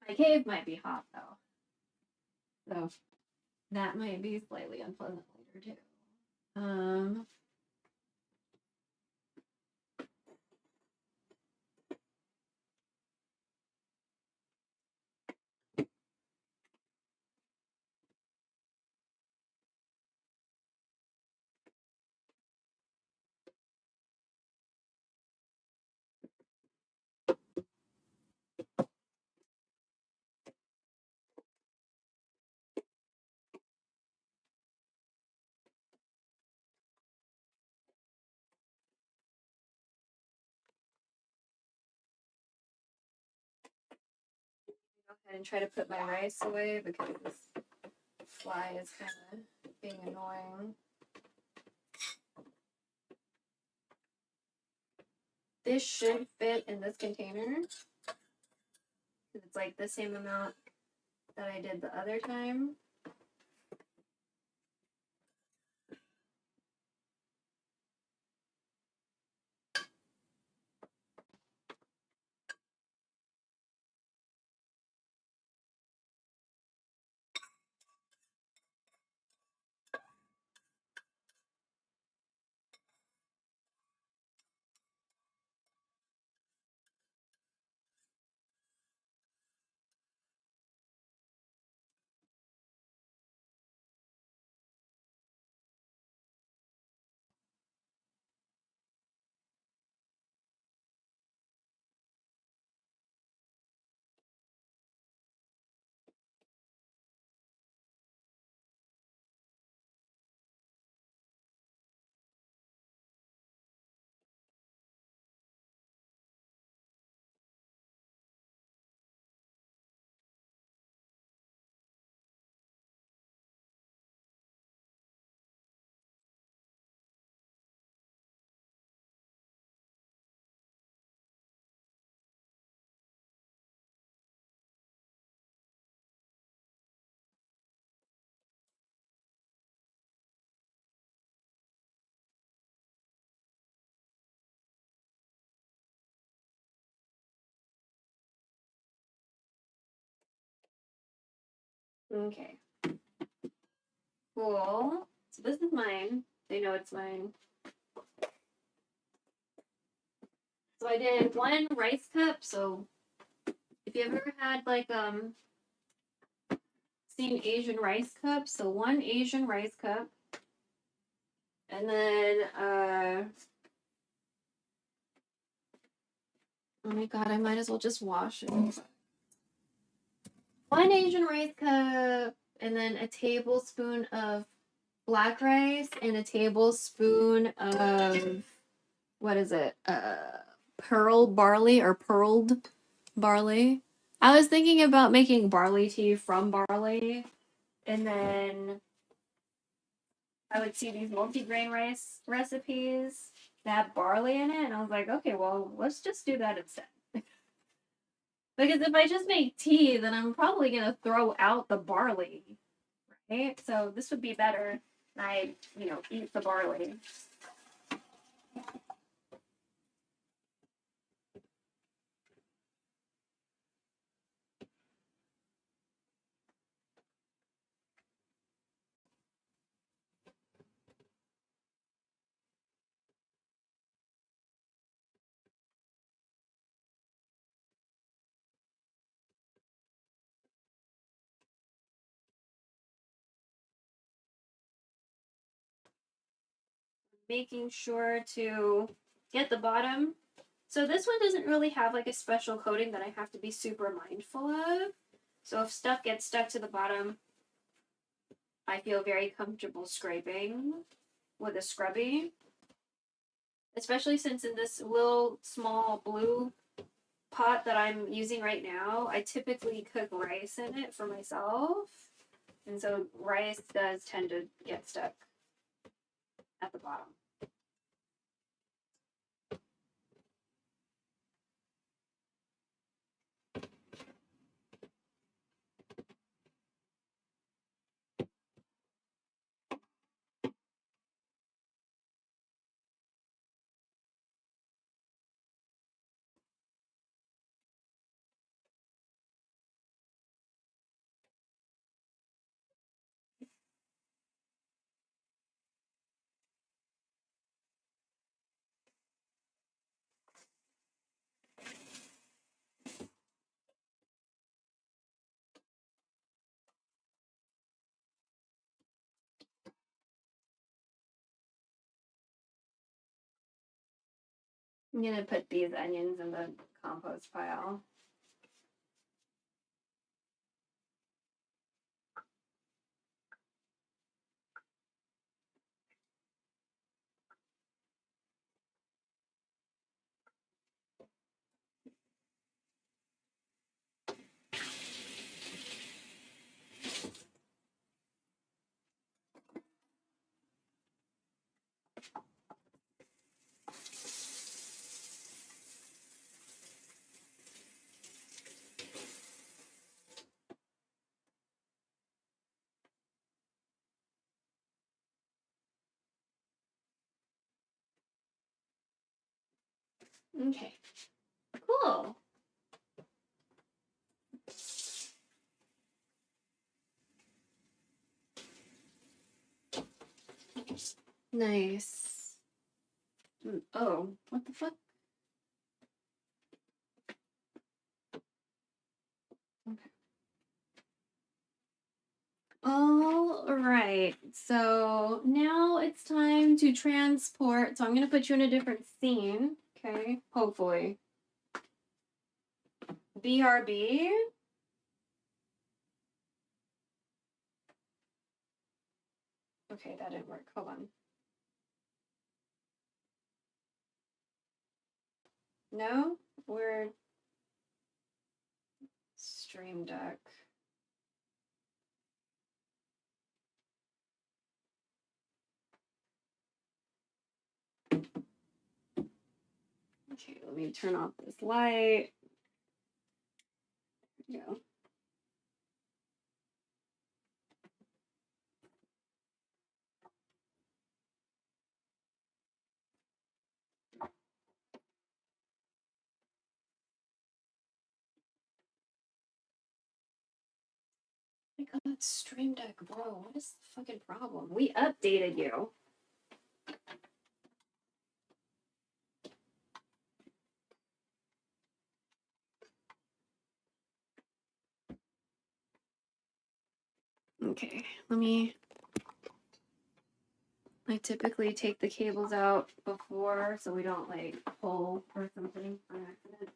My cave might be hot though. So that might be slightly unpleasant later too. Go ahead and try to put my rice away because fly is kind of being annoying. This should fit in this container. It's like the same amount that I did the other time. Okay. Cool. So this is mine. They know it's mine. So I did 1 rice cup. So if you ever had like seen Asian rice cups, so 1 Asian rice cup. And then oh my god, I might as well just wash it. 1 Asian rice cup, and then a tablespoon of black rice and a tablespoon of what is it? Pearled barley or pearled barley. I was thinking about making barley tea from barley, and then I would see these multigrain rice recipes that have barley in it, and I was like, okay, well, let's just do that instead. Because if I just make tea, then I'm probably gonna throw out the barley, right? So this would be better. I, eat the barley. Making sure to get the bottom. So this one doesn't really have like a special coating that I have to be super mindful of. So if stuff gets stuck to the bottom, I feel very comfortable scraping with a scrubby. Especially since in this little small blue pot that I'm using right now, I typically cook rice in it for myself. And so rice does tend to get stuck at the bottom. I'm gonna put these onions in the compost pile. Okay. Cool. Nice. Oh, what the fuck? Okay. All right. So now it's time to transport. So I'm going to put you in a different scene. Okay. Hopefully. BRB. Okay, that didn't work. Hold on. No? We're Stream Deck. Okay, let me turn off this light. There we go. My God, Stream Deck, bro. What is the fucking problem? We updated you. Okay, I typically take the cables out before so we don't like pull or something on accident.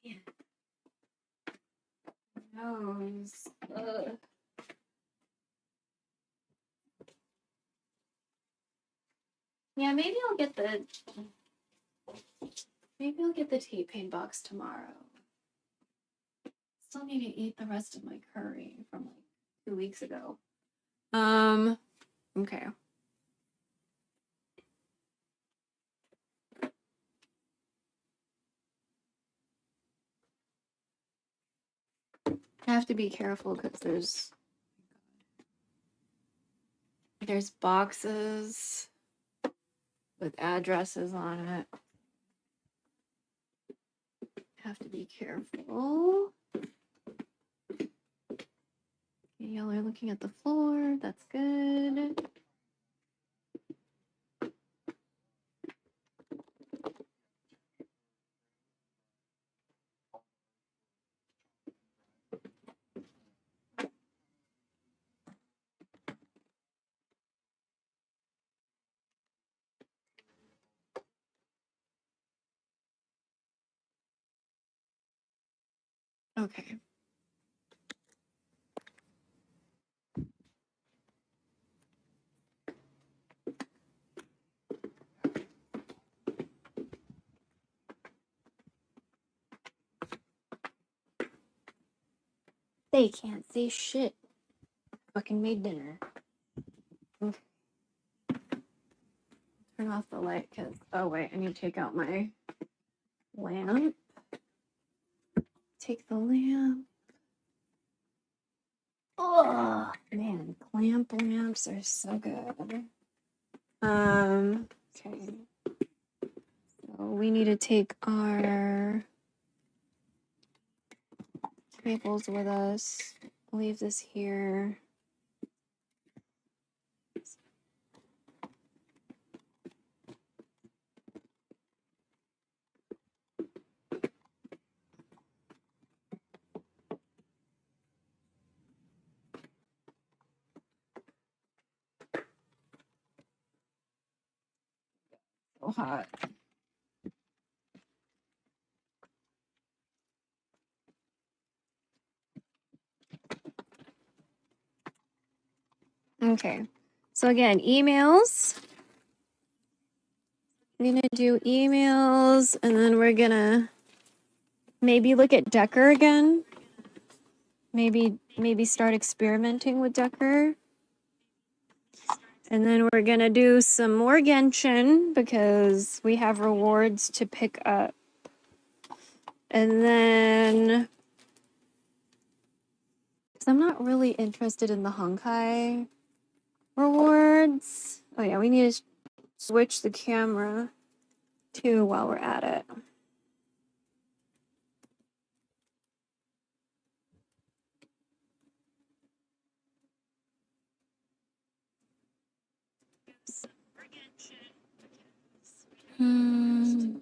Yeah. Nose. Ugh. Yeah, maybe I'll get the T-Pain box tomorrow. Still need to eat the rest of my curry from like 2 weeks ago. Okay. I have to be careful because there's boxes with addresses on it. Have to be careful. Okay, y'all are looking at the floor. That's good. Okay. They can't say shit. Fucking made dinner. Okay. Turn off the light because, oh wait, I need to take out my lamp. Take the lamp. Oh man, clamp lamps are so good. Okay. So we need to take our cables with us. Leave this here. So hot. Okay. So again, emails. We're gonna do emails and then we're gonna maybe look at Decker again. Maybe start experimenting with Decker. And then we're gonna do some more Genshin because we have rewards to pick up. And then, because I'm not really interested in the Honkai rewards. Oh yeah, we need to switch the camera too while we're at it. Hmm.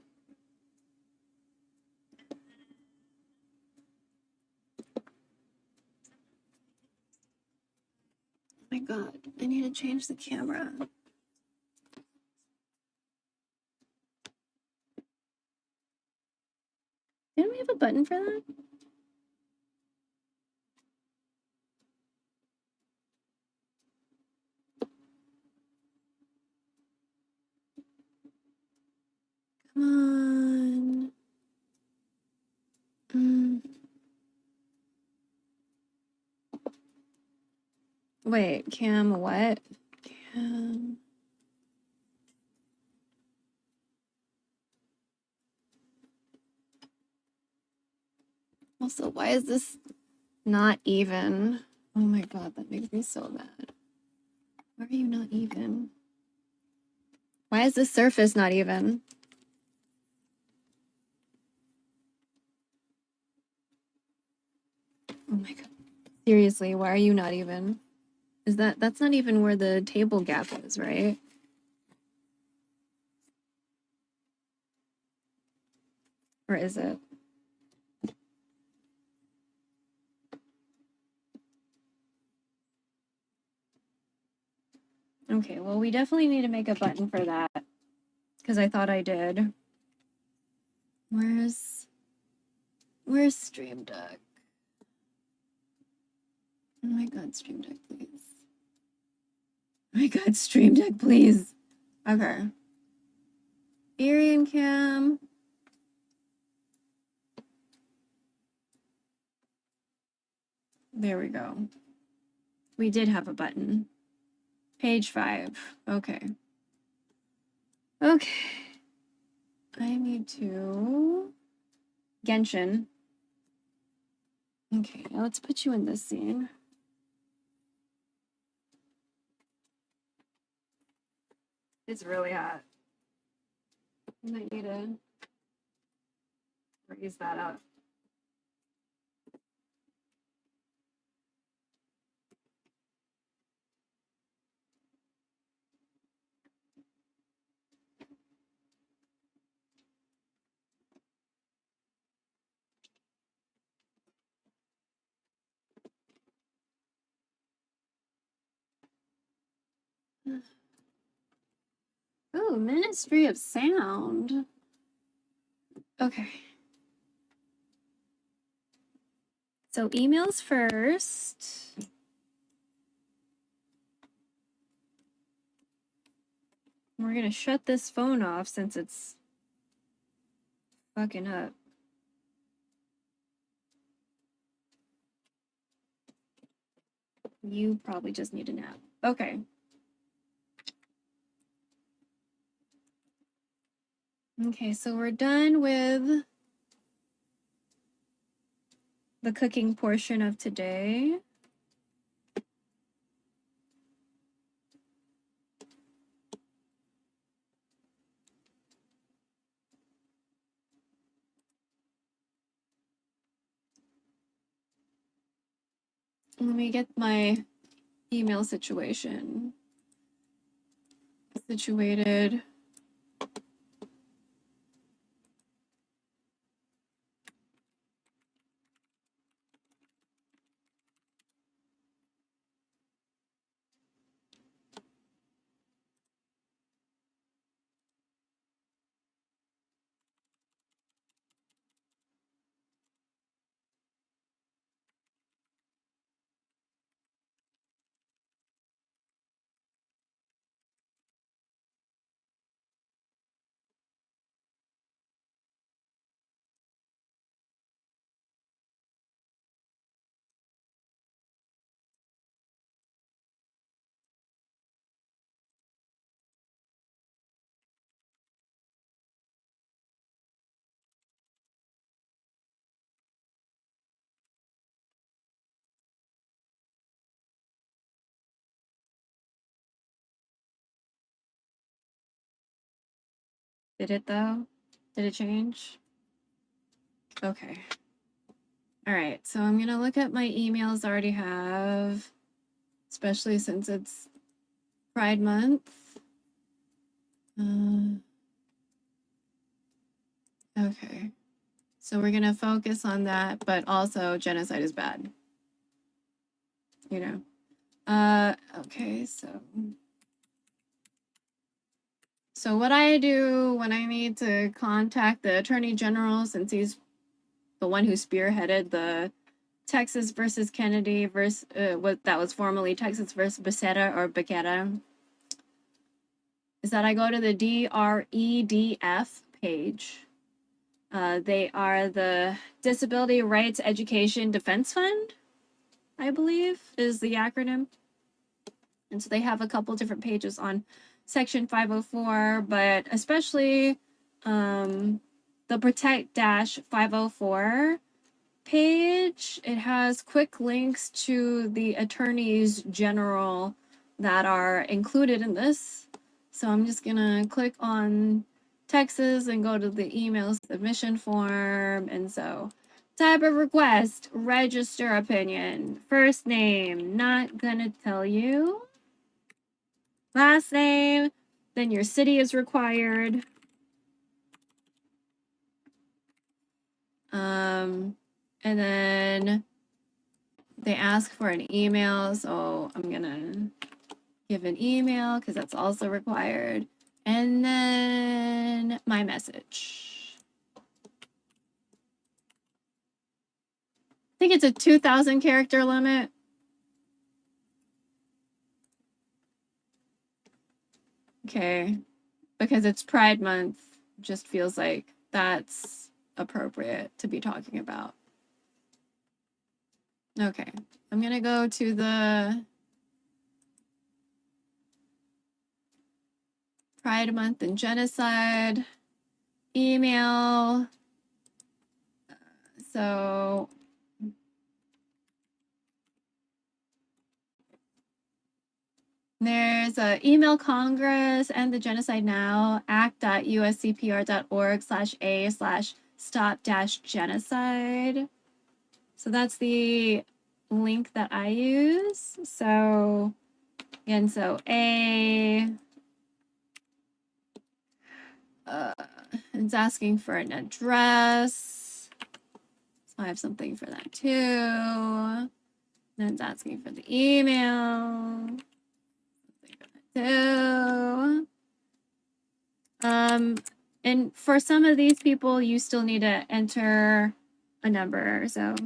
Oh my god, I need to change the camera. Didn't we have a button for that? Come on. Wait, cam what? Cam. Also, why is this not even? Oh my god, that makes me so mad. Why are you not even? Why is the surface not even? Oh my god. Seriously, why are you not even? That's not even where the table gap is, right? Or is it? Okay, well, we definitely need to make a button for that. Because I thought I did. Where's Stream Deck? Oh my god, Stream Deck, please. Oh my god, Stream Deck, please. Okay. Arian Cam. There we go. We did have a button. Page 5. Okay. Okay. I need to... Genshin. Okay, now let's put you in this scene. It's really hot. I might need to raise that up. Oh, Ministry of Sound. Okay. So emails first. We're gonna shut this phone off since it's fucking up. You probably just need a nap. Okay. Okay, so we're done with the cooking portion of today. Let me get my email situation situated. Did it though? Did it change? Okay. All right, so I'm gonna look at my emails I already have, especially since it's Pride Month. Okay. So we're gonna focus on that, but also genocide is bad. You know. Okay, so what I do when I need to contact the Attorney General, since he's the one who spearheaded the Texas versus Kennedy versus what that was formerly Texas versus Becerra or Becerra, is that I go to the DREDF page. They are the Disability Rights Education Defense Fund, I believe is the acronym. And so they have a couple different pages on Section 504, but especially the Protect-504 page. It has quick links to the attorneys general that are included in this. So I'm just gonna click on Texas and go to the email submission form. And so type of request, register opinion, first name, not gonna tell you. Last name, then your city is required. And then they ask for an email, so I'm gonna give an email because that's also required. And then my message. I think it's a 2,000 character limit. Okay, because it's Pride Month, just feels like that's appropriate to be talking about. Okay, I'm gonna go to the Pride Month and Genocide email. So there's a email Congress and the Genocide Now, act.uscpr.org/a/stop-genocide. So that's the link that I use. So again, so it's asking for an address. So I have something for that too. Then it's asking for the email. So, and for some of these people, you still need to enter a number. So,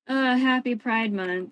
happy Pride Month.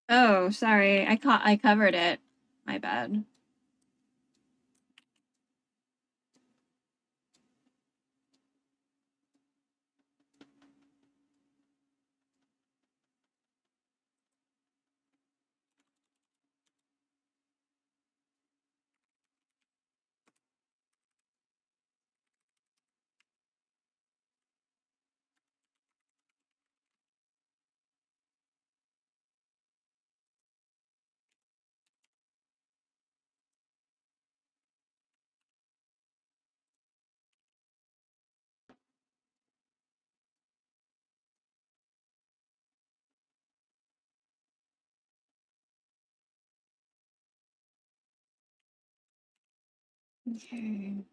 Oh, sorry. I covered it. My bad. Okay.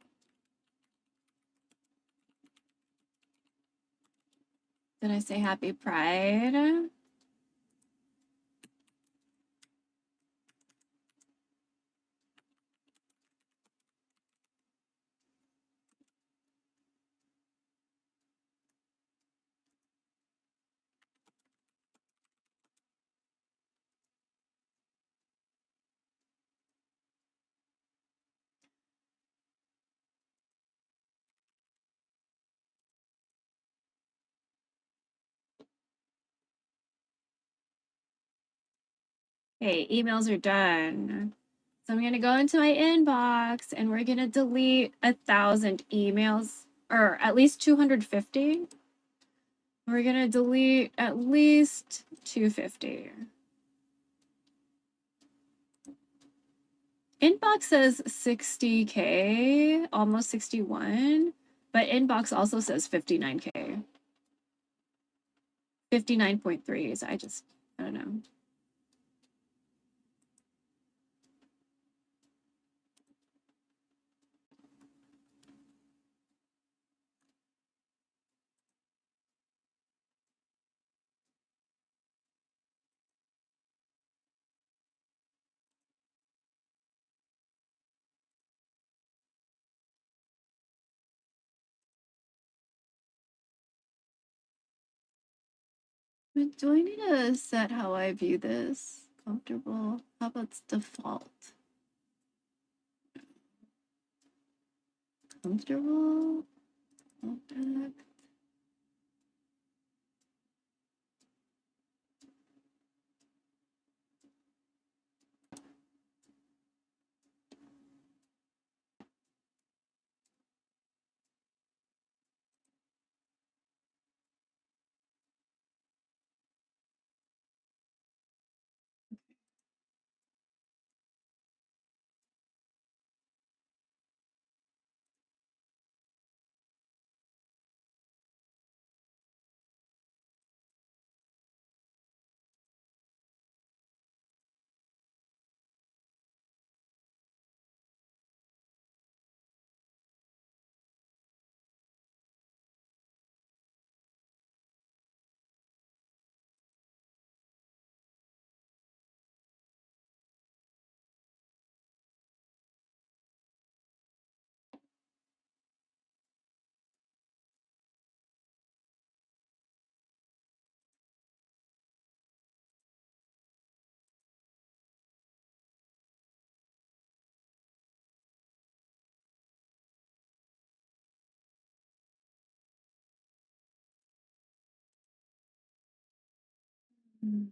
Did I say happy Pride? Okay, emails are done. So I'm gonna go into my inbox and we're gonna delete 1,000 emails, or at least 250. We're gonna delete at least 250. Inbox says 60K, almost 61, but inbox also says 59K. 59.3, so I don't know. But do I need to set how I view this? Comfortable? How about default? Comfortable? Compact? Mm.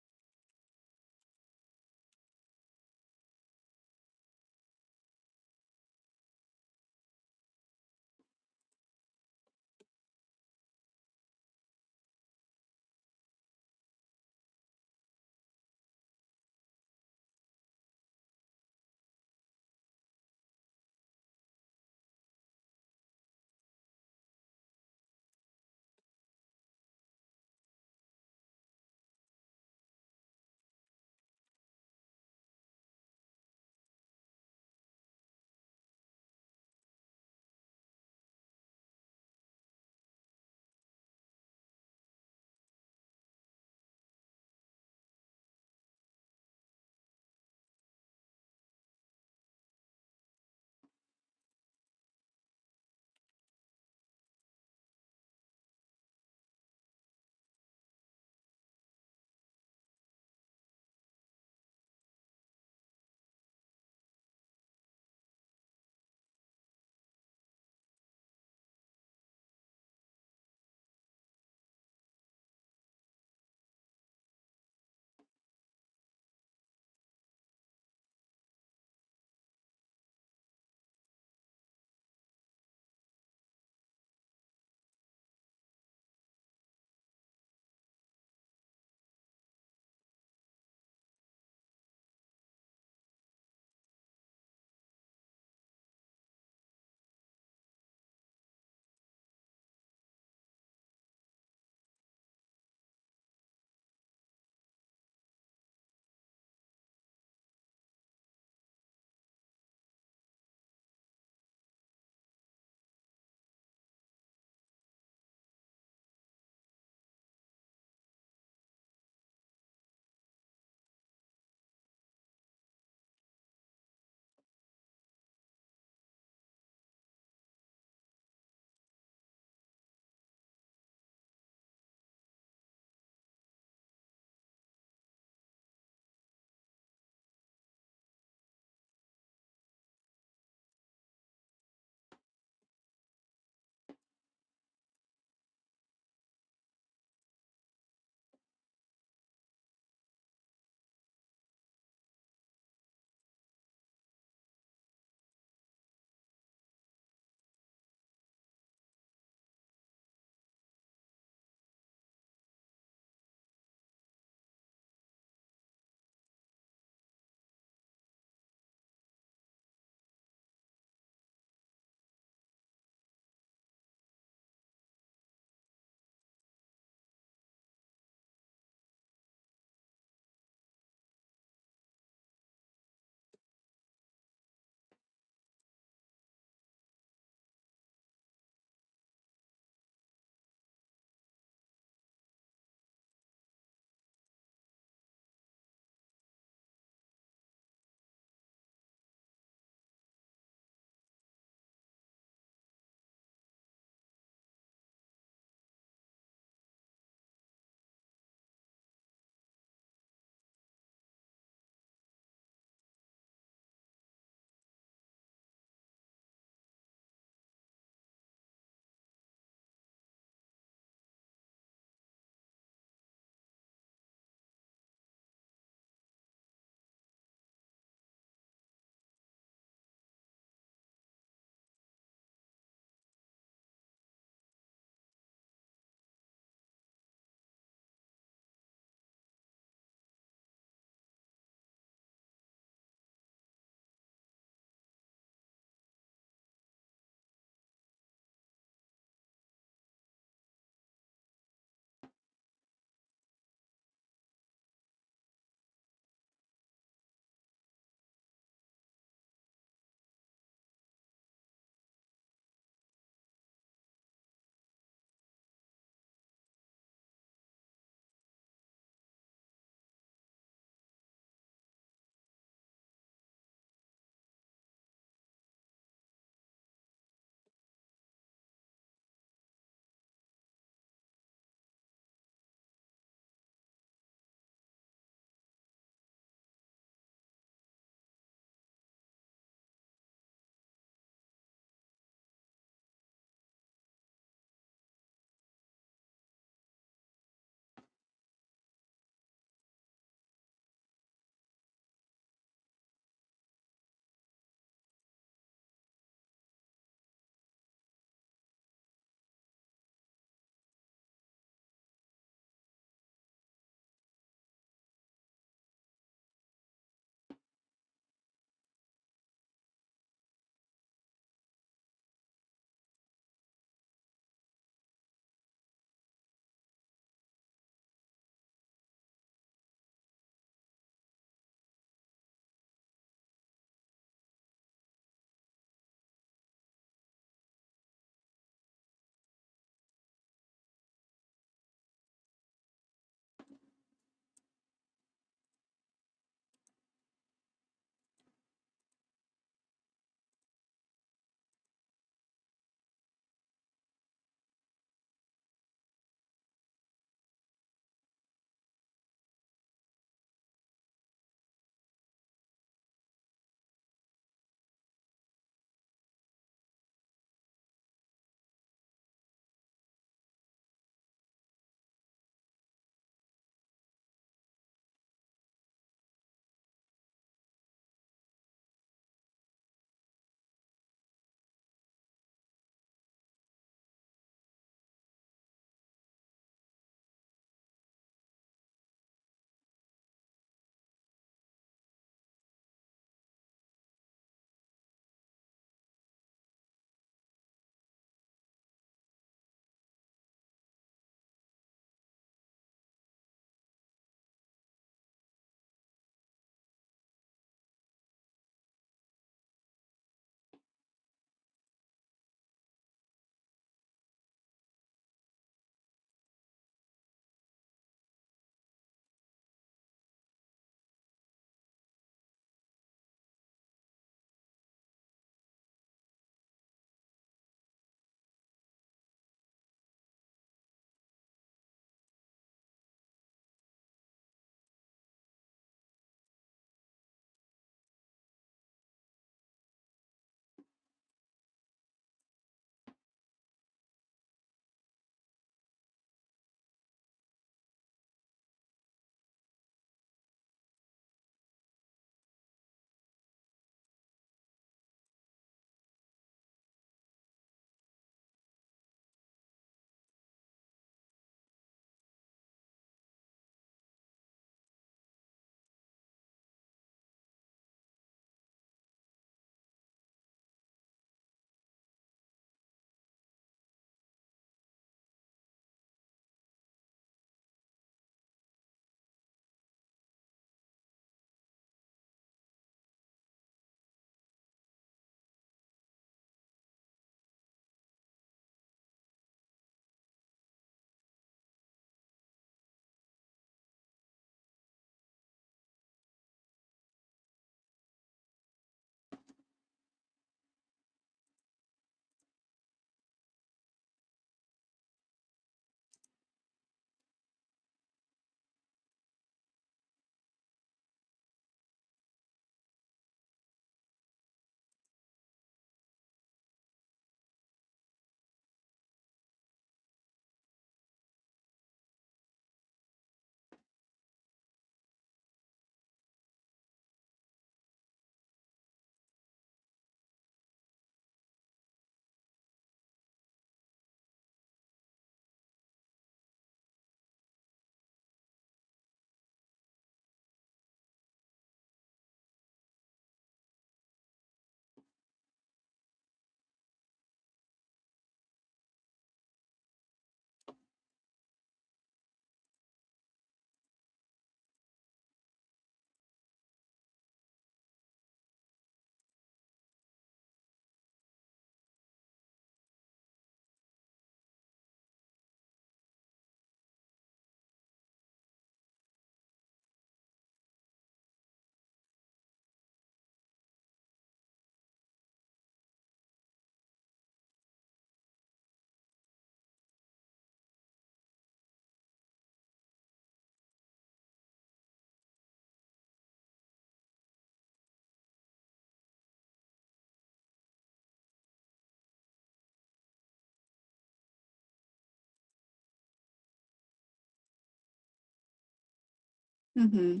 Mm-hmm.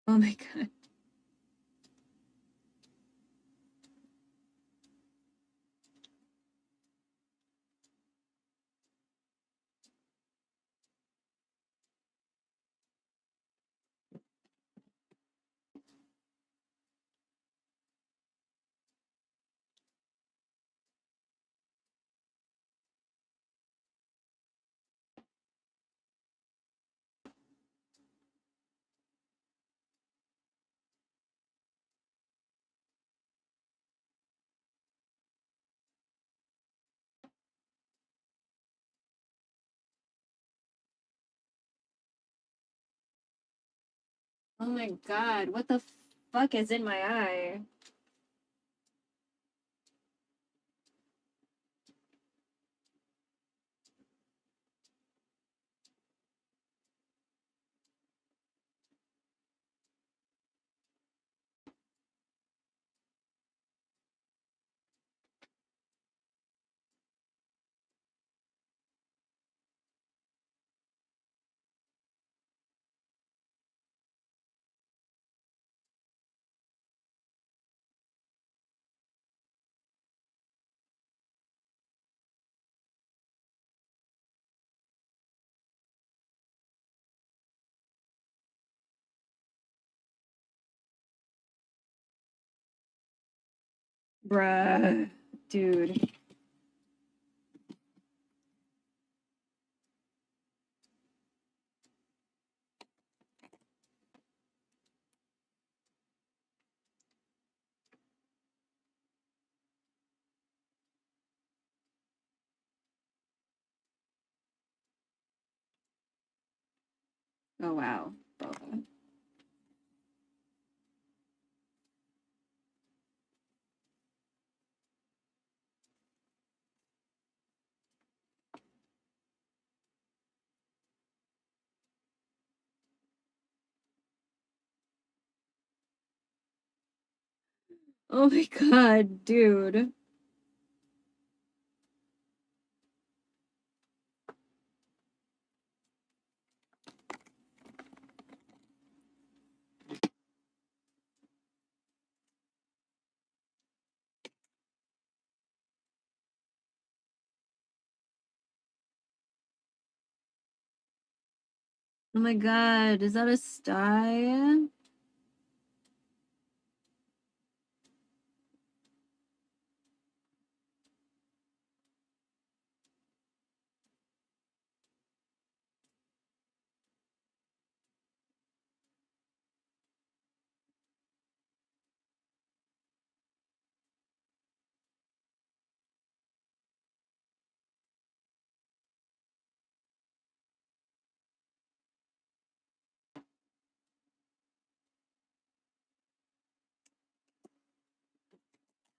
Oh my god. Oh my god, what the fuck is in my eye? Bruh. Dude. Oh wow. Boba. Oh my god, dude. Oh my god, is that a sty?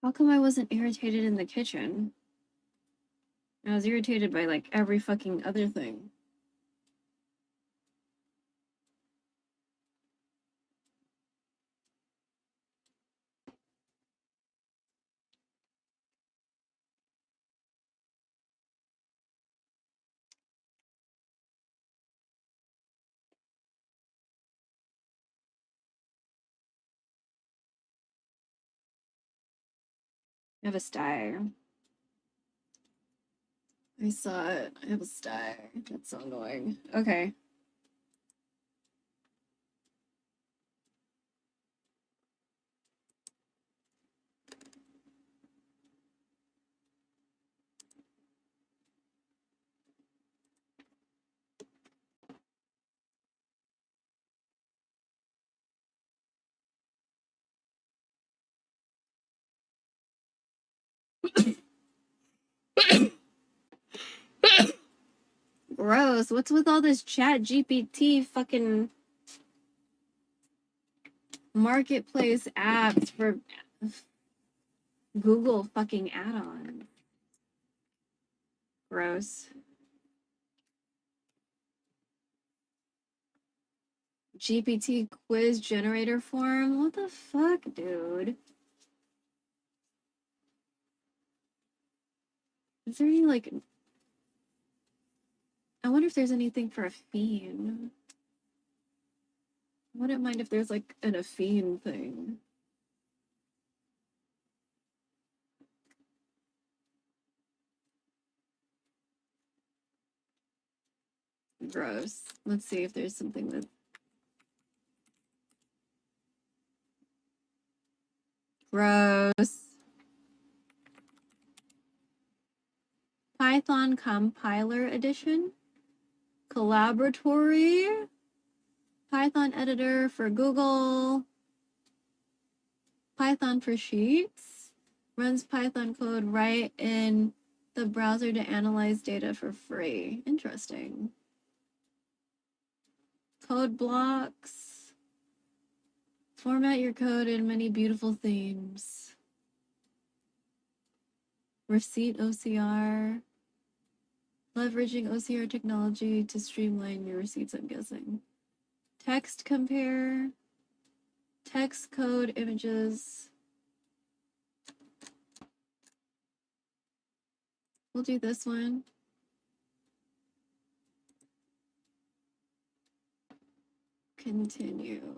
How come I wasn't irritated in the kitchen? I was irritated by like every fucking other thing. I have a sty. I saw it. I have a sty. That's so annoying. Okay. Gross. What's with all this chat GPT fucking marketplace apps for Google fucking add-on? Gross. GPT quiz generator form? What the fuck, dude? Is there any, like... I wonder if there's anything for a fiend. I wouldn't mind if there's, like, an Affine thing. Gross. Let's see if there's something that... Gross. Python Compiler Edition. Collaboratory. Python editor for Google. Python for Sheets. Runs Python code right in the browser to analyze data for free. Interesting. Code blocks. Format your code in many beautiful themes. Receipt OCR. Leveraging OCR technology to streamline your receipts, I'm guessing. Text compare. Text code images. We'll do this one. Continue.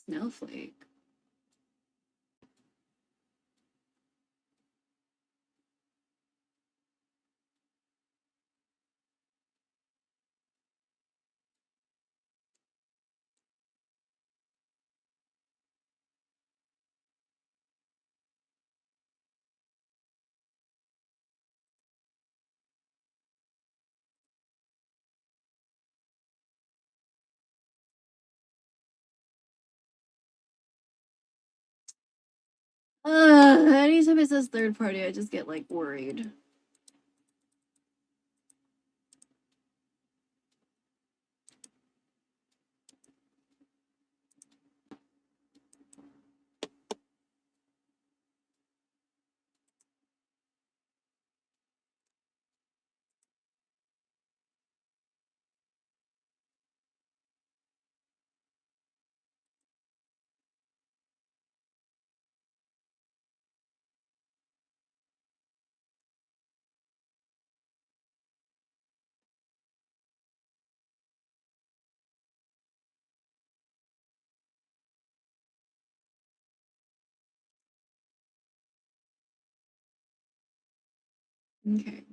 Snowflake. Anytime it says third party, I just get like worried. Okay.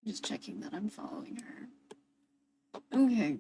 Just checking that I'm following her. Okay.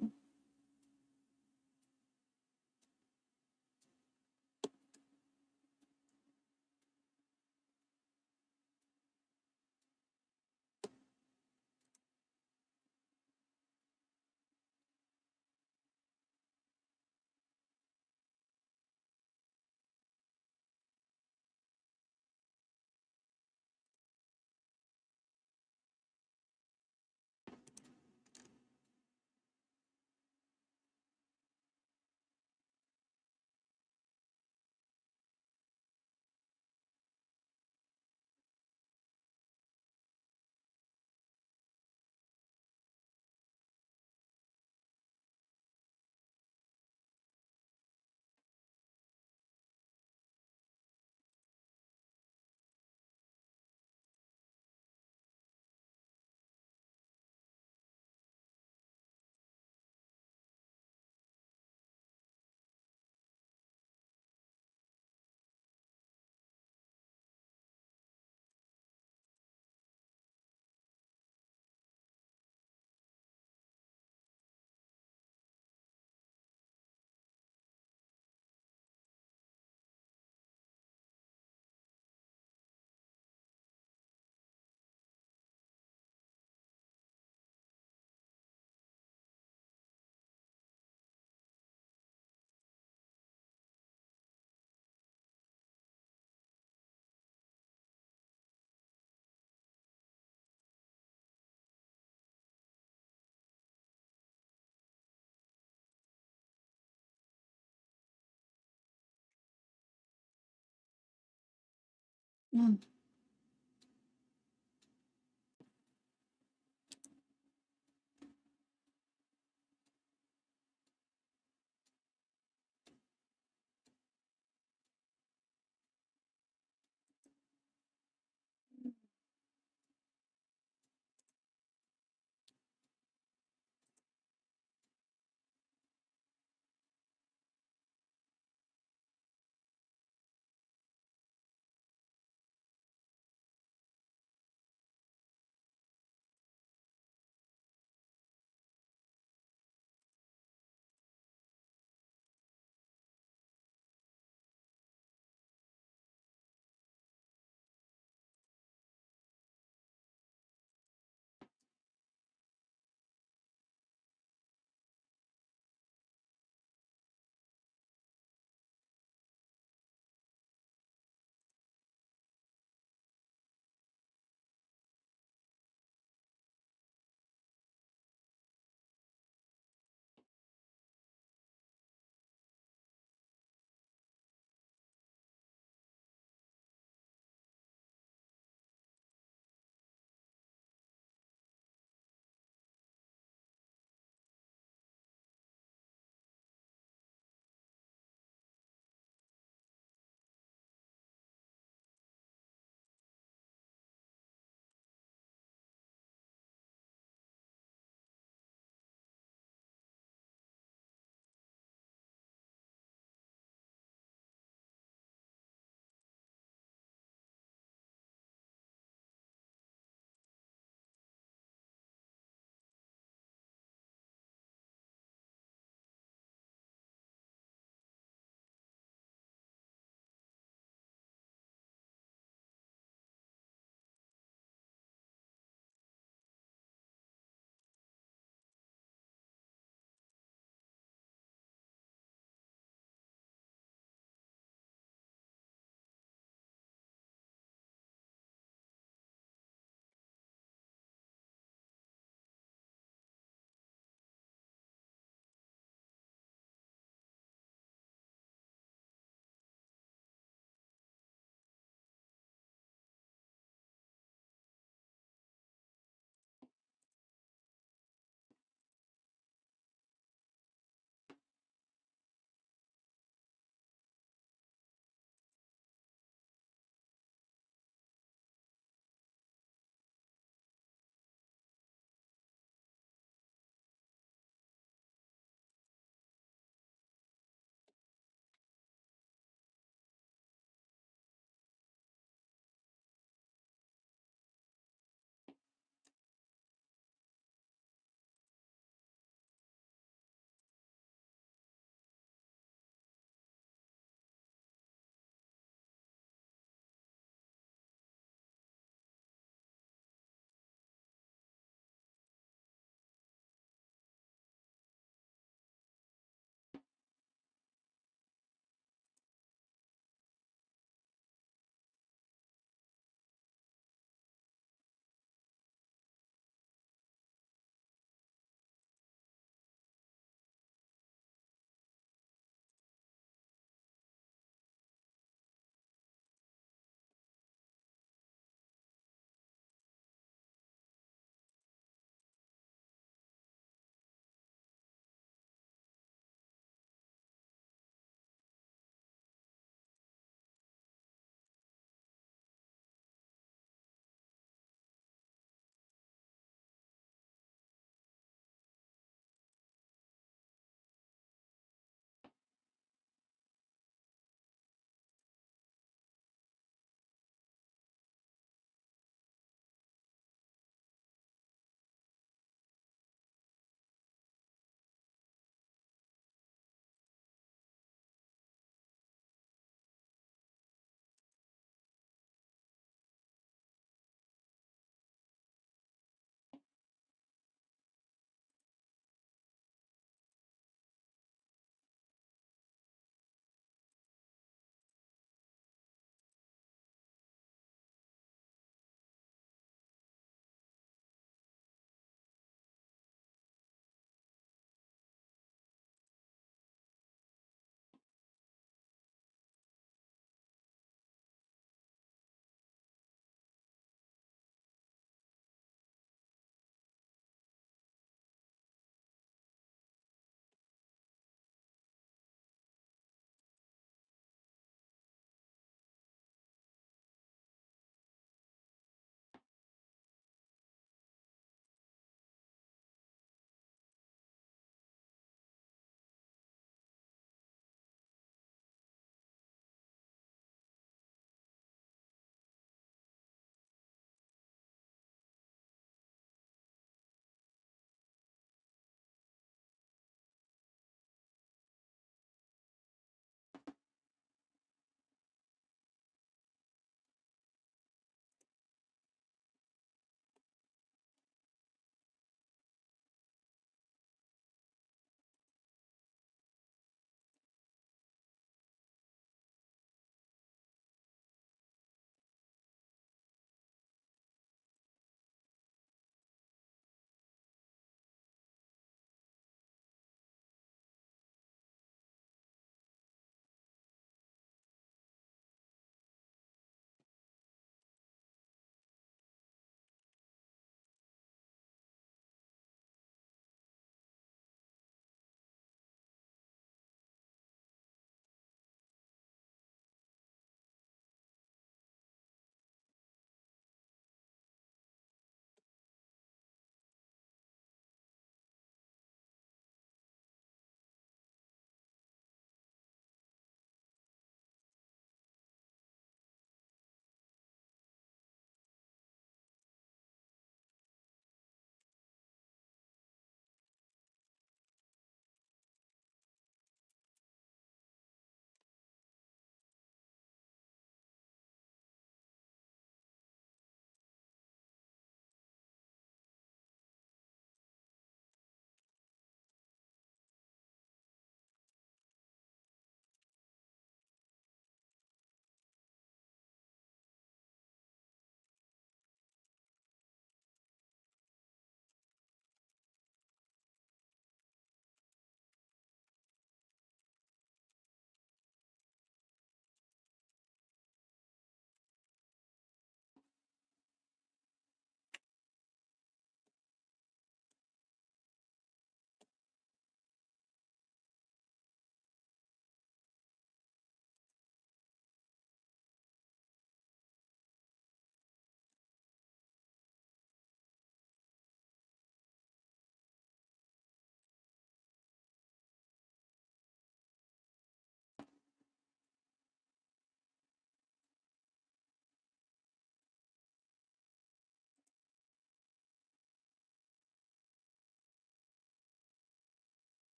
Mm.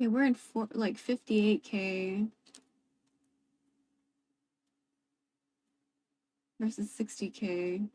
Okay, we're in 58K versus 60K.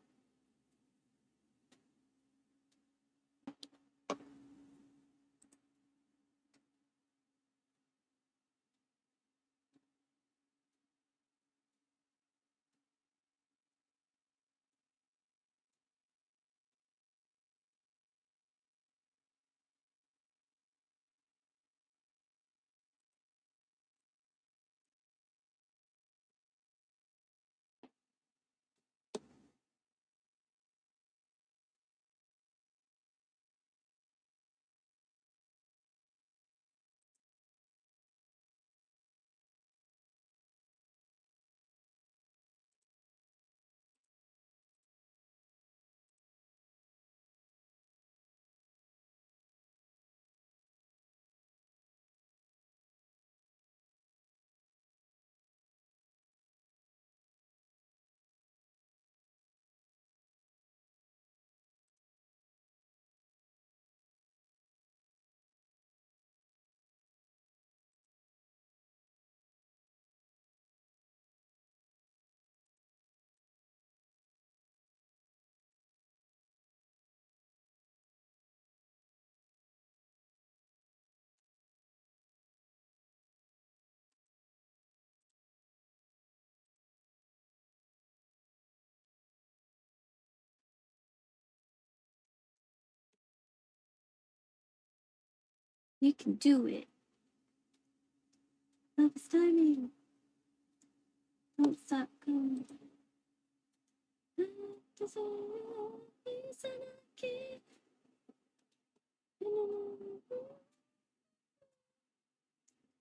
You can do it. Love is timing. Don't stop going.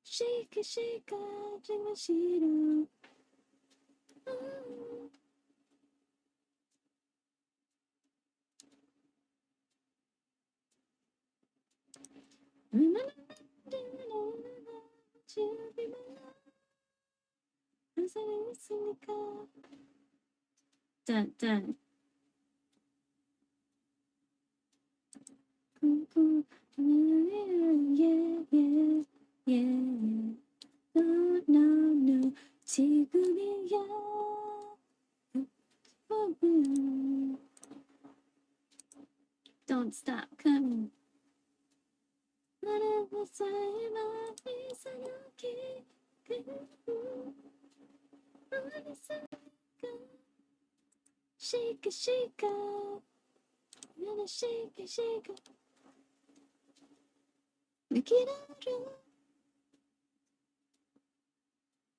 Shake it, shake it, drink my shit up. Dun dun. Yeah, yeah, yeah. No, no, no. 지금이야. Don't stop coming. Shake it, shake it. Shake it, shake it. 느끼라로.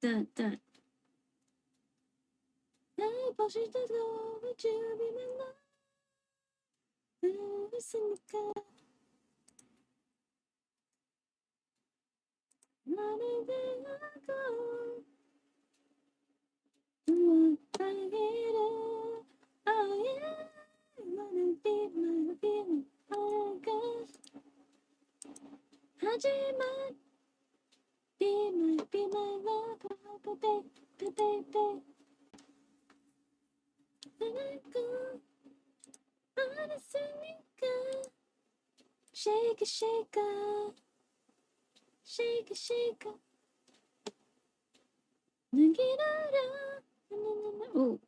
Dun dun. 날 보실 때도 준비만 나. 있으니까. 나를 대하고. 무엇하기를. Oh yeah. 나는 be my be. Oh gosh. 하지만. Be my love, baby. 알고 알았으니까. Shake it, shake it, shake it, shake it. 난 기다려. 오.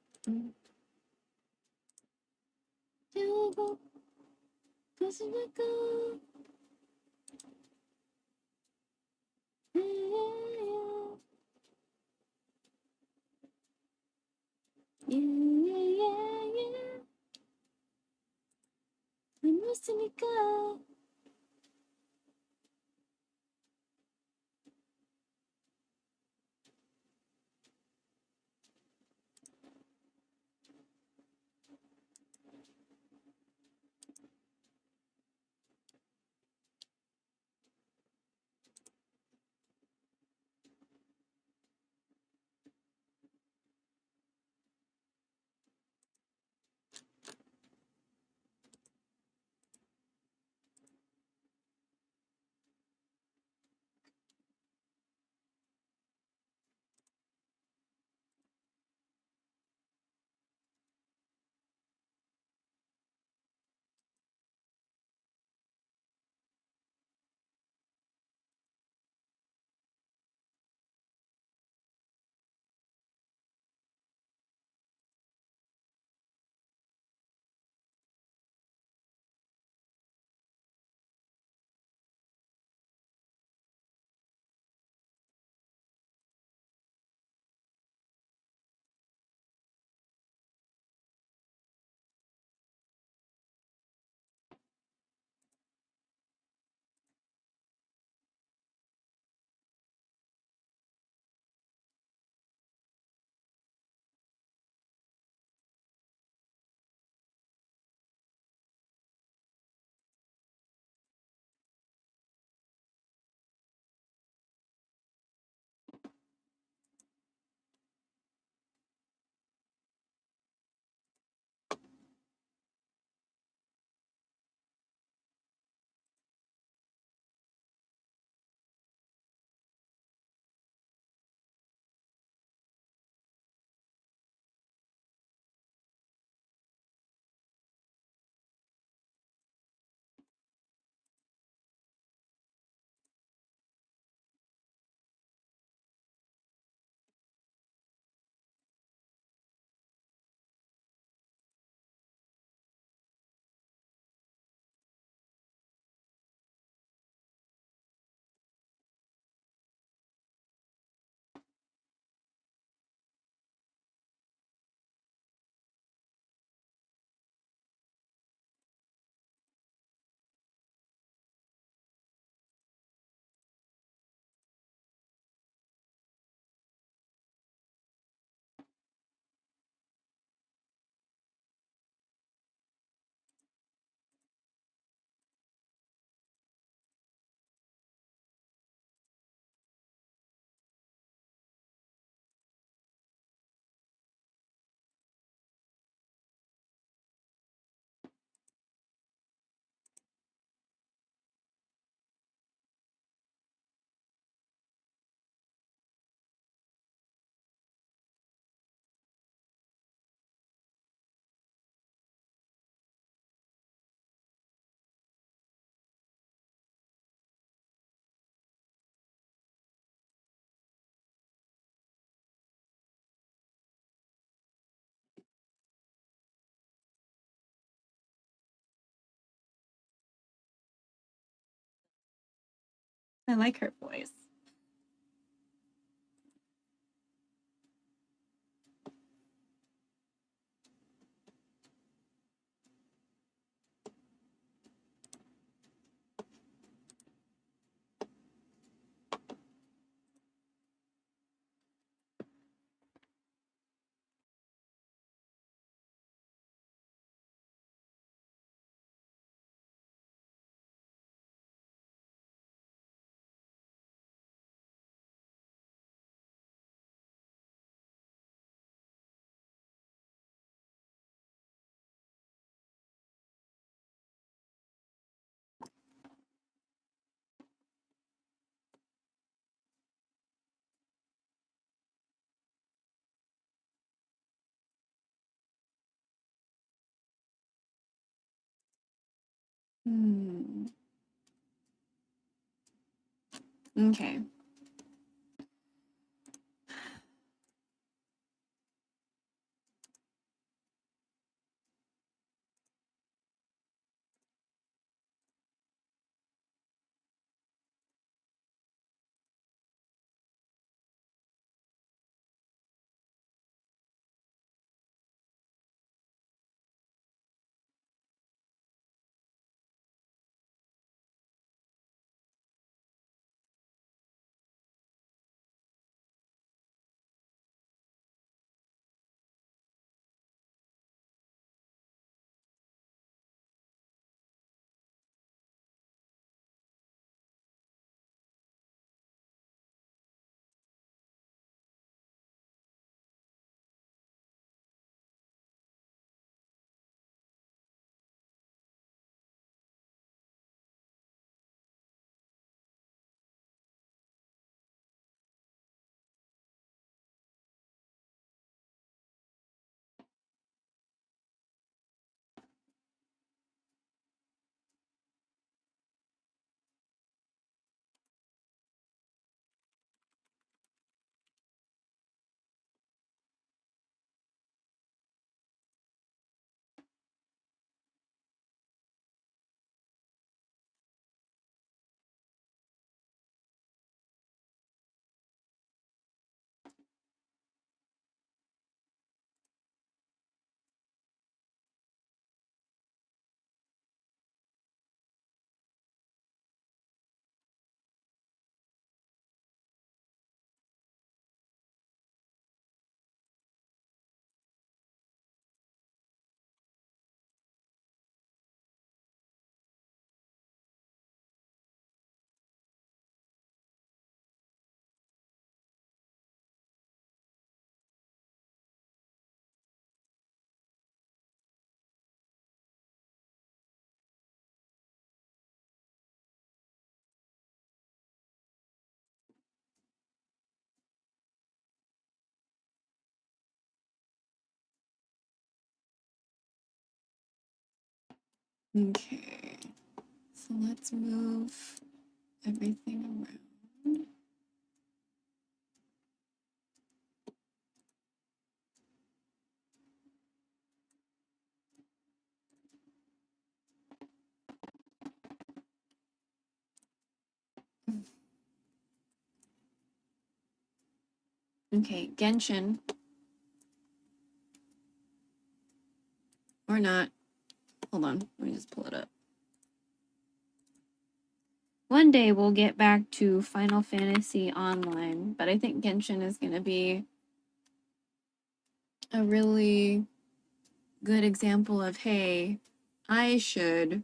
태우고 가슴을 yeah. 재밌으니까. I like her voice. Okay. Okay. So let's move everything around. Okay, Genshin. Or not. Hold on, let me just pull it up. One day we'll get back to Final Fantasy Online, but I think Genshin is going to be a really good example of, hey, I should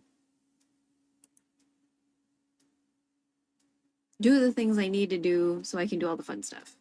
do the things I need to do so I can do all the fun stuff.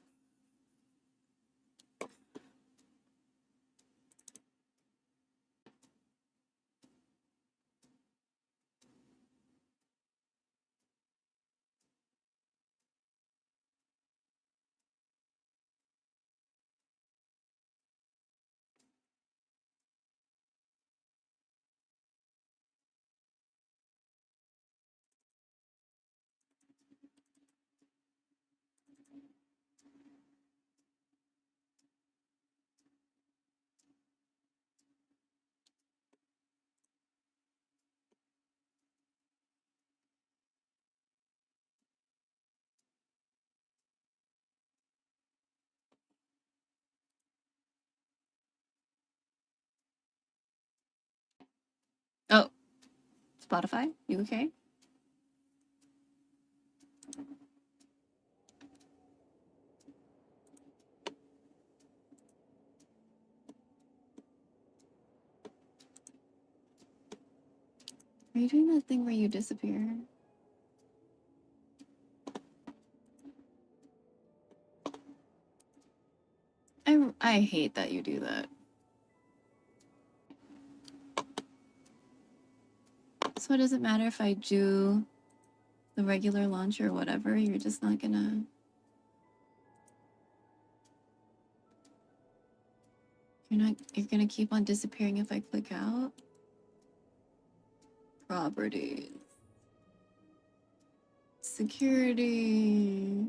Spotify, you okay? Are you doing that thing where you disappear? I hate that you do that. So it doesn't matter if I do the regular launch or whatever, you're just not gonna... You're gonna keep on disappearing if I click out? Properties. Security.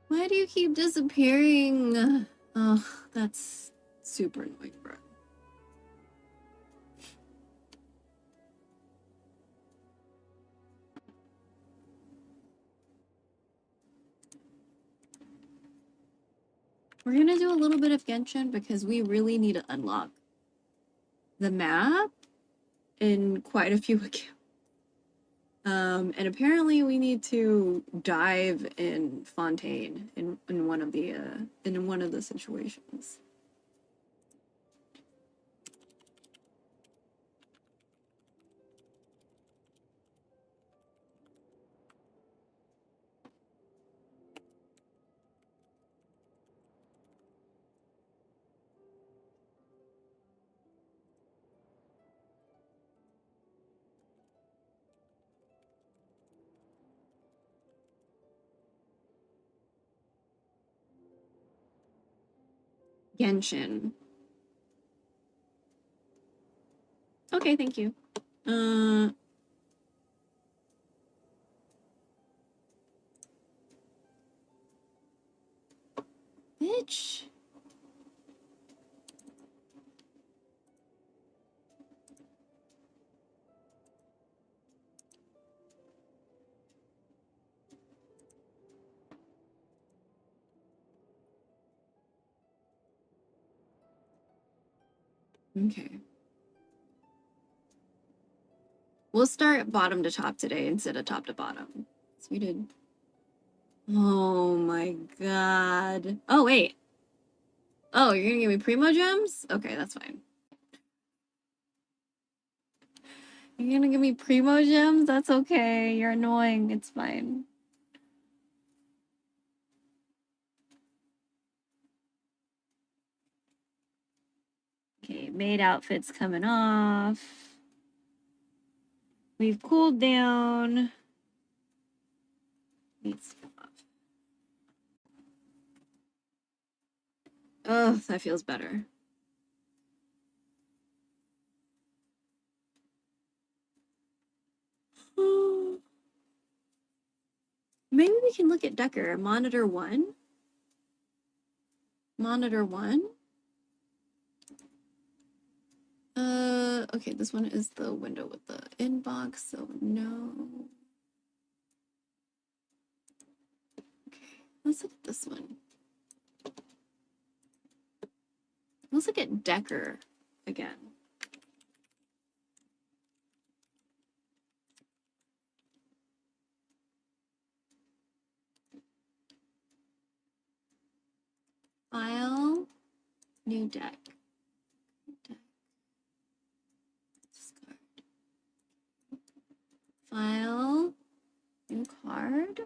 Why do you keep disappearing? Oh, that's super annoying, bro. We're gonna do a little bit of Genshin because we really need to unlock the map in quite a few accounts. And apparently we need to dive in Fontaine in one of the situations. Genshin. Okay, thank you. Bitch. Okay. We'll start bottom to top today instead of top to bottom. So we did. Oh my god. Oh, wait. Oh, you're gonna give me primo gems? Okay, that's fine. You're gonna give me primo gems? That's okay. You're annoying. It's fine. Okay, maid outfit's coming off. We've cooled down. Oh, that feels better. Maybe we can look at Decker. Monitor 1. Monitor 1. Okay, this one is the window with the inbox, so no. Okay, let's look at this one. Let's look at Decker again. File, new deck. Discard. File, new card.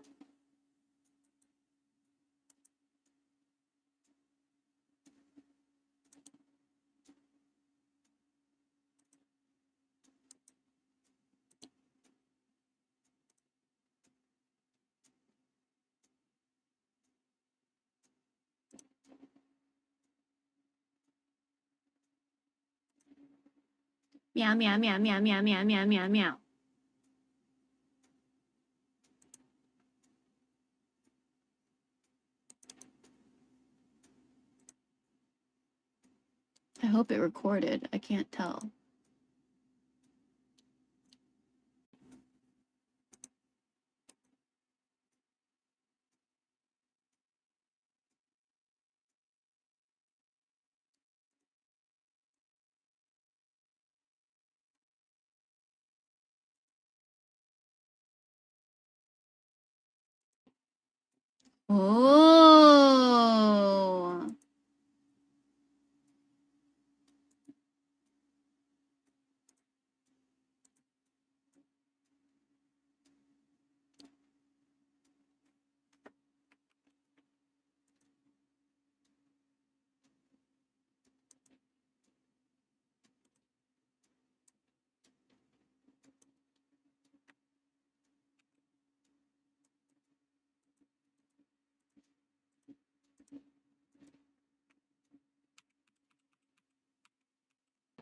Meow, meow, meow, meow, meow, meow, meow, meow, meow. I hope it recorded. I can't tell. Oh.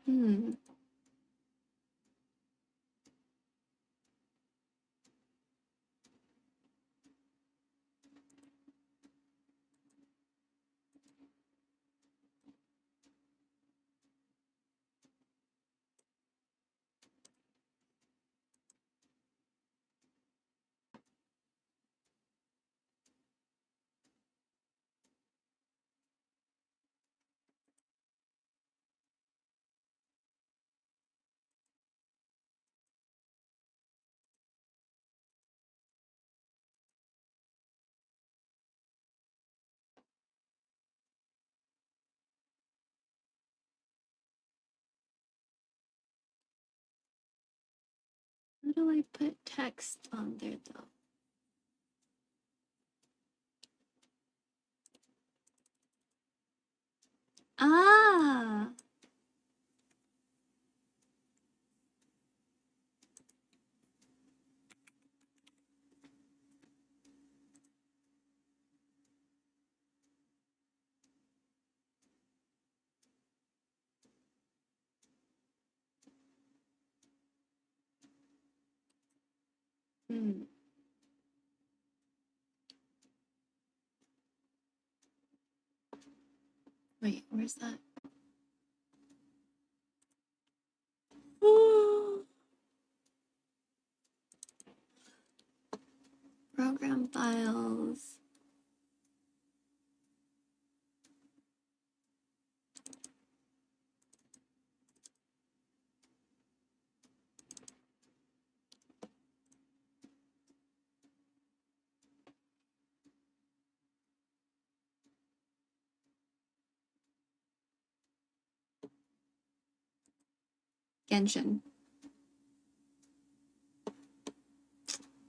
Hmm. How do I put text on there though? Ah. Hmm. Wait, where's that? Program files. Genshin.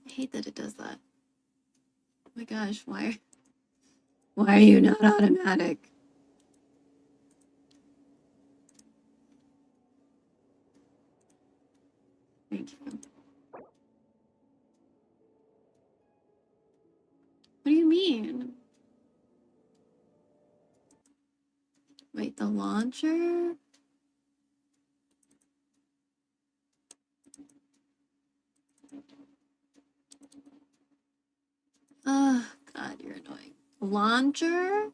I hate that it does that. Oh my gosh, why are you not automatic? Thank you. What do you mean? Wait, the launcher? Oh, God, you're annoying. Launcher?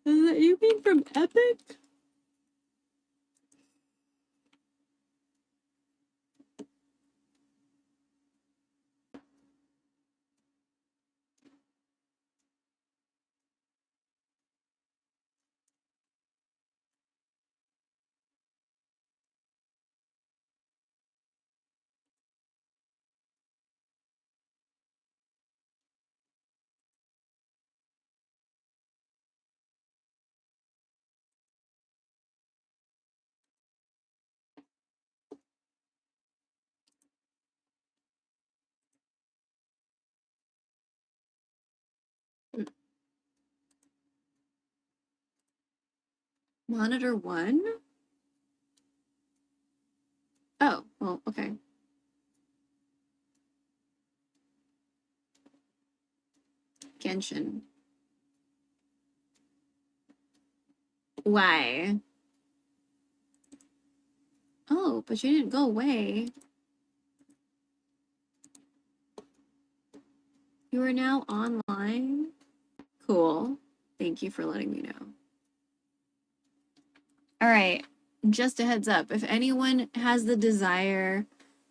You mean from Epic? Monitor 1? Oh, well, okay. Genshin. Why? Oh, but you didn't go away. You are now online? Cool. Thank you for letting me know. All right. Just a heads up. If anyone has the desire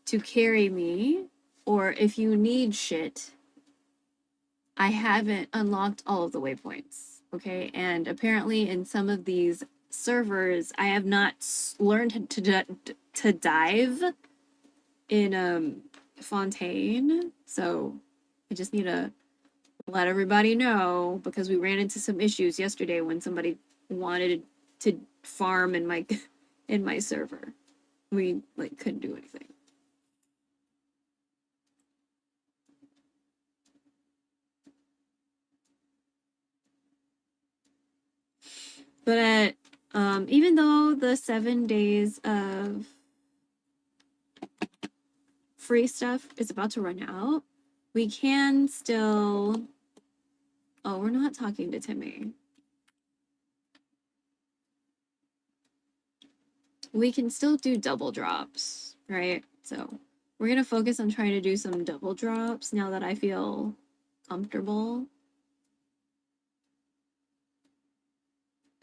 to carry me, or if you need shit, I haven't unlocked all of the waypoints. Okay. And apparently in some of these servers, I have not learned to dive in Fontaine. So I just need to let everybody know, because we ran into some issues yesterday when somebody wanted to farm in my in my server. We like couldn't do anything. But even though the 7 days of free stuff is about to run out, we can still... Oh, we're not talking to Timmy. We can still do double drops, right? So we're gonna focus on trying to do some double drops now that I feel comfortable.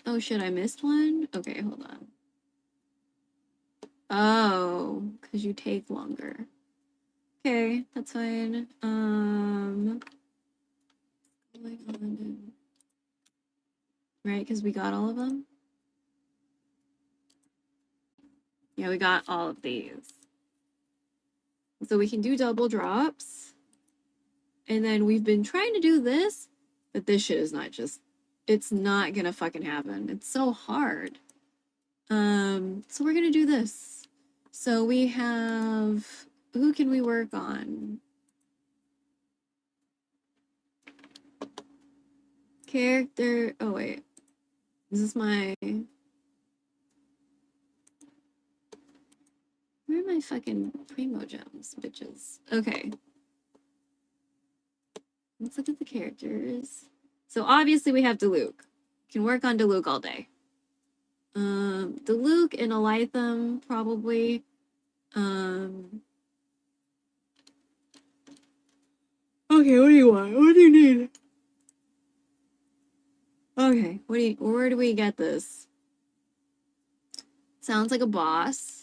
Oh shit, I missed one? Okay, hold on. Oh, because you take longer. Okay, that's fine. Right, because we got all of them? Yeah, we got all of these. So we can do double drops. And then we've been trying to do this, but this shit is not just... It's not gonna fucking happen. It's so hard. So we're gonna do this. So we have... Who can we work on? Character... Oh, wait. Is this my... Where are my fucking primo gems, bitches? Okay. Let's look at the characters. So obviously we have Diluc. Can work on Diluc all day. Diluc and Elitham, probably. Okay, what do you want? What do you need? Okay, where do we get this? Sounds like a boss.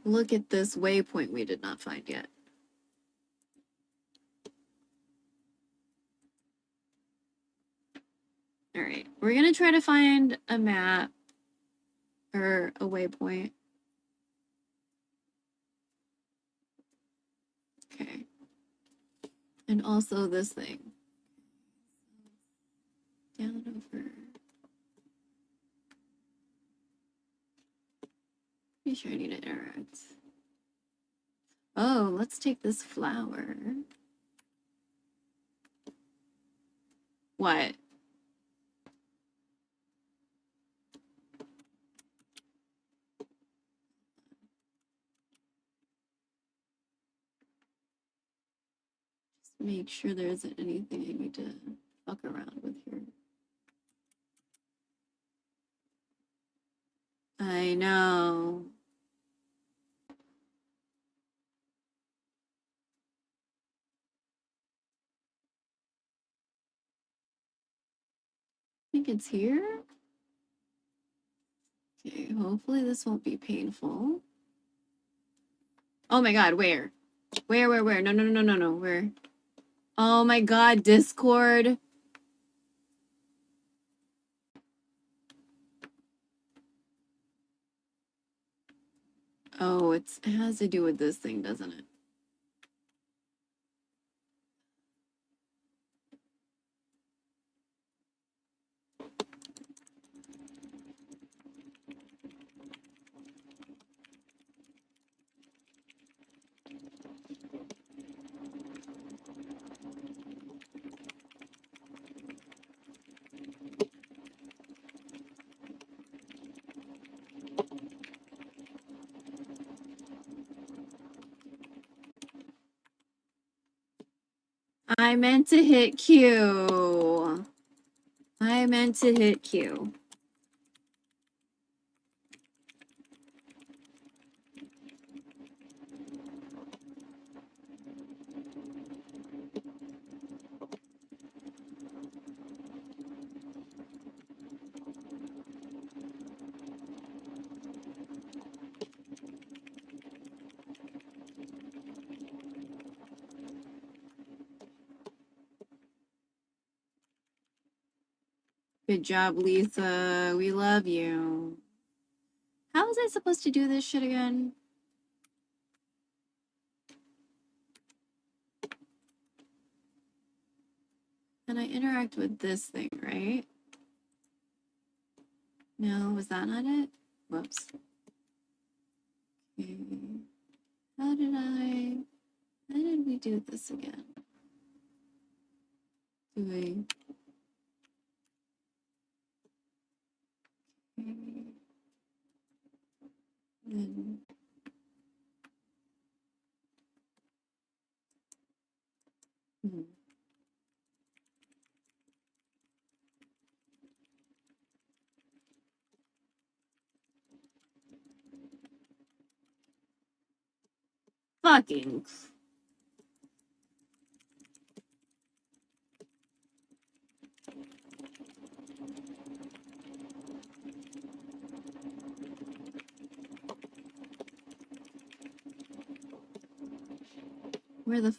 Look at this waypoint we did not find yet. All right, we're gonna try to find a map or a waypoint. Okay. And also this thing. Down over. Pretty sure I need to interact. Oh, let's take this flower. What? Just make sure there isn't anything I need to fuck around with here. I know. I think it's here. Okay, hopefully this won't be painful. Oh my god, where? Where? No, where? Oh my god, Discord. Oh, it has to do with this thing, doesn't it? I meant to hit Q. I meant to hit Q. Good job, Lisa. We love you. How was I supposed to do this shit again? Can I interact with this thing, right? No, was that not it? Whoops. Okay. How did we do this again? Do we? Okay. Then. Fucking. Where the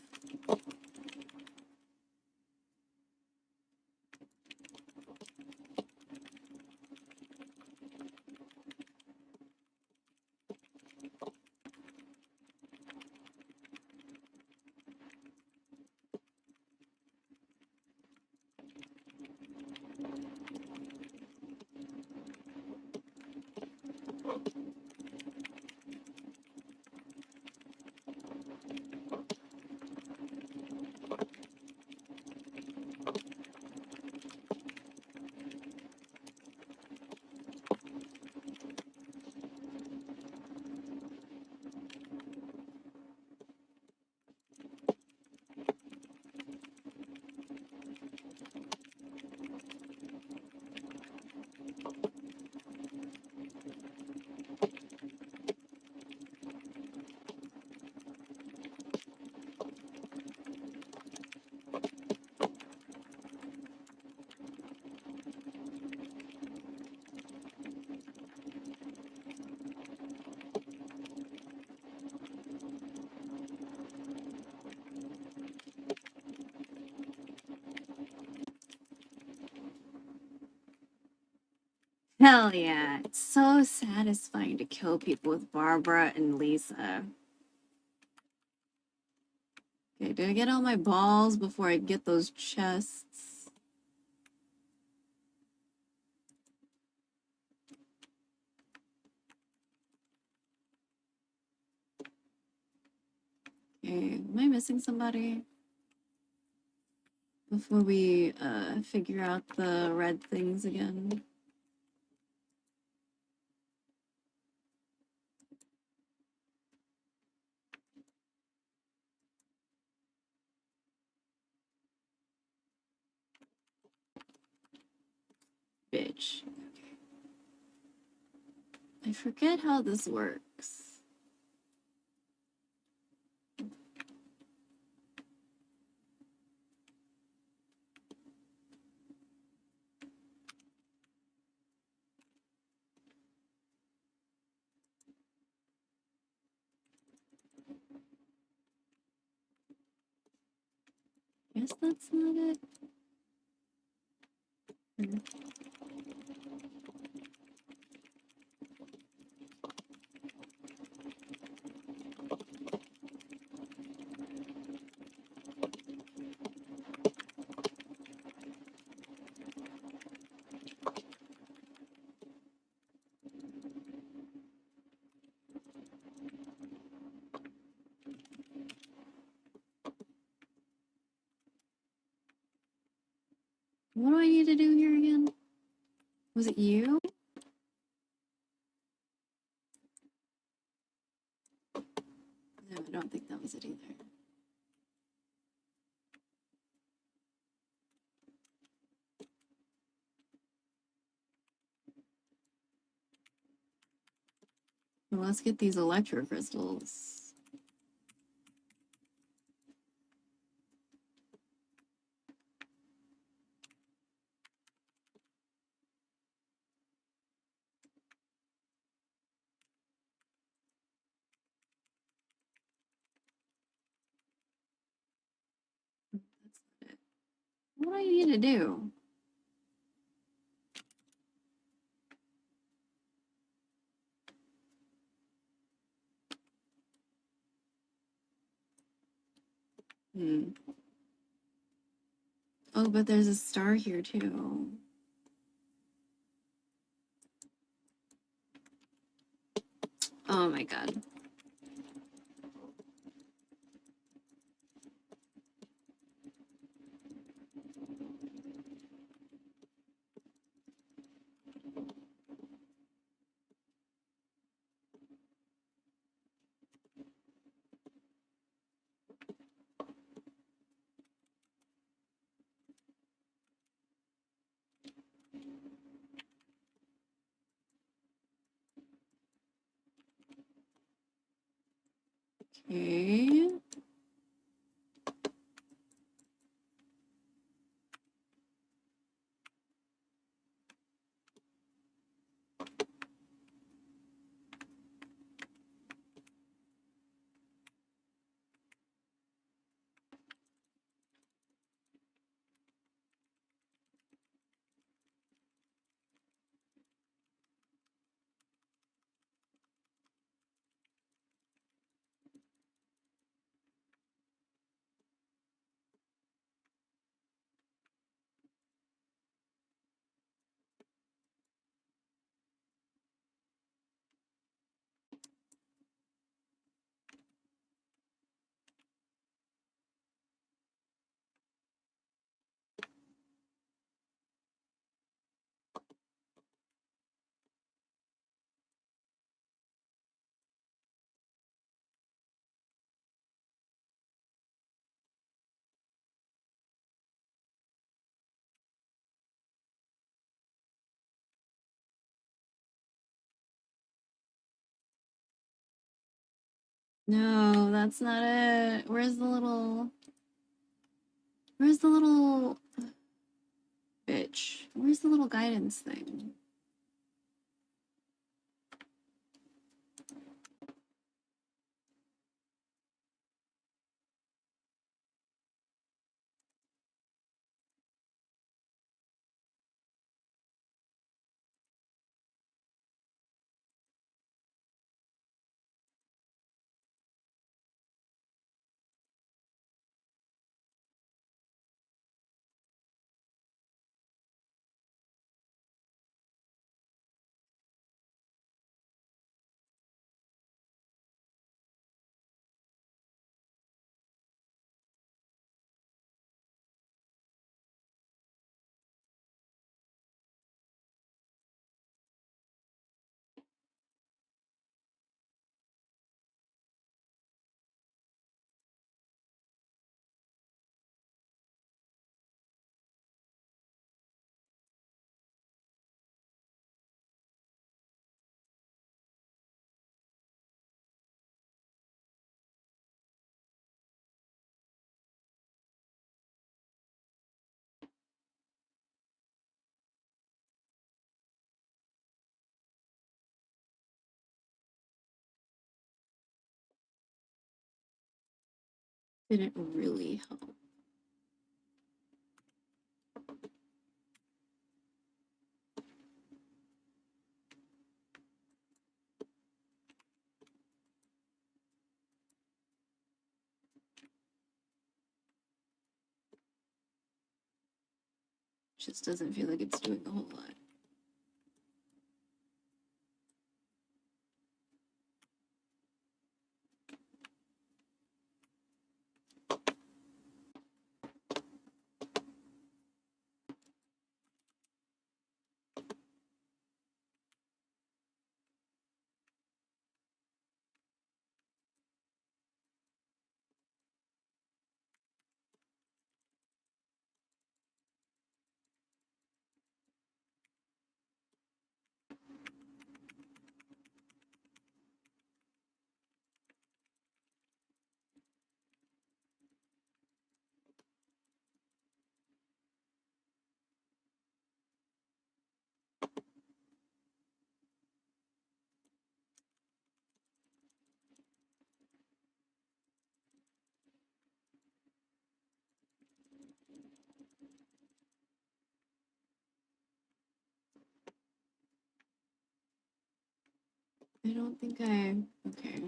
Hell yeah. It's so satisfying to kill people with Barbara and Lisa. Okay, did I get all my balls before I get those chests? Okay, am I missing somebody? Before we figure out the red things again. Bitch. Okay. I forget how this works. Guess that's not it. What do I need to do here again? Was it you? No, I don't think that was it either. Well, let's get these electro crystals. That's not it. What do I need to do? Oh, but there's a star here too. Oh my god. Okay. No, that's not it. Where's the little bitch? Where's the little guidance thing? Didn't really help. Just doesn't feel like it's doing a whole lot. I don't think I... Okay.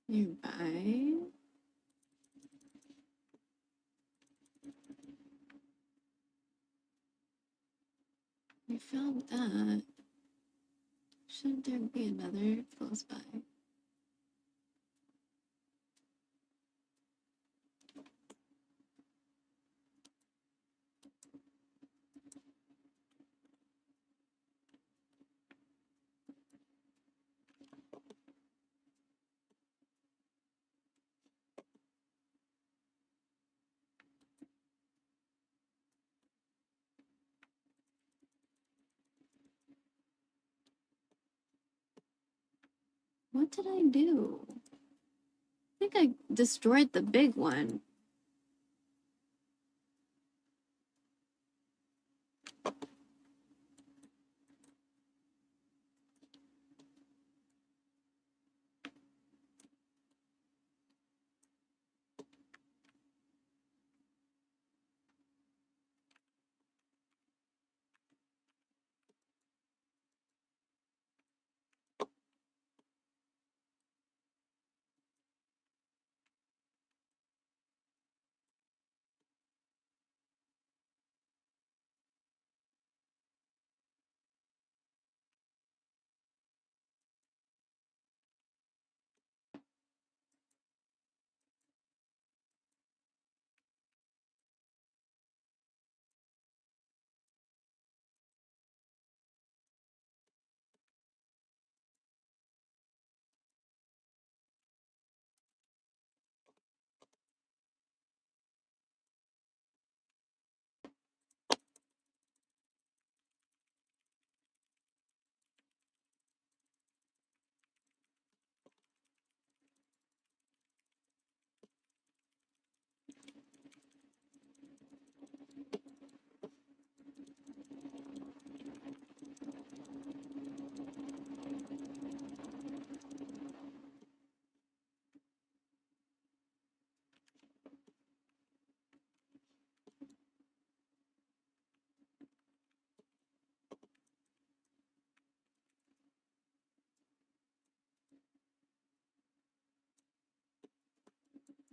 Nearby. We found that. Shouldn't there be another close by? What did I do? I think I destroyed the big one.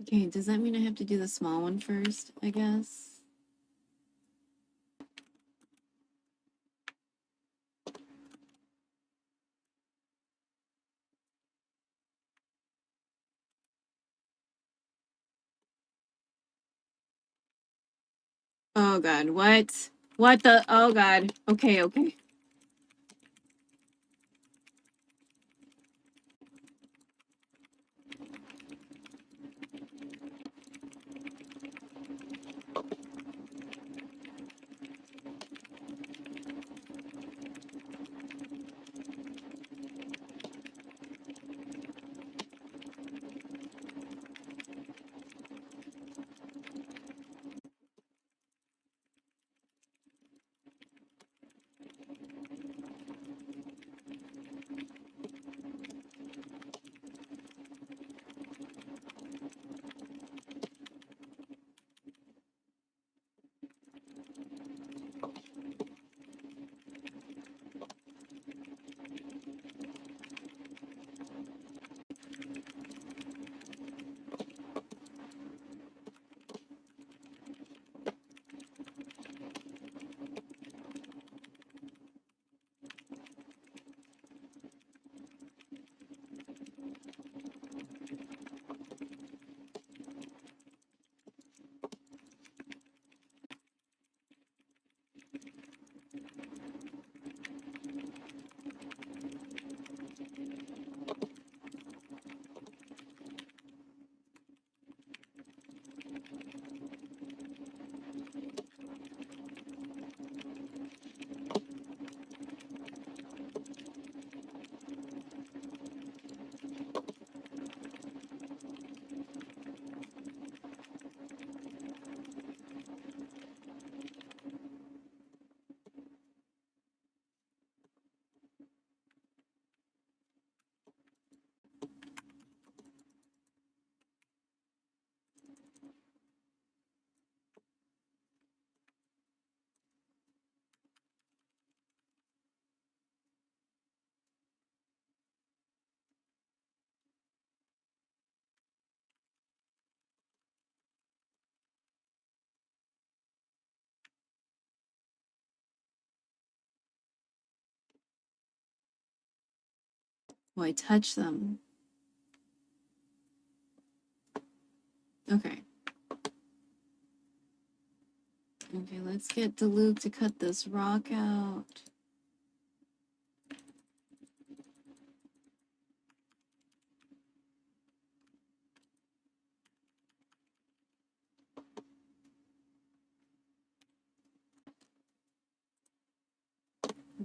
Okay, does that mean I have to do the small one first, I guess? Oh god, what? What the? Oh god. Okay, okay. Why touch them? Okay. Okay, let's get Luke to cut this rock out.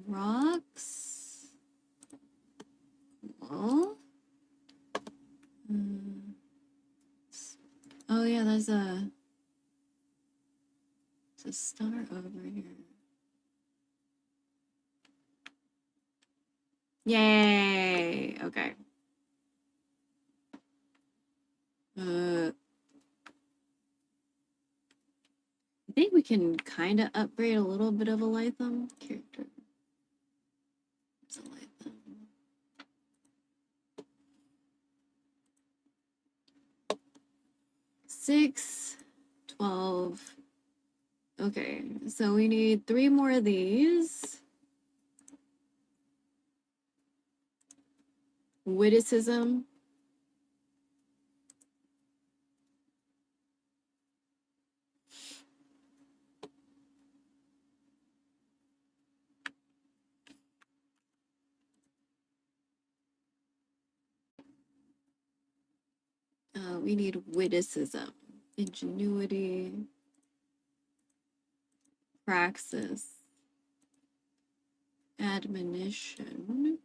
Rocks. Cool. Oh yeah, there's a star over here. Yay! Okay. I think we can kind of upgrade a little bit of a Lytham character. It's a Lytham. 6, 12. Okay, so we need 3 more of these. Witticism. We need witticism, ingenuity, praxis, admonition,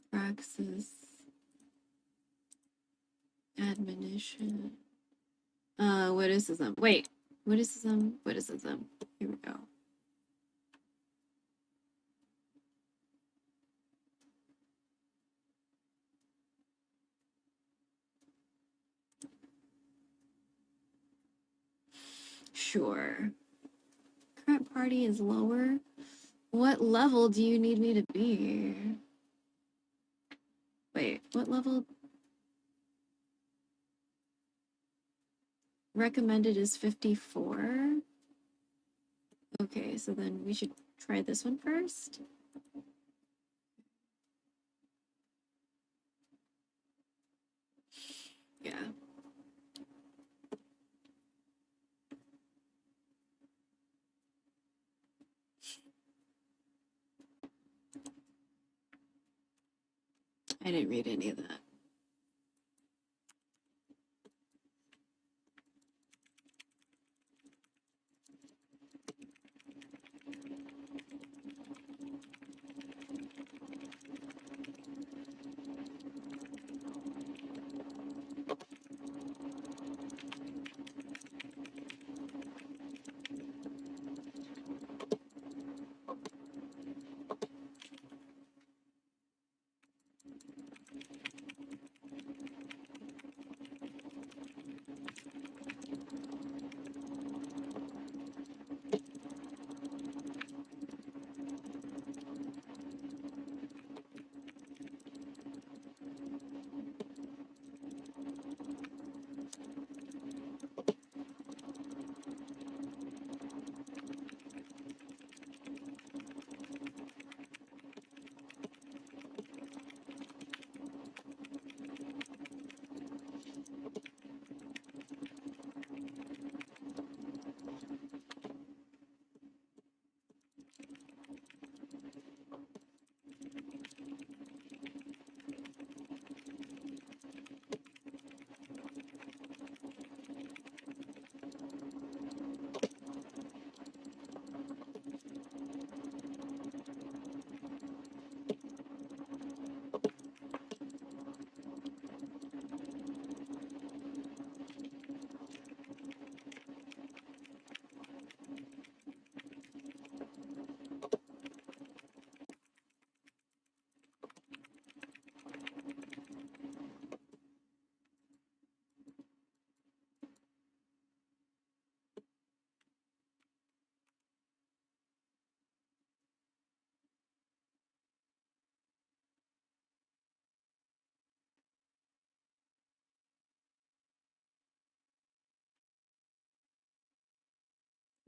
praxis, admonition, witticism. Wait, witticism. Here we go. Sure. Current party is lower. What level do you need me to be? Wait, what level? Recommended is 54. Okay, so then we should try this one first. Yeah. I didn't read any of that.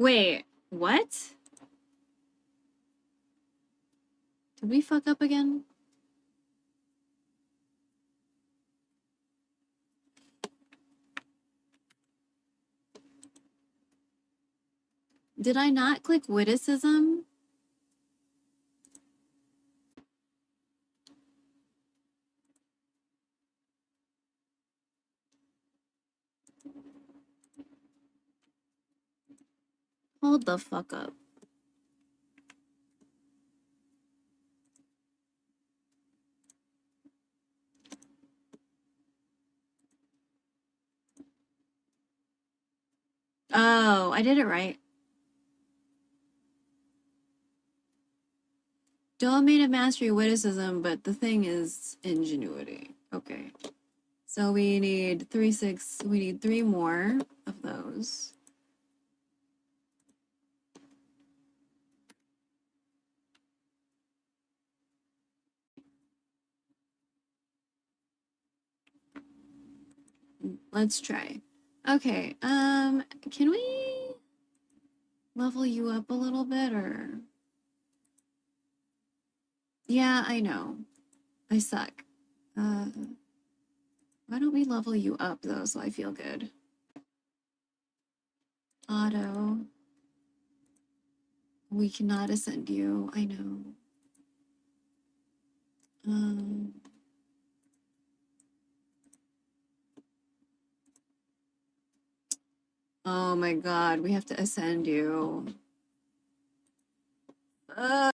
Wait, what? Did we fuck up again? Did I not click witticism? Hold the fuck up. Oh, I did it right. Domain of mastery witticism, but the thing is ingenuity. Okay. So we need we need 3 more of those. Let's try. Okay, can we level you up a little bit or? Yeah, I know. I suck. Why don't we level you up though so I feel good? Auto. We cannot ascend you, I know. Oh my god, we have to ascend you. Oh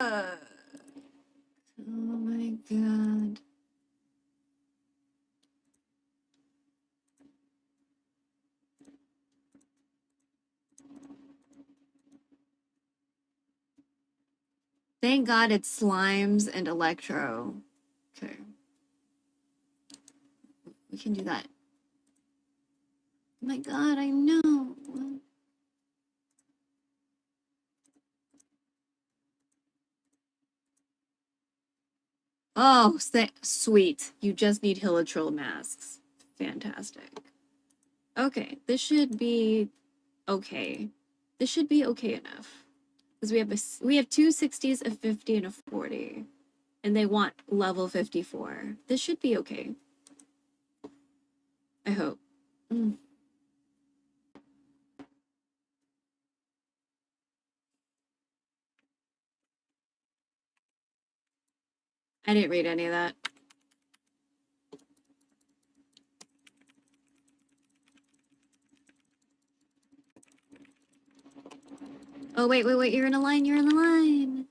my god. Thank god it's slimes and electro. Okay. We can do that. Oh my god, I know. Oh, sweet. You just need hilitrol masks. Fantastic. Okay, this should be okay. This should be okay enough. Because we have 2 60s, a 50, and a 40. And they want level 54. This should be okay. I hope. I didn't read any of that. Oh, wait, you're in a line, you're in the line.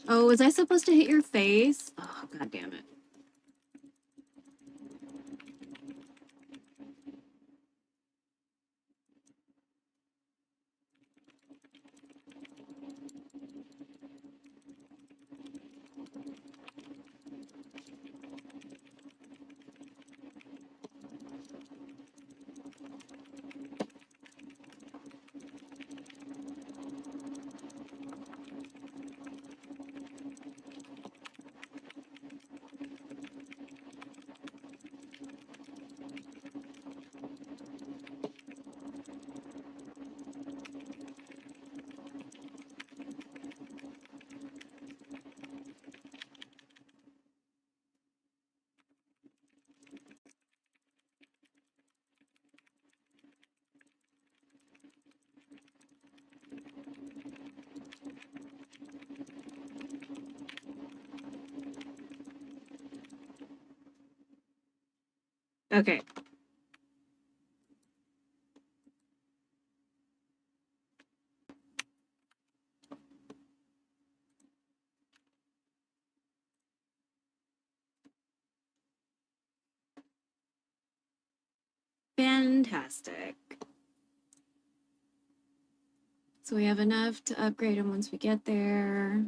Oh, was I supposed to hit your face? Oh, god damn it. Okay. Fantastic. So we have enough to upgrade them once we get there.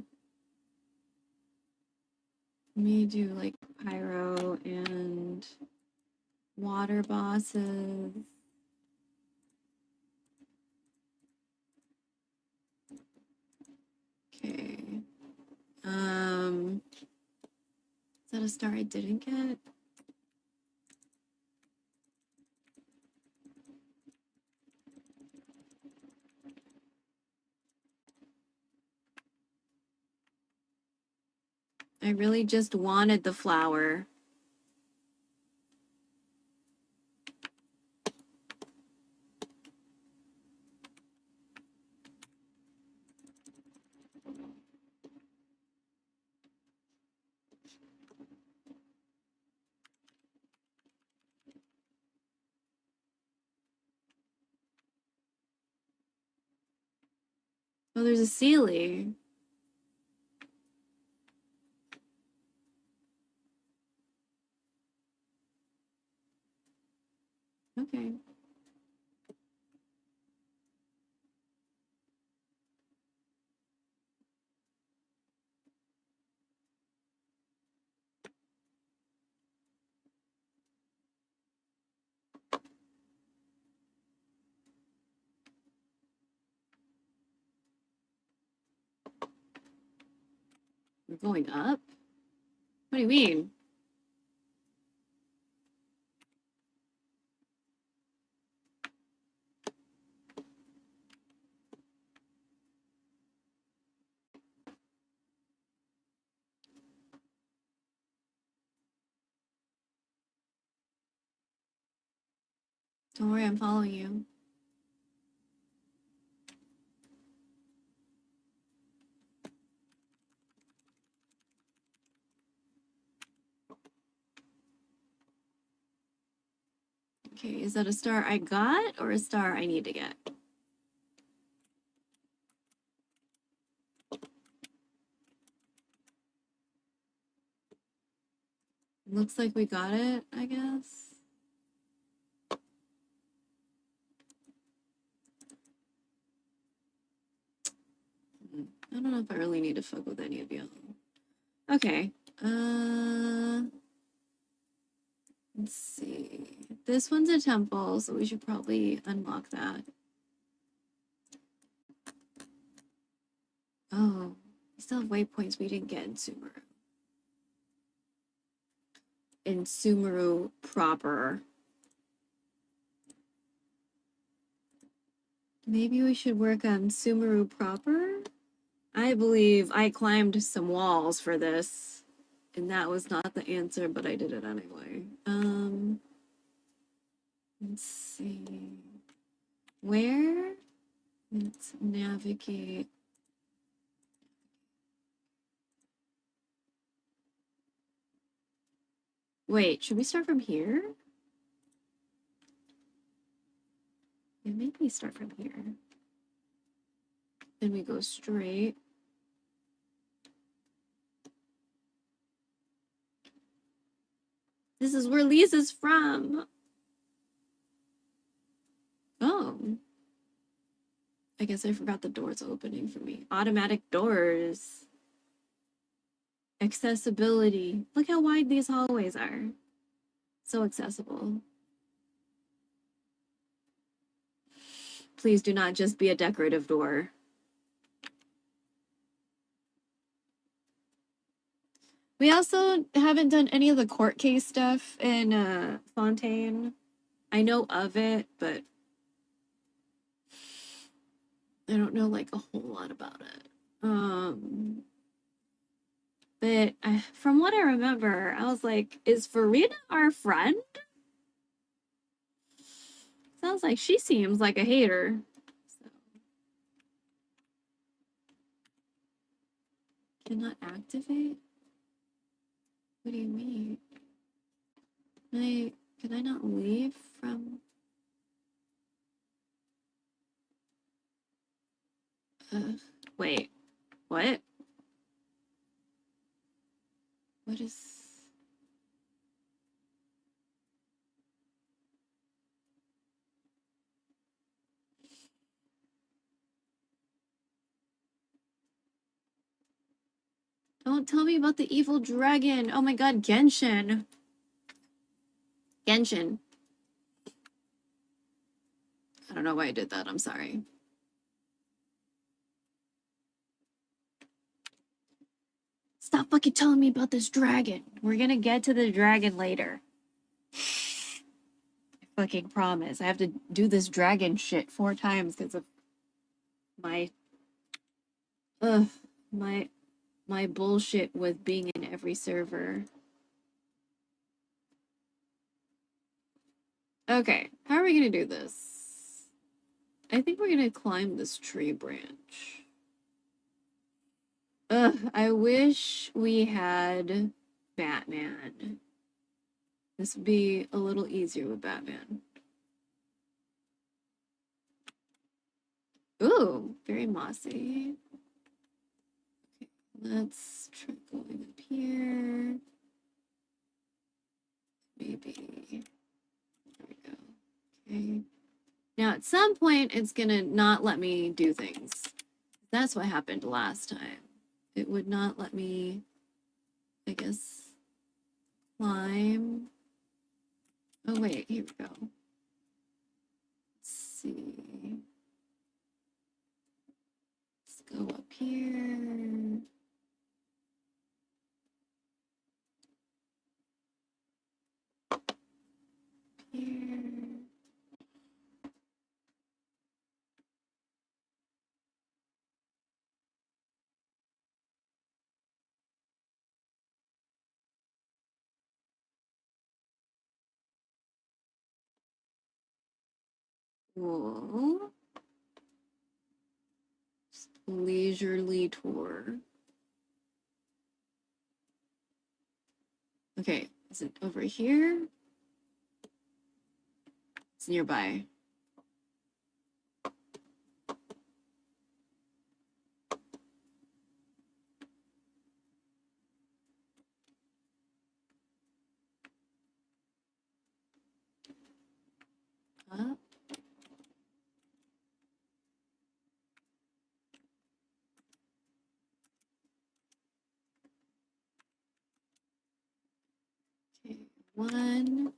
Let me do like pyro and water bosses. Okay. Is that a star I didn't get? I really just wanted the flower. Oh, there's a Sealy. Okay. We're going up? What do you mean? Don't worry, I'm following you. Okay, is that a star I got or a star I need to get? Looks like we got it, I guess. I don't know if I really need to fuck with any of you. Okay. Let's see. This one's a temple, so we should probably unlock that. Oh, we still have waypoints we didn't get in Sumeru. In Sumeru proper. Maybe we should work on Sumeru proper? I believe I climbed some walls for this, and that was not the answer, but I did it anyway. Let's see. Where? Let's navigate. Wait, should we start from here? Yeah, maybe we start from here. Then we go straight. This is where Lisa's from. Oh. I guess I forgot the doors opening for me. Automatic doors. Accessibility. Look how wide these hallways are. So accessible. Please do not just be a decorative door. We also haven't done any of the court case stuff in Fontaine. I know of it, but I don't know like a whole lot about it. But from what I remember, I was like, is Farida our friend? Sounds like she seems like a hater. So. Cannot activate? What do you mean? Can I not leave from... wait. What? What is... Don't tell me about the evil dragon. Oh my god, Genshin. Genshin. I don't know why I did that. I'm sorry. Stop fucking telling me about this dragon. We're gonna get to the dragon later. I fucking promise. I have to do this dragon shit 4 times because of my... my bullshit with being in every server. Okay, how are we gonna do this? I think we're gonna climb this tree branch. I wish we had Batman. This would be a little easier with Batman. Ooh, very mossy. Okay, let's try going up here. Maybe. There we go. Okay. Now, at some point, it's gonna not let me do things. That's what happened last time. It would not let me, I guess, climb. Oh, wait, here we go. Let's see. Let's go up here. Here. Whoa. Leisurely tour. Okay, is it over here? It's nearby. Up. Okay, 1.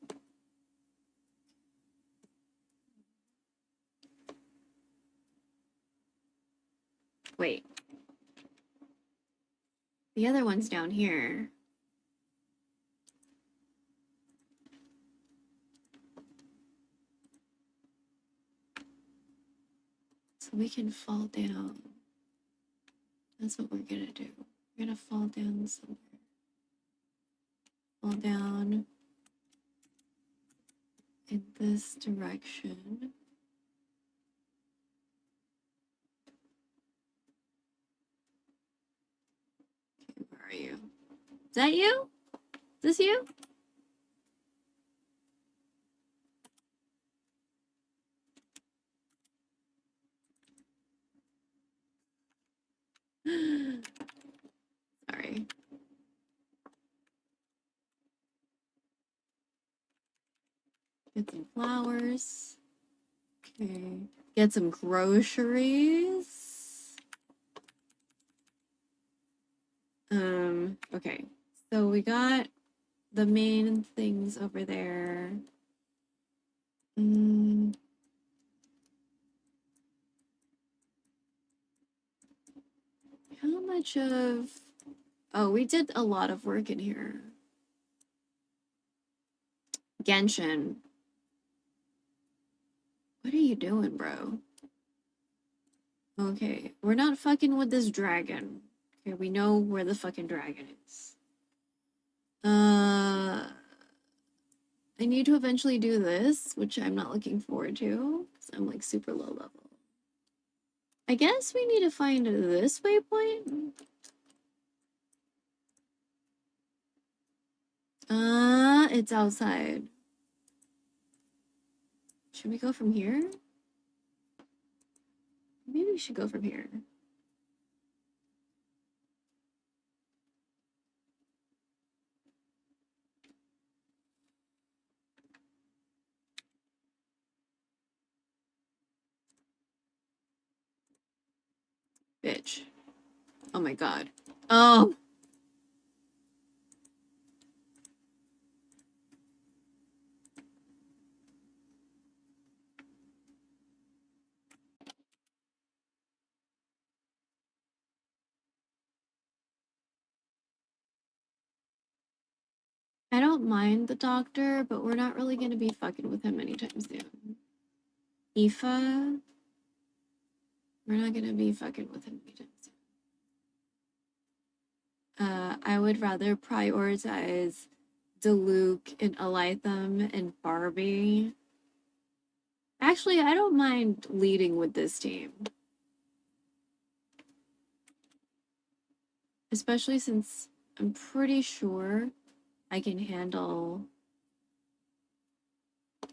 Wait. The other one's down here. So we can fall down. That's what we're gonna do. We're gonna fall down somewhere. Fall down in this direction. Okay, where are you? Is that you? Is this you? Sorry. Get some flowers. Okay. Get some groceries. Okay. So we got the main things over there. How much of... Oh, we did a lot of work in here. Genshin. What are you doing, bro? Okay, we're not fucking with this dragon. Okay, we know where the fucking dragon is. I need to eventually do this, which I'm not looking forward to, because I'm like super low level. I guess we need to find this waypoint. It's outside. Should we go from here? Maybe we should go from here. Bitch. Oh my god. Oh! I don't mind the doctor, but we're not really gonna be fucking with him anytime soon. Aoife, we're not gonna be fucking with him anytime soon. I would rather prioritize Diluc and Elitham and Barbie. Actually, I don't mind leading with this team. Especially since I'm pretty sure I can handle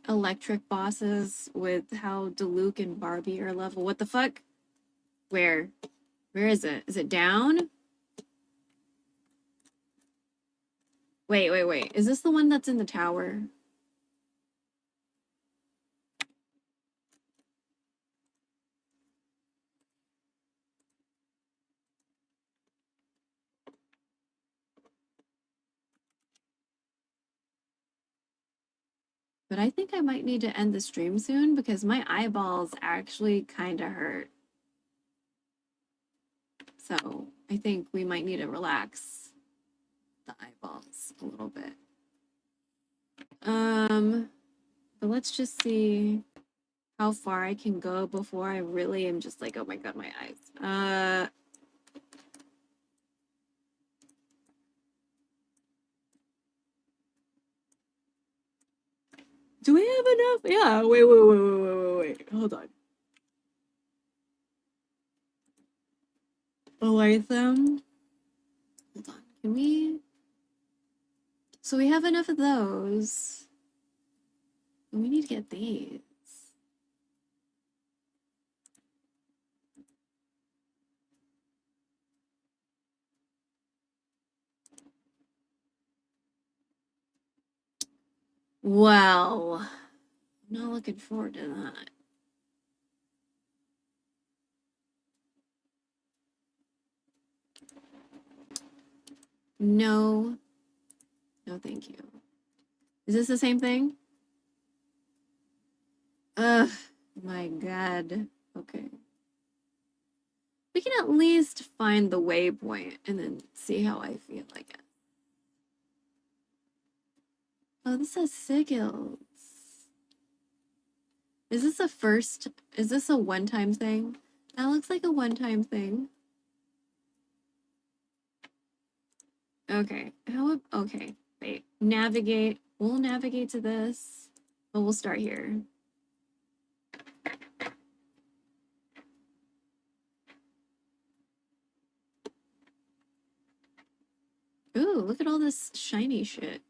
electric bosses with how Diluc and Barbie are level. What the fuck? Where? Where is it? Is it down? Wait, wait, wait. Is this the one that's in the tower? But I think I might need to end the stream soon because my eyeballs actually kind of hurt. So I think we might need to relax the eyeballs a little bit. But let's just see how far I can go before I really am just like, oh my god, my eyes. Do we have enough? Yeah, wait. Hold on. Elitham. Hold on. Can we? So we have enough of those. We need to get these. Well, I'm not looking forward to that. No. No, thank you. Is this the same thing? Ugh, my god. Okay. We can at least find the waypoint and then see how I feel, I guess. Oh, this has sigils. Is this a one-time thing? That looks like a one-time thing. Okay, okay, wait, navigate. We'll navigate to this, but we'll start here. Ooh, look at all this shiny shit.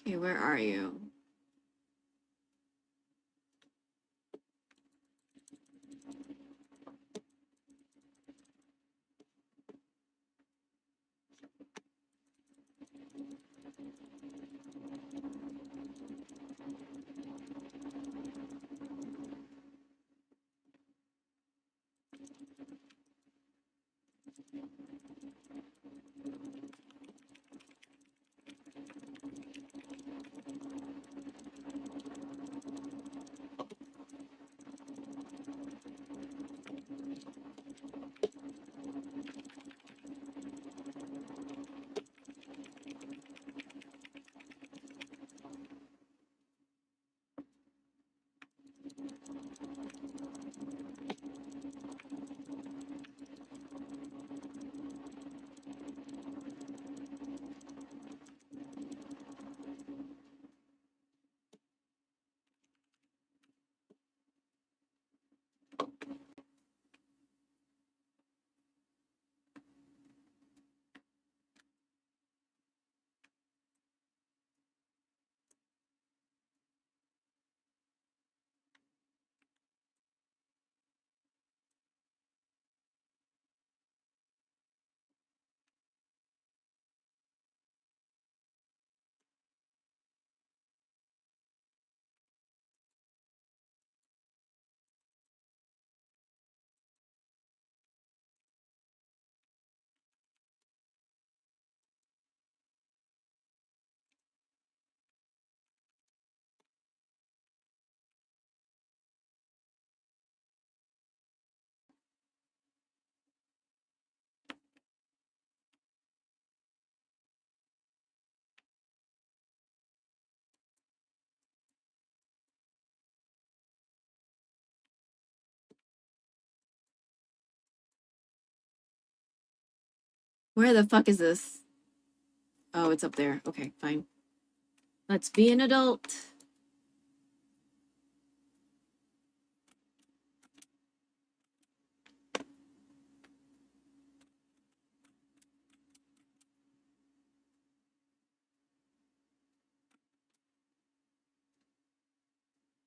Okay, where are you? Where the fuck is this? Oh, it's up there. Okay, fine. Let's be an adult.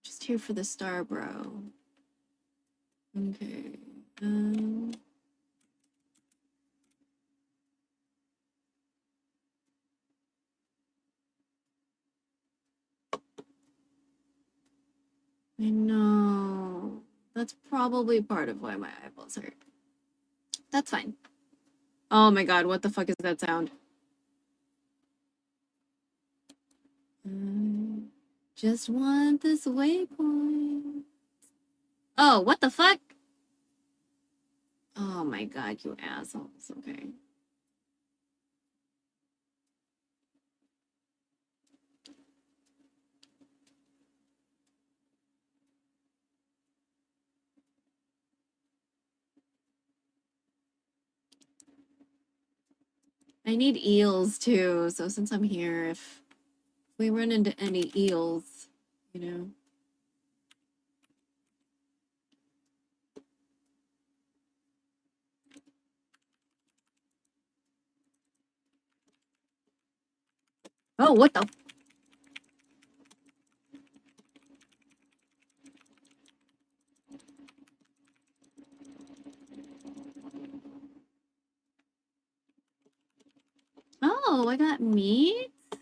Just here for the star, bro. Okay. I know. That's probably part of why my eyeballs hurt. That's fine. Oh my god, what the fuck is that sound? Just want this waypoint. Oh, what the fuck? Oh my god, you assholes. Okay. I need eels too, so since I'm here, if we run into any eels, you know. Oh, what the? Oh, I got meat? I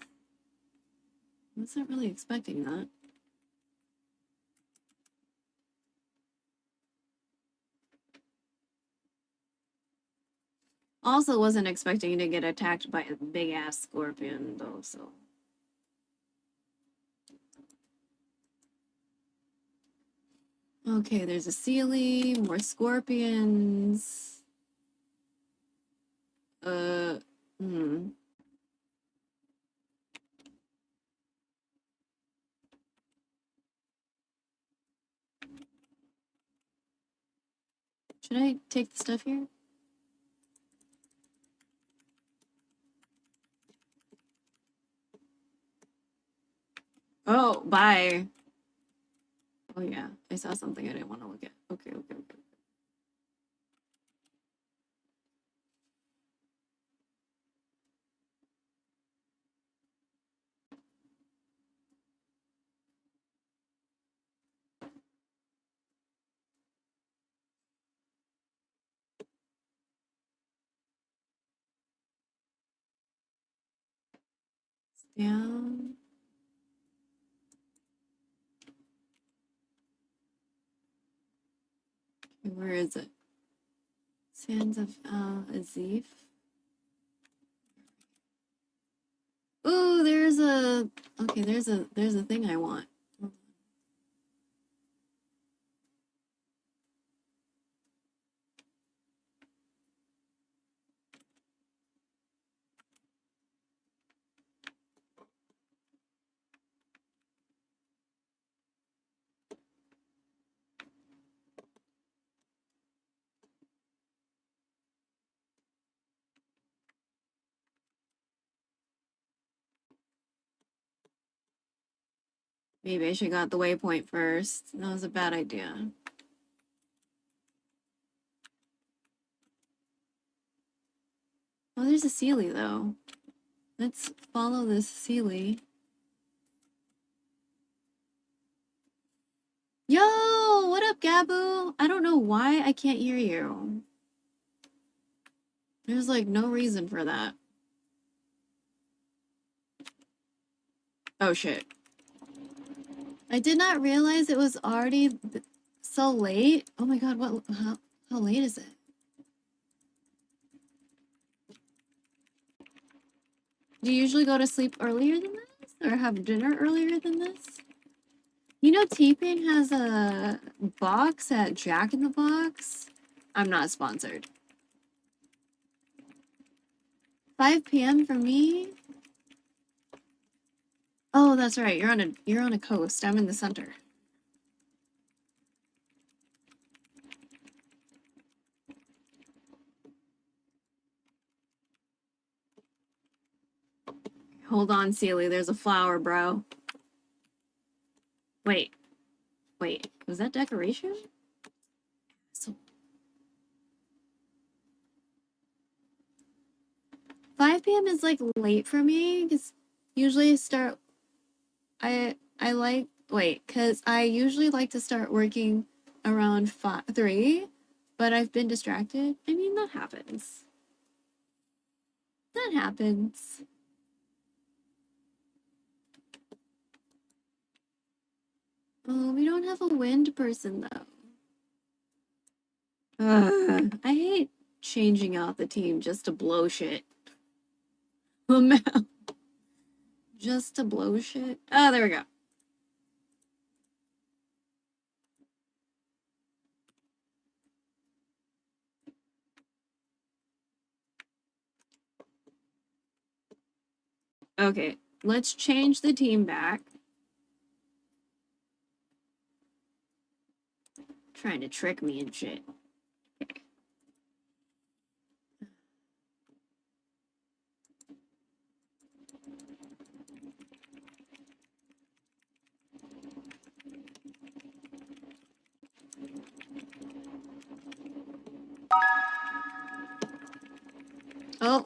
wasn't really expecting that. Also wasn't expecting to get attacked by a big ass scorpion though, so. Okay, there's a Sealy, more scorpions. Hmm. Should I take the stuff here? Oh, bye. Oh yeah, I saw something I didn't want to look at. Okay. Down. Okay, where is it? Sands of Azif. Ooh, there's a there's a thing I want. Maybe I should got the waypoint first. That was a bad idea. Oh, there's a Sealy though. Let's follow this Sealy. Yo, what up, Gabu? I don't know why I can't hear you. There's like no reason for that. Oh shit. I did not realize it was already so late. Oh my god, how late is it? Do you usually go to sleep earlier than this? Or have dinner earlier than this? You know, T-Pain has a box at Jack in the Box. I'm not sponsored. 5 p.m. for me? Oh, that's right. You're on a coast. I'm in the center. Hold on, Sealy. There's a flower, bro. Wait. Wait. Was that decoration? So 5 p.m. is like late for me because usually I like because I usually like to start working around 3, but I've been distracted. I mean, that happens. That happens. Oh, we don't have a wind person though. I hate changing out the team just to blow shit. Just to blow shit. Oh, there we go. Okay, let's change the team back. Trying to trick me and shit. Okay. Oh.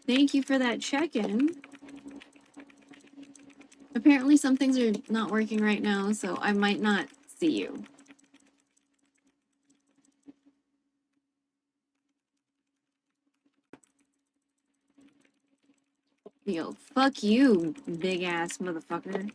Thank you for that check-in. Apparently some things are not working right now, so I might not see you. Yo, fuck you, big-ass motherfucker.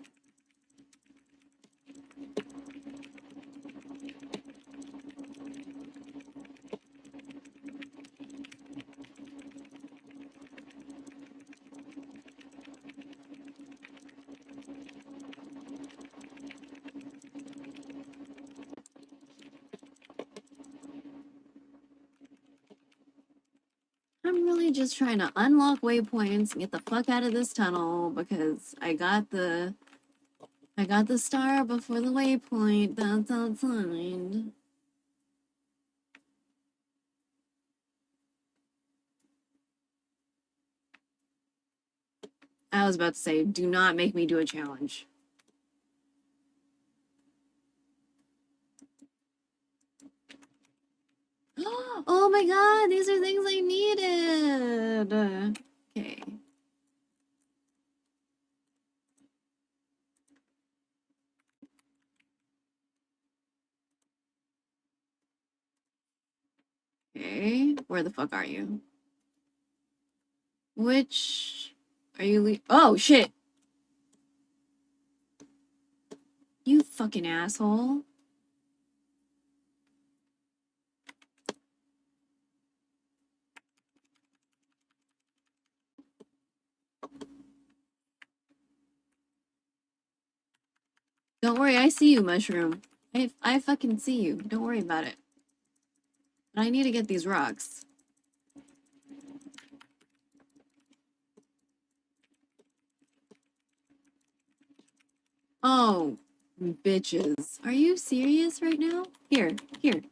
I'm really just trying to unlock waypoints and get the fuck out of this tunnel because I got the star before the waypoint that's outside. I was about to say, do not make me do a challenge. Oh my god, these are things I needed. Okay. Okay, where the fuck are you? Which are you oh shit. You fucking asshole. Don't worry, I see you, Mushroom. I fucking see you. Don't worry about it. But I need to get these rocks. Oh, bitches. Are you serious right now? Here, here.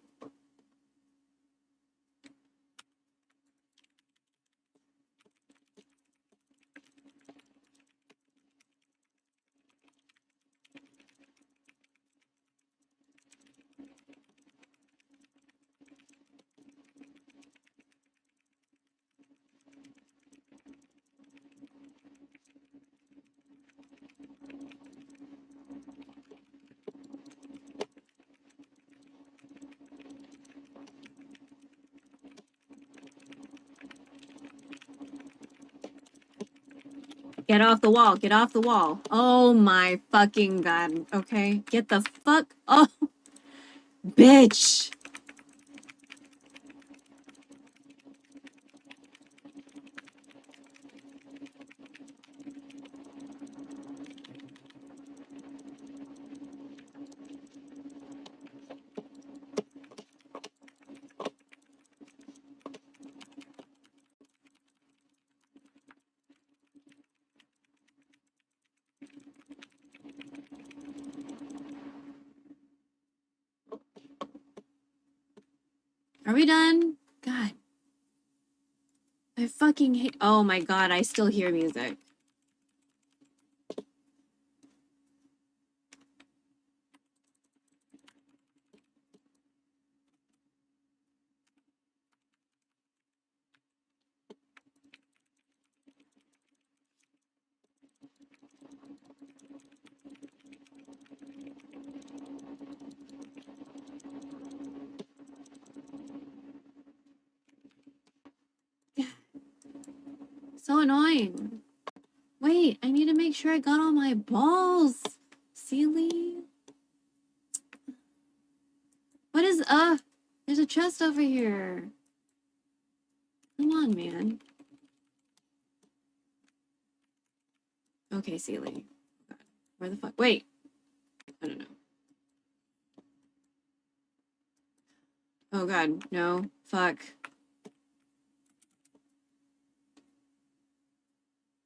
Get off the wall. Get off the wall. Oh my fucking god. Okay. Get the fuck. Oh. Bitch. Are we done? God. I I fucking hate. Oh my god, I still hear music. So annoying. Wait, I need to make sure I got all my balls. Sealy? What is, there's a chest over here. Come on, man. Okay, Sealy. Where the fuck? Wait. I don't know. Oh god, no. Fuck.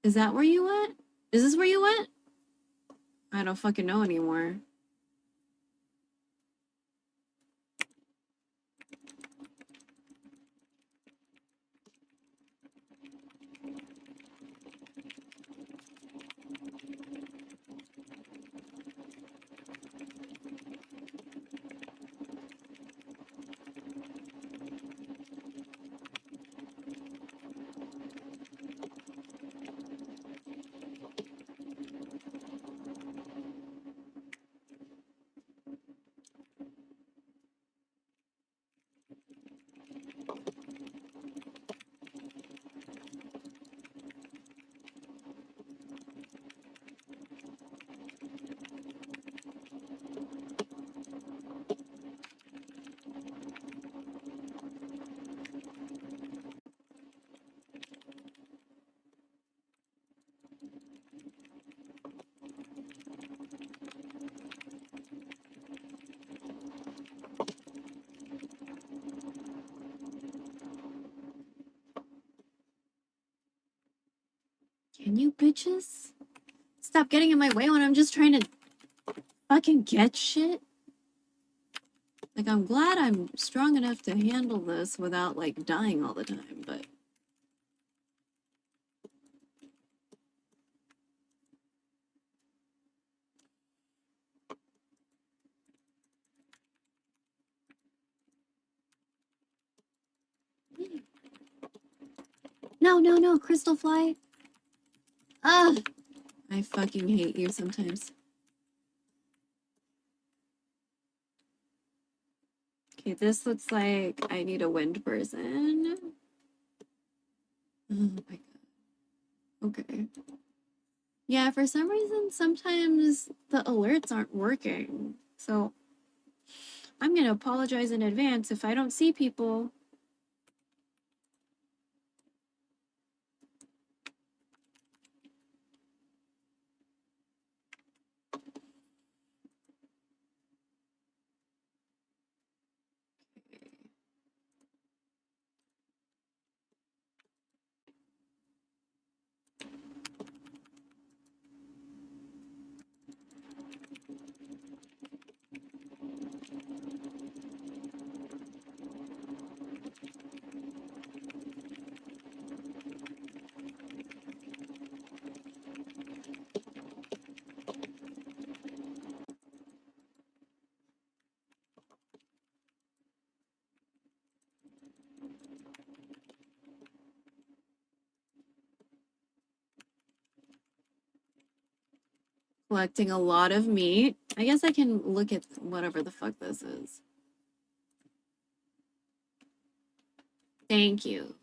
Is that where you went? Is this where you went? I don't fucking know anymore. Can you bitches stop getting in my way when I'm just trying to fucking get shit? Like, I'm glad I'm strong enough to handle this without, like, dying all the time, but... No, no, no, Crystal Fly. Ugh! I fucking hate you sometimes. Okay, this looks like I need a wind person. Oh my god. Okay. Yeah, for some reason, sometimes the alerts aren't working. So, I'm gonna apologize in advance if I don't see people. Collecting a lot of meat. I guess I can look at whatever the fuck this is. Thank you.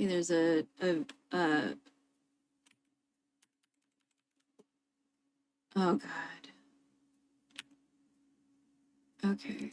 Okay, there's oh god. Okay.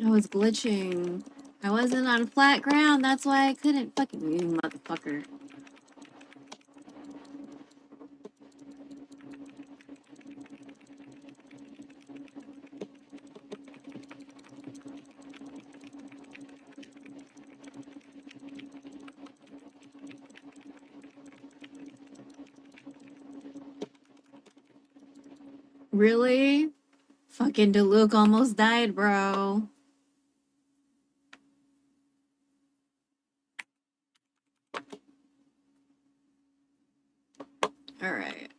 I was glitching. I wasn't on flat ground. That's why I couldn't fucking you motherfucker. Really? Fucking Diluc almost died, bro. Alright.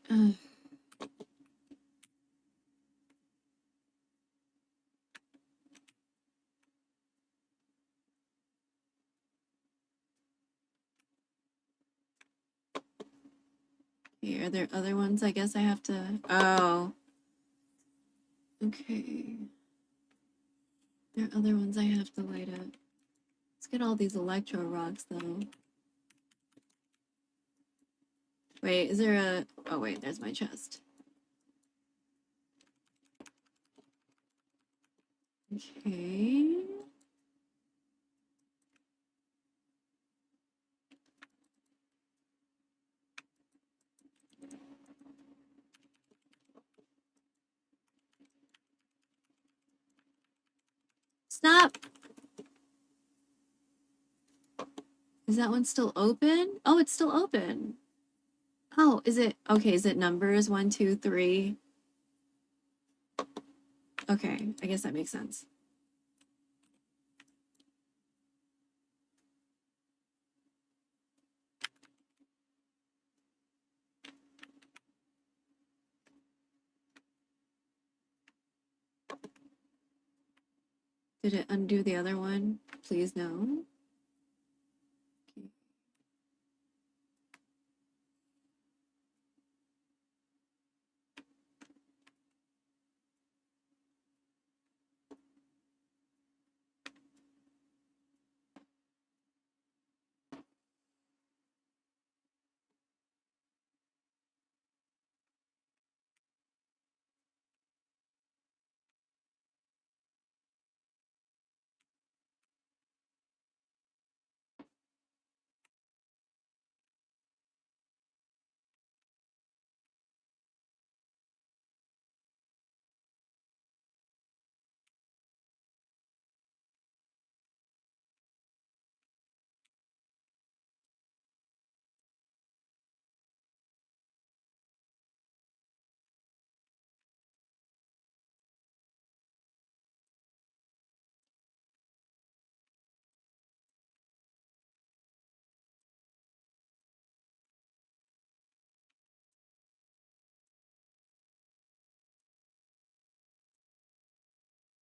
Are there other ones I guess I have to... Oh. Okay. There are other ones I have to light up. Let's get all these electro rocks, though. Wait, is there a... Oh, wait, there's my chest. Okay. Stop! Is that one still open? Oh, it's still open. Oh, is it... Okay, is it numbers? 1, 2, 3? Okay, I guess that makes sense. Did it undo the other one? Please no. Okay.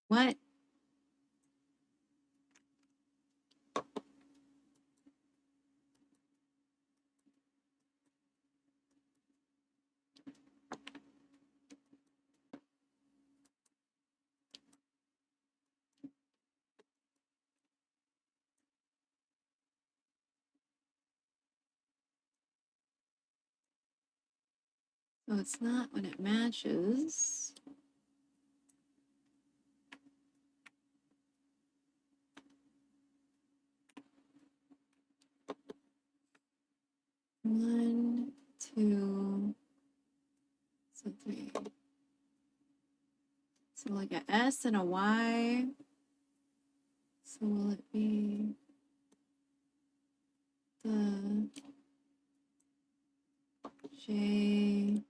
What? Oh, it's not when it matches. One, two, so 3. So like a S and a Y. So will it be the J?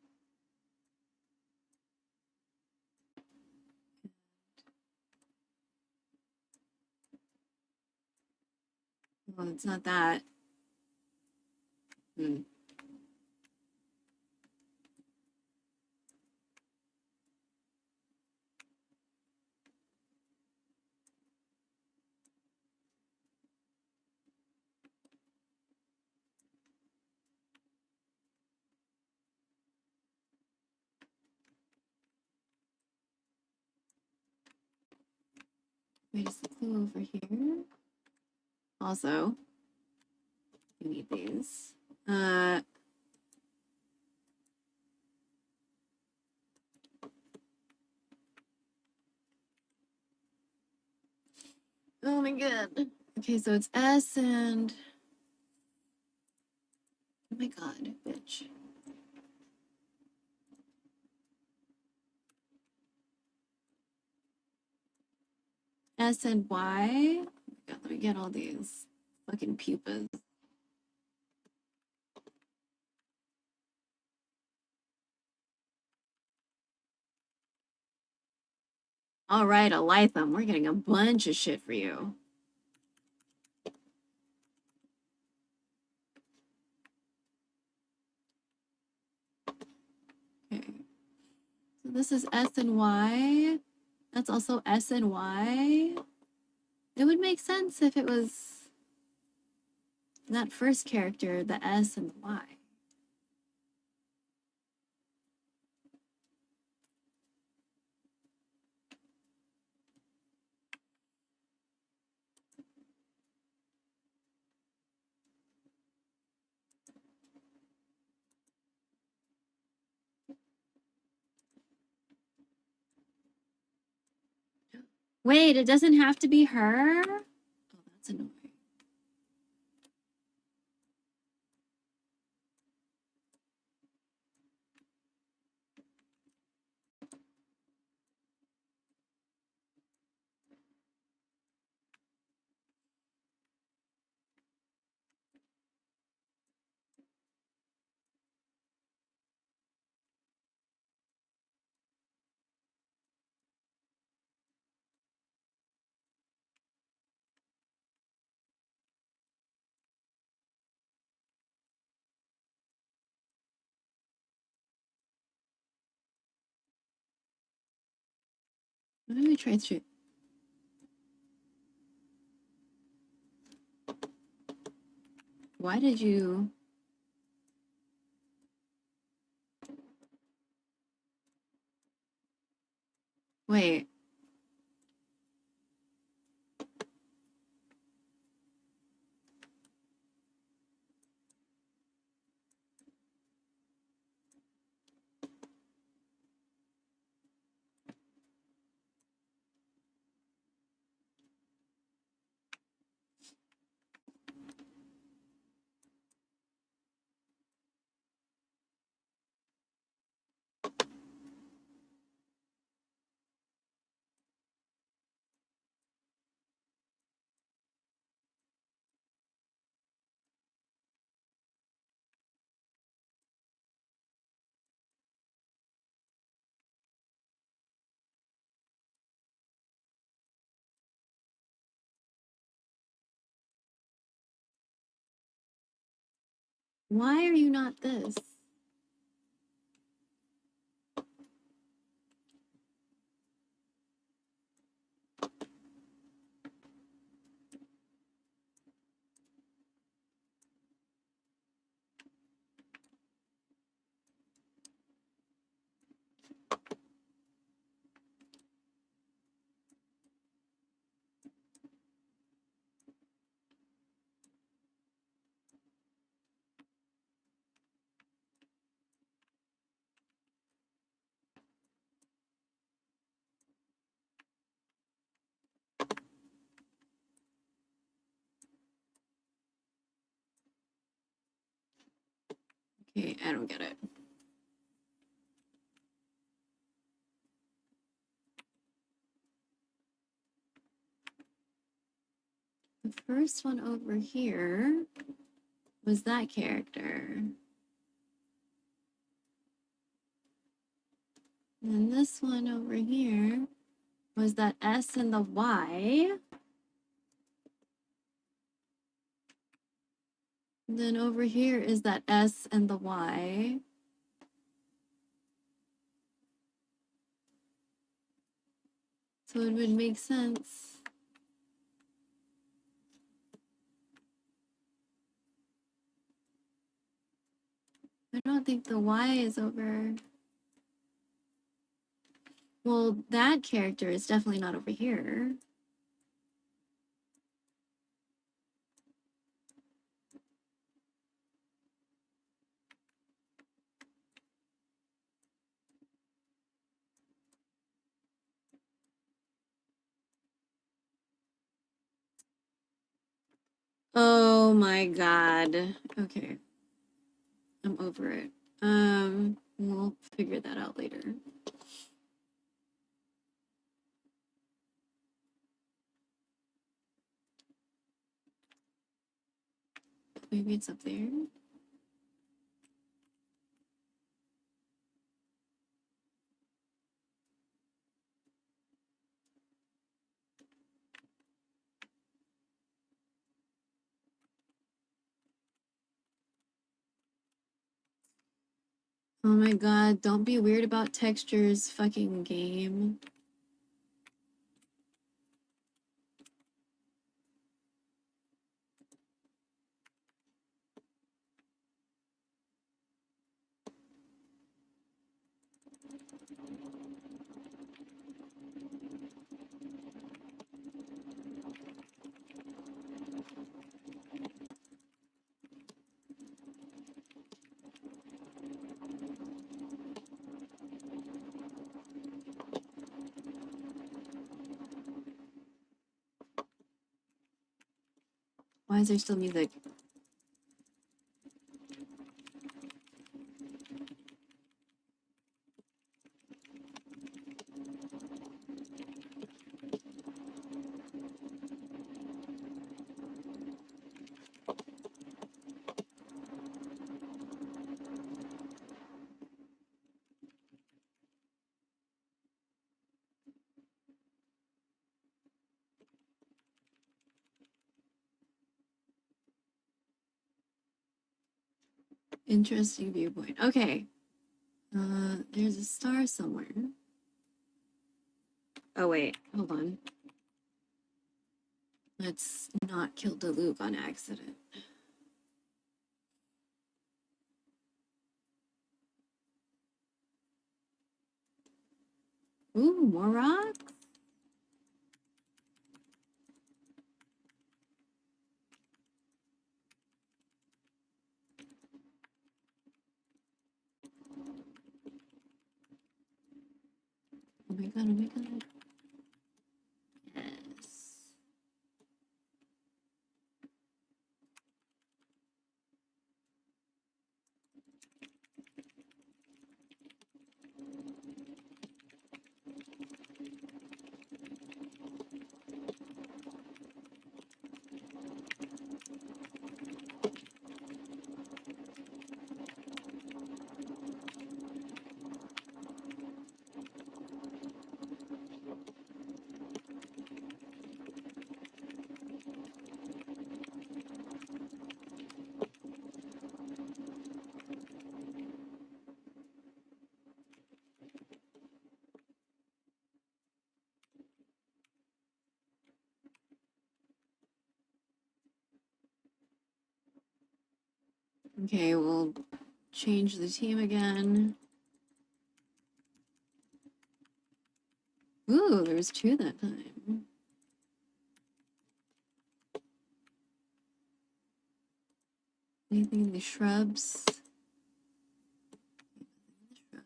Well, it's not that. Hmm. Wait, is the clue over here? Also, we need these. my god. Okay, so it's S and... Oh my god, bitch. S and Y. Oh my god, let me get all these fucking pupas. All right, Elitham, we're getting a bunch of shit for you. Okay. So this is S and Y. That's also S and Y. It would make sense if it was that first character, the S and the Y. Wait, it doesn't have to be her? Oh, that's annoying. Let me try to... Why did you... Wait. Why are you not this? Okay, I don't get it. The first one over here was that character. And then this one over here was that S and the Y. And then over here is that S and the Y. So it would make sense. I don't think the Y is over. Well, that character is definitely not over here. Oh my god. Okay. I'm over it. We'll figure that out later. Maybe it's up there. Oh my god, don't be weird about textures, fucking game. Why is there still music? Interesting viewpoint. Okay. There's a star somewhere. Oh wait, hold on. Let's not kill Diluc on accident. Ooh, more rocks? Oh my god, oh my god. Yes. Okay, we'll change the team again. Ooh, there was 2 that time. Anything in the shrubs? Oh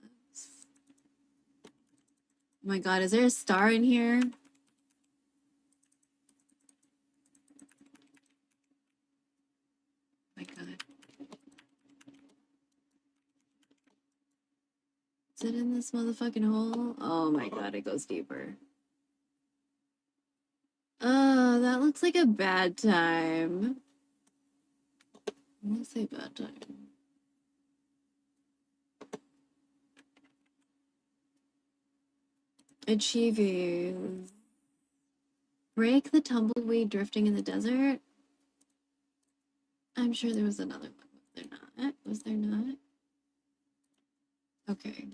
my god, is there a star in here? Oh my god. Is it in this motherfucking hole? Oh my god, it goes deeper. Oh, that looks like a bad time. Let's say bad time. Achieving. Break the tumbleweed drifting in the desert. I'm sure there was another one. Was there not? Was there not? Okay.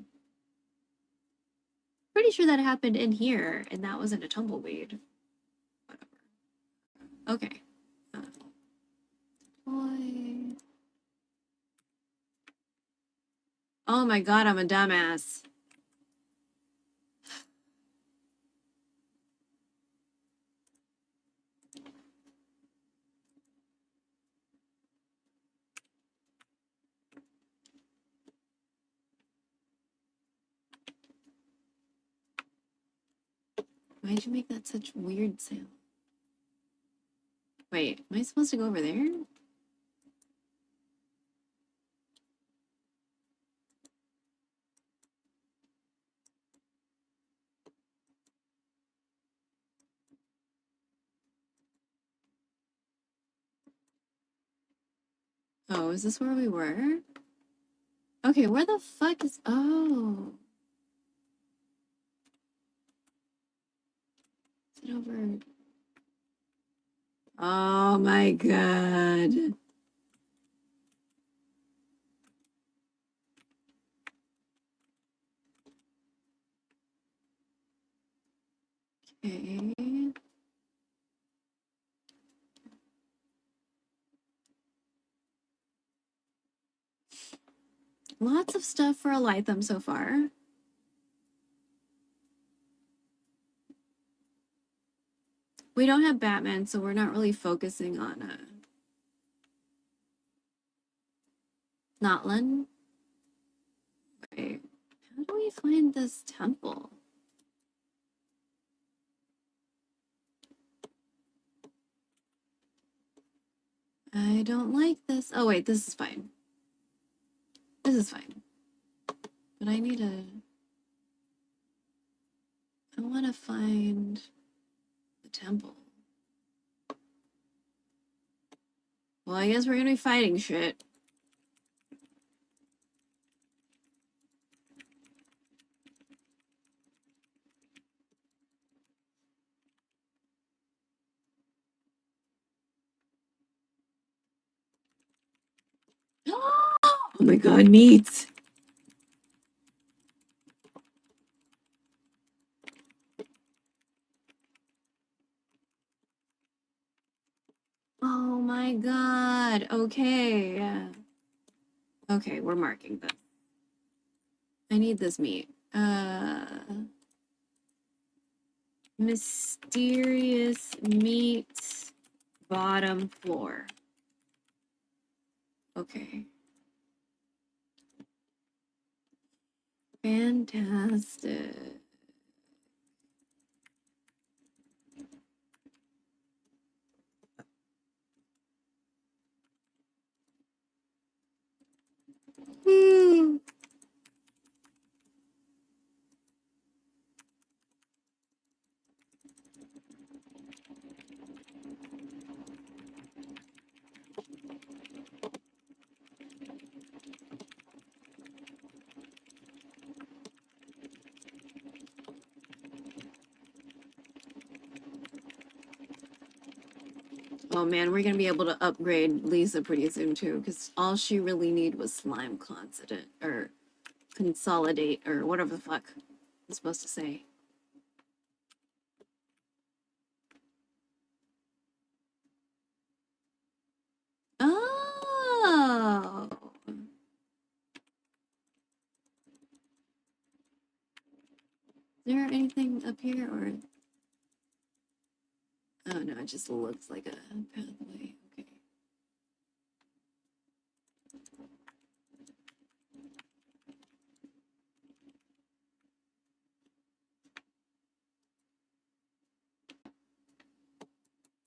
Pretty sure that happened in here, and that wasn't a tumbleweed. Whatever. Okay. Boy. Oh my god, I'm a dumbass. Why'd you make that such weird sound? Wait, am I supposed to go over there? Oh, is this where we were? Okay, where the fuck is... Oh. Is it over... Oh my god. Okay. Lots of stuff for Elitham so far. We don't have Batman, so we're not really focusing on Notland. Wait, how do we find this temple? I don't like this. Oh wait, this is fine. This is fine. But I need a... I want to find the temple. Well, I guess we're gonna be fighting shit. Oh my god, meat! Oh my god, okay. Okay, we're marking this. I need this meat. Mysterious meat bottom floor. Okay. Fantastic. Oh man, we're gonna be able to upgrade Lisa pretty soon too, because all she really needed was slime consolidate or consolidate or whatever the fuck I'm supposed to say. Oh. Is there anything up here or? Oh no, it just looks like a pathway. Okay.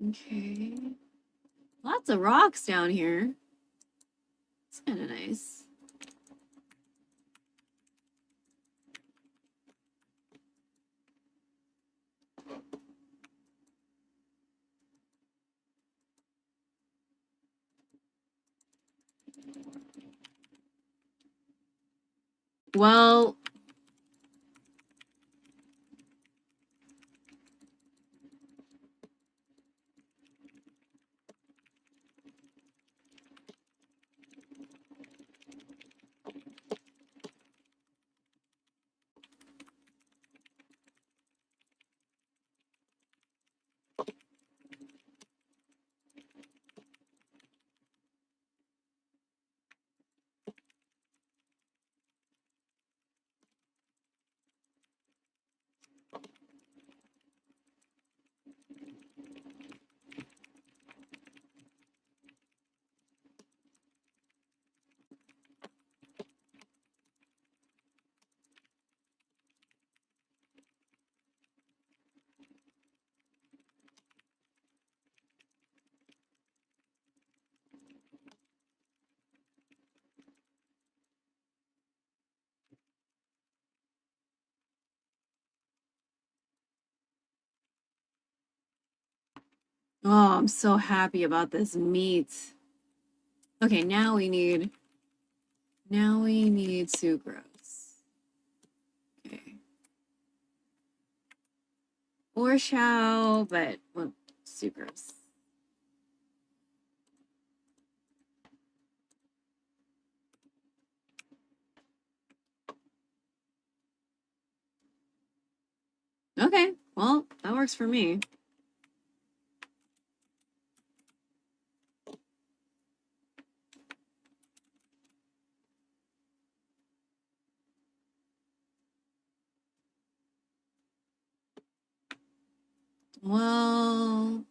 Okay. Lots of rocks down here. It's kind of nice. Well, oh, I'm so happy about this meat. Okay, now we need sucrose. Okay. Or Xiao, but well, sucrose. Okay, well, that works for me. Well,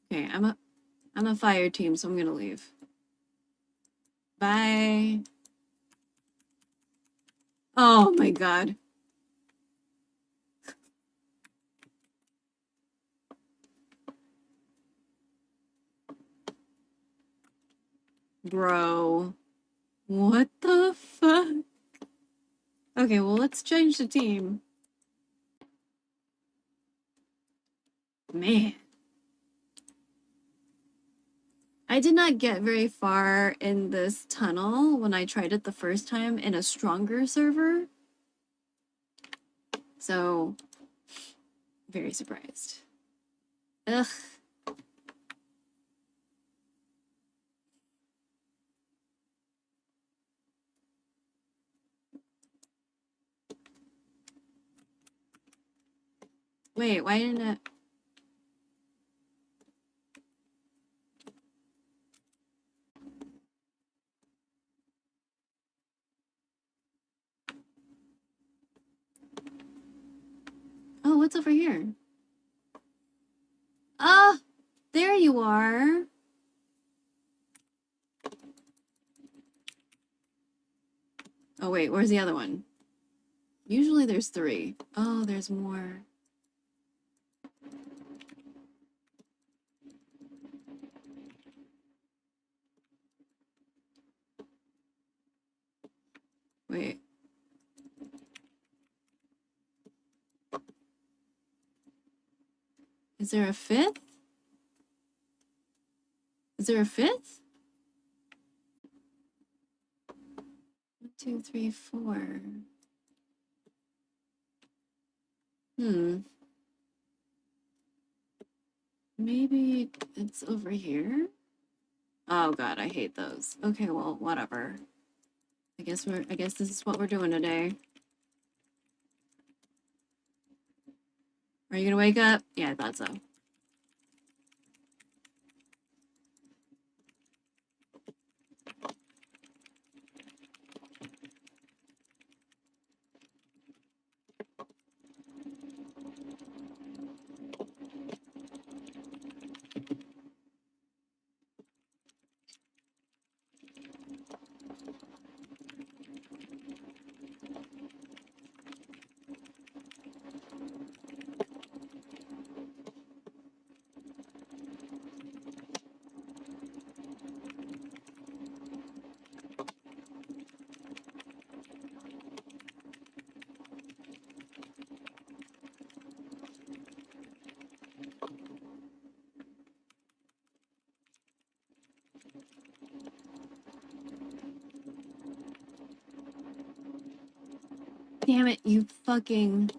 okay, I'm a fire team, so I'm gonna leave. Bye. Oh my god. Bro. What the fuck? Okay, well, let's change the team. Man. I did not get very far in this tunnel when I tried it the first time in a stronger server. So, very surprised. Ugh. Wait, why didn't it? Oh, what's over here? Ah, there you are. Oh, wait, where's the other one? Usually there's 3. Oh, there's more. Wait. Is there a 5th? Is there a 5th? 1, 2, 3, 4. Maybe it's over here? Oh god, I hate those. Okay, well, whatever. I guess this is what we're doing today. Are you gonna wake up? Yeah, I thought so. Damn it, you fucking...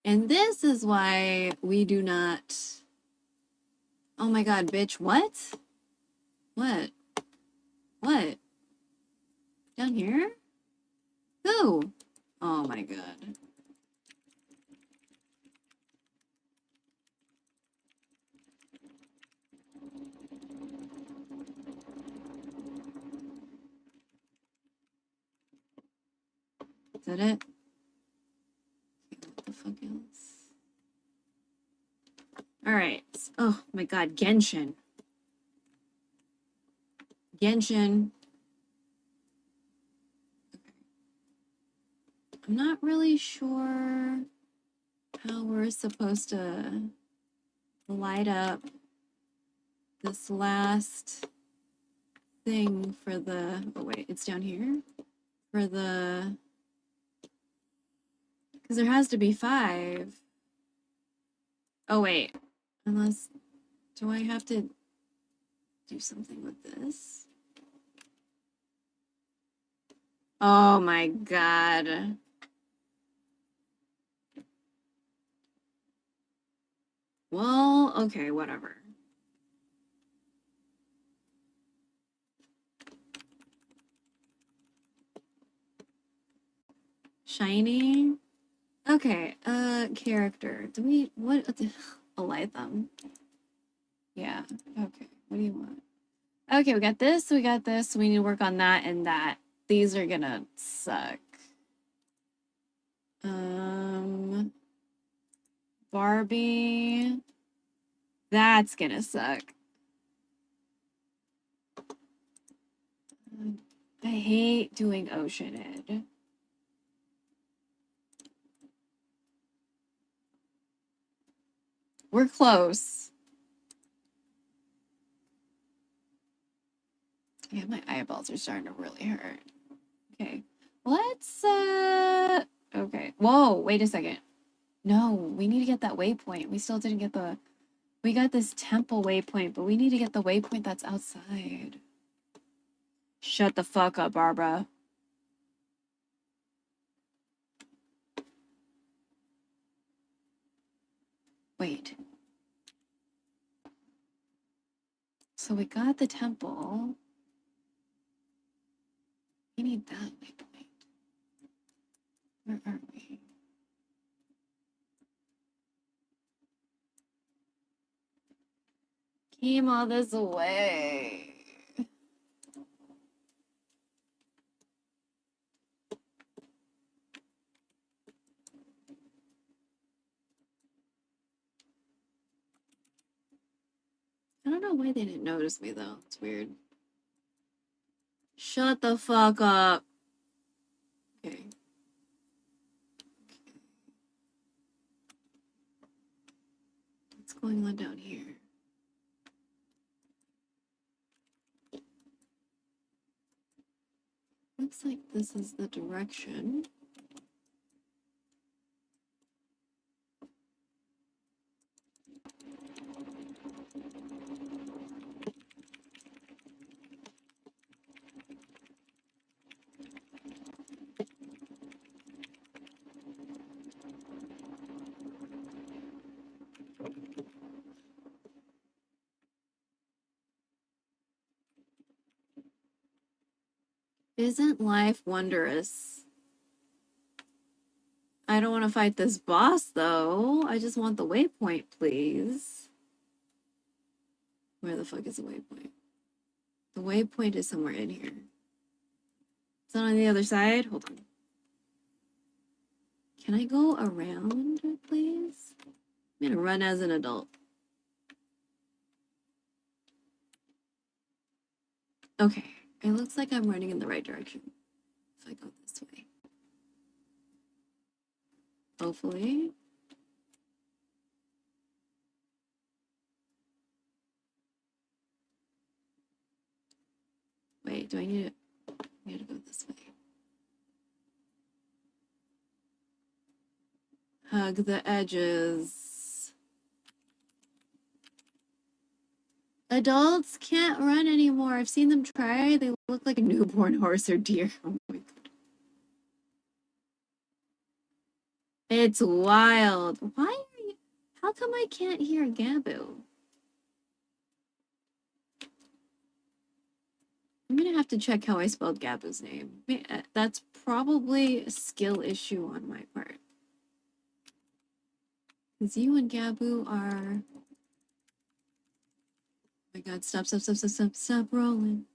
And this is why we do not... Oh my god, bitch, what? What? What? Down here? Who? Oh my god. Is that it? What the fuck else? Alright. Oh my god, Genshin. Genshin. Okay. I'm not really sure how we're supposed to light up this last thing for the... Oh wait, it's down here? for the... Because there has to be 5. Oh, wait. Unless... Do I have to do something with this? Oh my god. Well, okay, whatever. Shiny? Okay, character. Do we... What? Elitham. Yeah, okay. What do you want? Okay, we got this, we got this. We need to work on that and that. These are gonna suck. Barbie. That's gonna suck. I hate doing Oceanid. We're close. Yeah, my eyeballs are starting to really hurt. Okay, let's, okay. Whoa, wait a second. No, we need to get that waypoint. We still didn't get the... We got this temple waypoint, but we need to get the waypoint that's outside. Shut the fuck up, Barbara. Wait. So we got the temple. We need that waypoint. Where are we? Came all this way. I don't know why they didn't notice me though. It's weird. Shut the fuck up. Okay. What's going on down here? Looks like this is the direction. Isn't life wondrous? I don't want to fight this boss though. I just want the waypoint, please. Where the fuck is the waypoint? The waypoint is somewhere in here. Is that on the other side? Hold on. Can I go around, please? I'm gonna run as an adult. Okay, it looks like I'm running in the right direction. If I go this way. Hopefully. Wait, do I need to go this way? Hug the edges. Adults can't run anymore. I've seen them try. They look like a newborn horse or deer. Oh my god. It's wild. Why are you... How come I can't hear Gabu? I'm gonna have to check how I spelled Gabu's name. That's probably a skill issue on my part. Because you and Gabu are... Oh my god, stop rolling.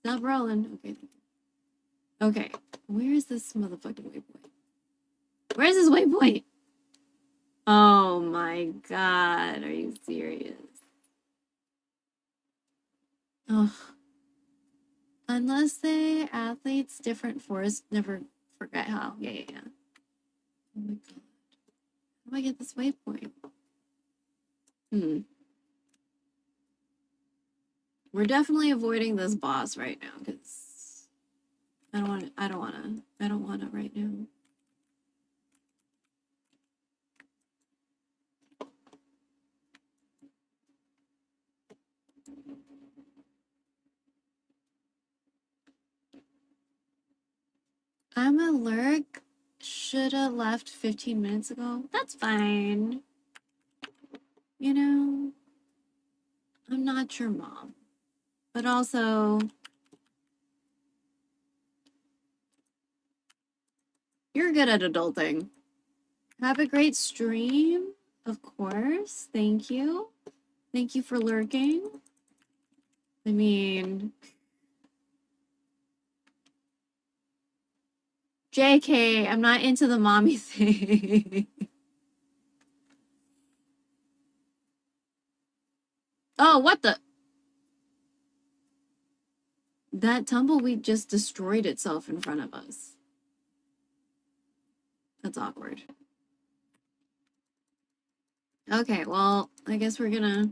Stop rolling. Okay. Okay, where is this motherfucking waypoint? Where's this waypoint? Oh my god, are you serious? Ugh. Unless they athletes different forest, never forget how. Yeah. Oh my god. How do I get this waypoint? We're definitely avoiding this boss right now, because I don't wanna right now. I'm a lurk. Shoulda left 15 minutes ago. That's fine. You know, I'm not your mom. But also, you're good at adulting. Have a great stream, of course. Thank you. Thank you for lurking. I mean, JK, I'm not into the mommy thing. Oh, what the? That tumbleweed just destroyed itself in front of us. That's awkward. Okay, well, I guess we're gonna...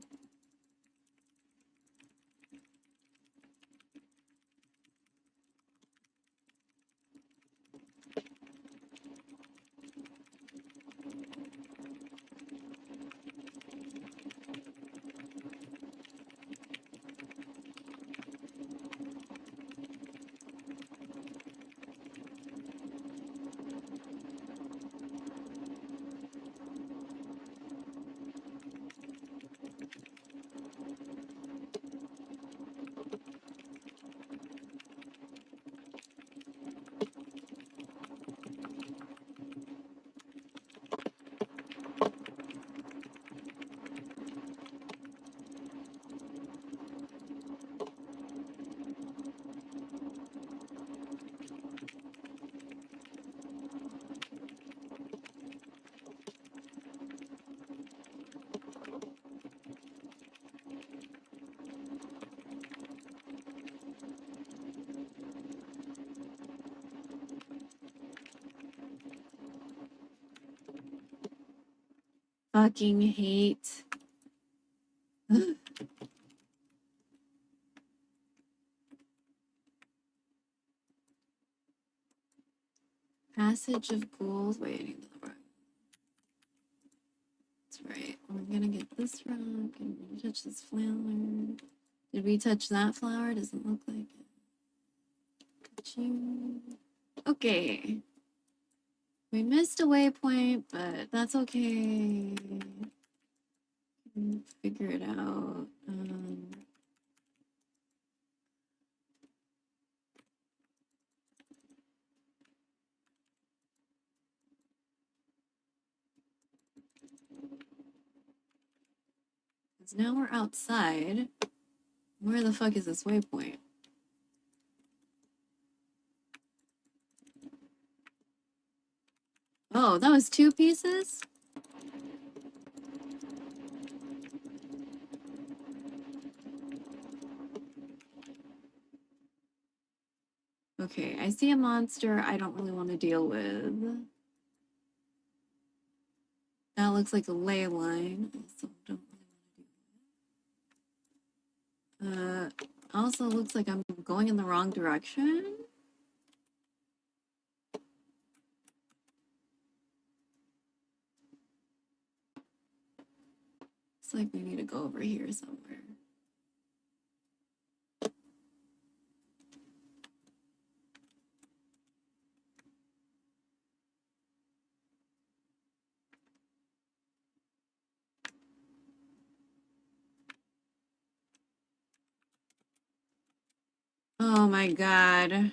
Fucking hate. Passage of ghouls. Wait, I need the rock. That's right. We're gonna get this rock and we're gonna touch this flower. Did we touch that flower? Doesn't look like it. Touch you. Okay. We missed a waypoint, but that's okay. Figure it out. Now we're outside. Where the fuck is this waypoint? Oh, that was 2 pieces? Okay, I see a monster I don't really want to deal with. That looks like a ley line. Also, don't really want to deal with it. Also looks like I'm going in the wrong direction. It's like we need to go over here somewhere. Oh my god.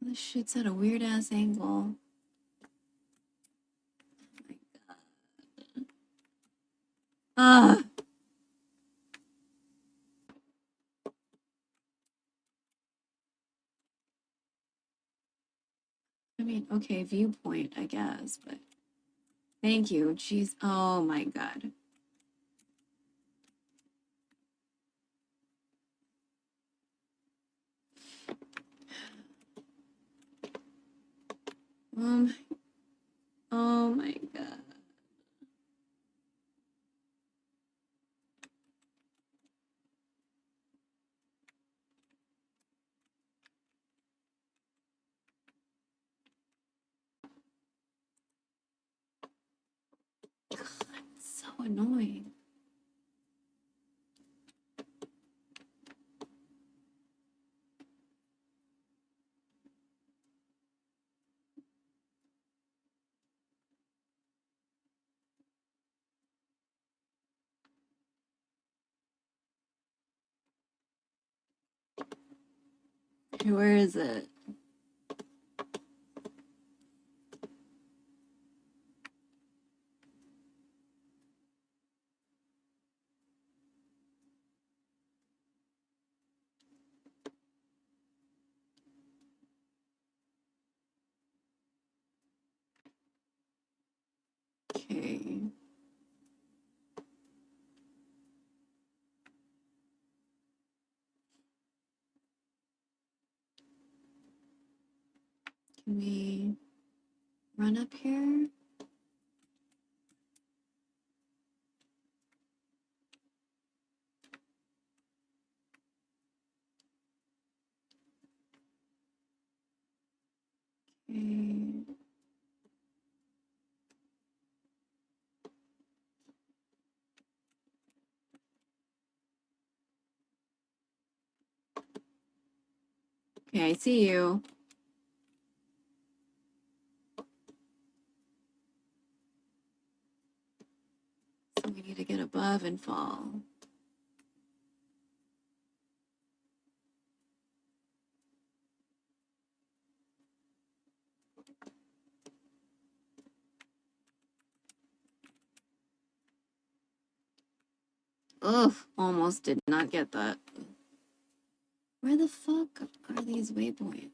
This shit's at a weird ass angle. Oh my god. Ugh. I mean, okay, viewpoint, I guess, but thank you. Jeez. Oh my god. Um, Oh my god. God, it's so annoying. Okay, where is it? Okay. Can we run up here? Okay. Okay, I see you. So we need to get above and fall. Ugh, almost did not get that. Where the fuck are these waypoints?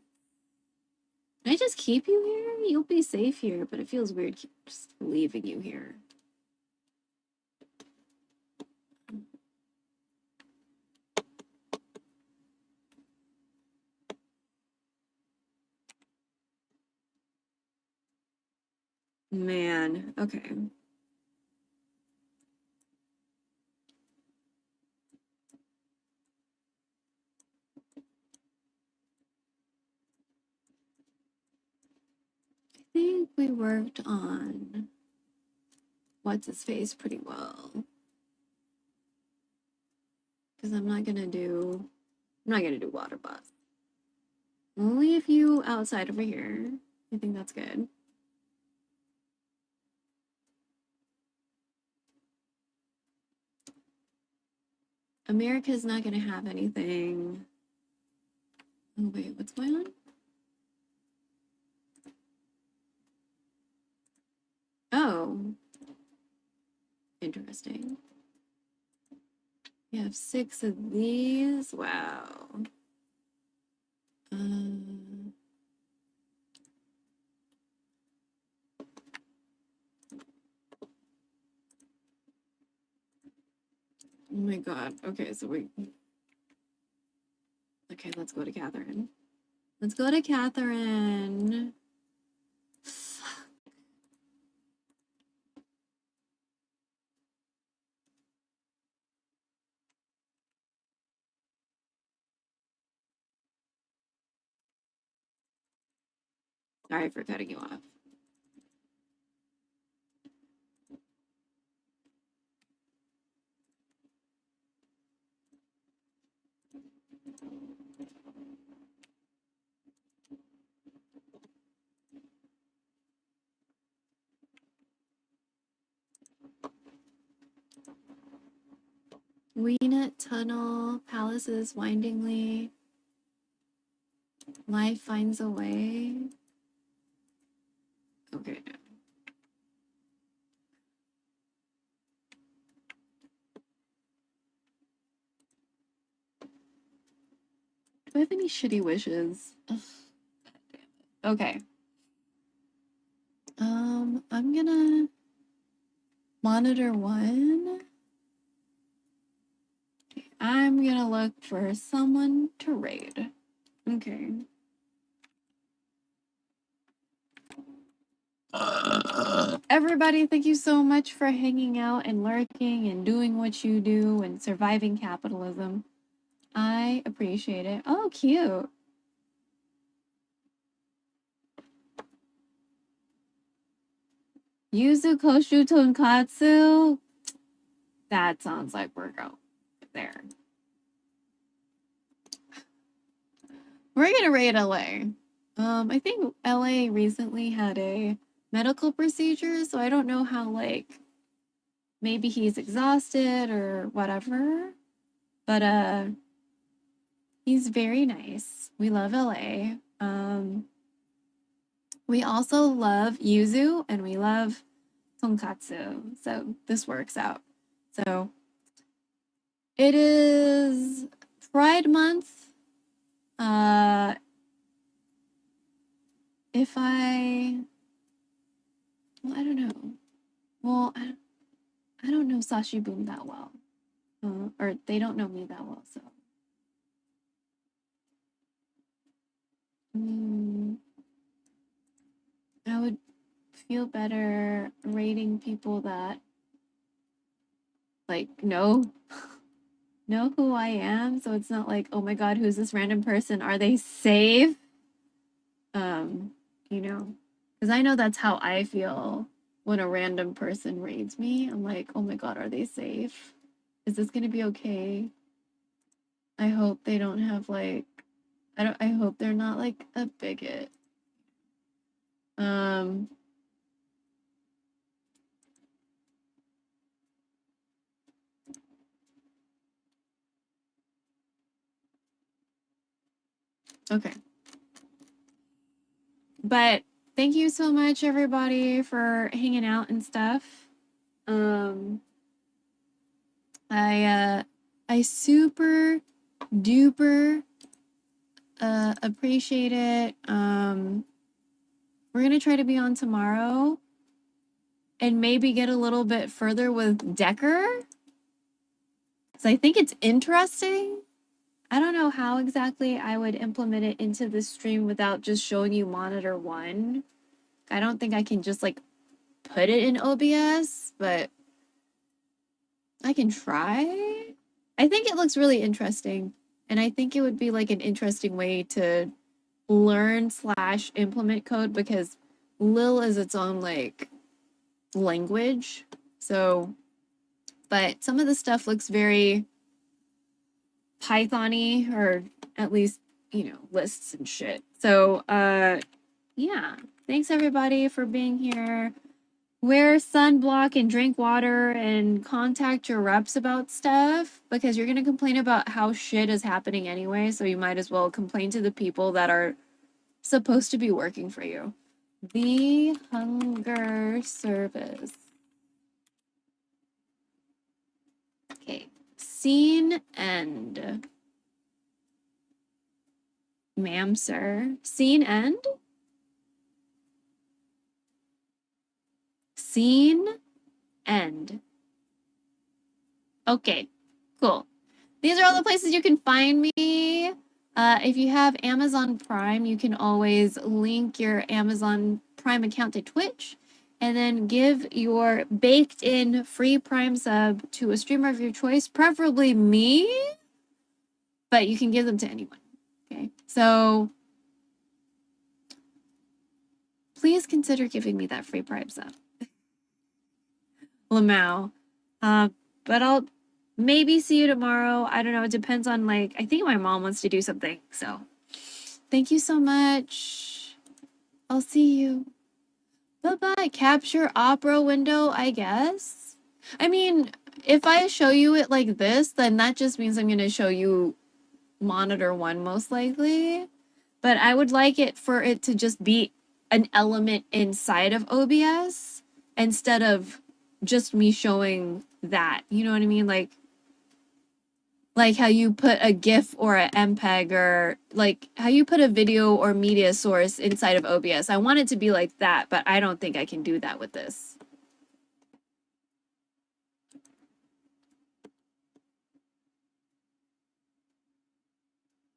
Can I just keep you here? You'll be safe here, but it feels weird just leaving you here. Man, okay. I think we worked on what's his face pretty well. Because I'm not gonna do water boss. We'll leave you outside over here. I think that's good. America's not gonna have anything. Oh wait, what's going on? Oh. Interesting. We have 6 of these. Wow. Oh my god. Okay, so okay, let's go to Catherine. Let's go to Catherine. Fuck. Sorry for cutting you off. Weenet tunnel, palaces windingly. Life finds a way. Okay. Do I have any shitty wishes? Ugh. Okay. I'm gonna monitor 1. I'm gonna look for someone to raid. Okay. Everybody, thank you so much for hanging out and lurking and doing what you do and surviving capitalism. I appreciate it. Oh, cute. Yuzu Koshu Tonkatsu. That sounds like we're going there. We're gonna raid LA. I think LA recently had a medical procedure, so I don't know how, like, maybe he's exhausted or whatever. But he's very nice. We love LA. We also love yuzu and we love tonkatsu. So this works out. So it is Pride Month. If I don't know. Well, I don't know Sashi Boom that well. Or they don't know me that well, so. I would feel better rating people that, like, know who I am, so it's not like, oh my god, who's this random person? Are they safe? You know, because I know that's how I feel when a random person raids me. I'm like, oh my god, are they safe? Is this gonna be okay? I hope they don't have, like, I hope they're not, like, a bigot. Okay. But thank you so much, everybody, for hanging out and stuff. I super duper appreciate it. We're gonna try to be on tomorrow and maybe get a little bit further with Decker. So I think it's interesting. I don't know how exactly I would implement it into the stream without just showing you monitor 1. I don't think I can just, like, put it in OBS, but I can try. I think it looks really interesting, and I think it would be, like, an interesting way to learn/implement code, because Lil is its own, like, language. So, but some of the stuff looks very Python-y, or at least, you know, lists and shit. So, yeah. Thanks, everybody, for being here. Wear sunblock and drink water and contact your reps about stuff, because you're going to complain about how shit is happening anyway, so you might as well complain to the people that are supposed to be working for you. The Hunger Service. Okay. Scene end. Ma'am, sir. Scene end? Scene end. Okay, cool. These are all the places you can find me. If you have Amazon Prime, you can always link your Amazon Prime account to Twitch and then give your baked-in free Prime sub to a streamer of your choice, preferably me, but you can give them to anyone. Okay, so please consider giving me that free Prime sub. Lamau. But I'll maybe see you tomorrow. I don't know. It depends on, like, I think my mom wants to do something. So thank you so much. I'll see you. Bye-bye. Capture opera window, I guess. I mean, if I show you it like this, then that just means I'm going to show you monitor 1 most likely. But I would like it for it to just be an element inside of OBS instead of just me showing that. You know what I mean? Like how you put a GIF or a MPEG, or like how you put a video or media source inside of OBS. I want it to be like that, but I don't think I can do that with this.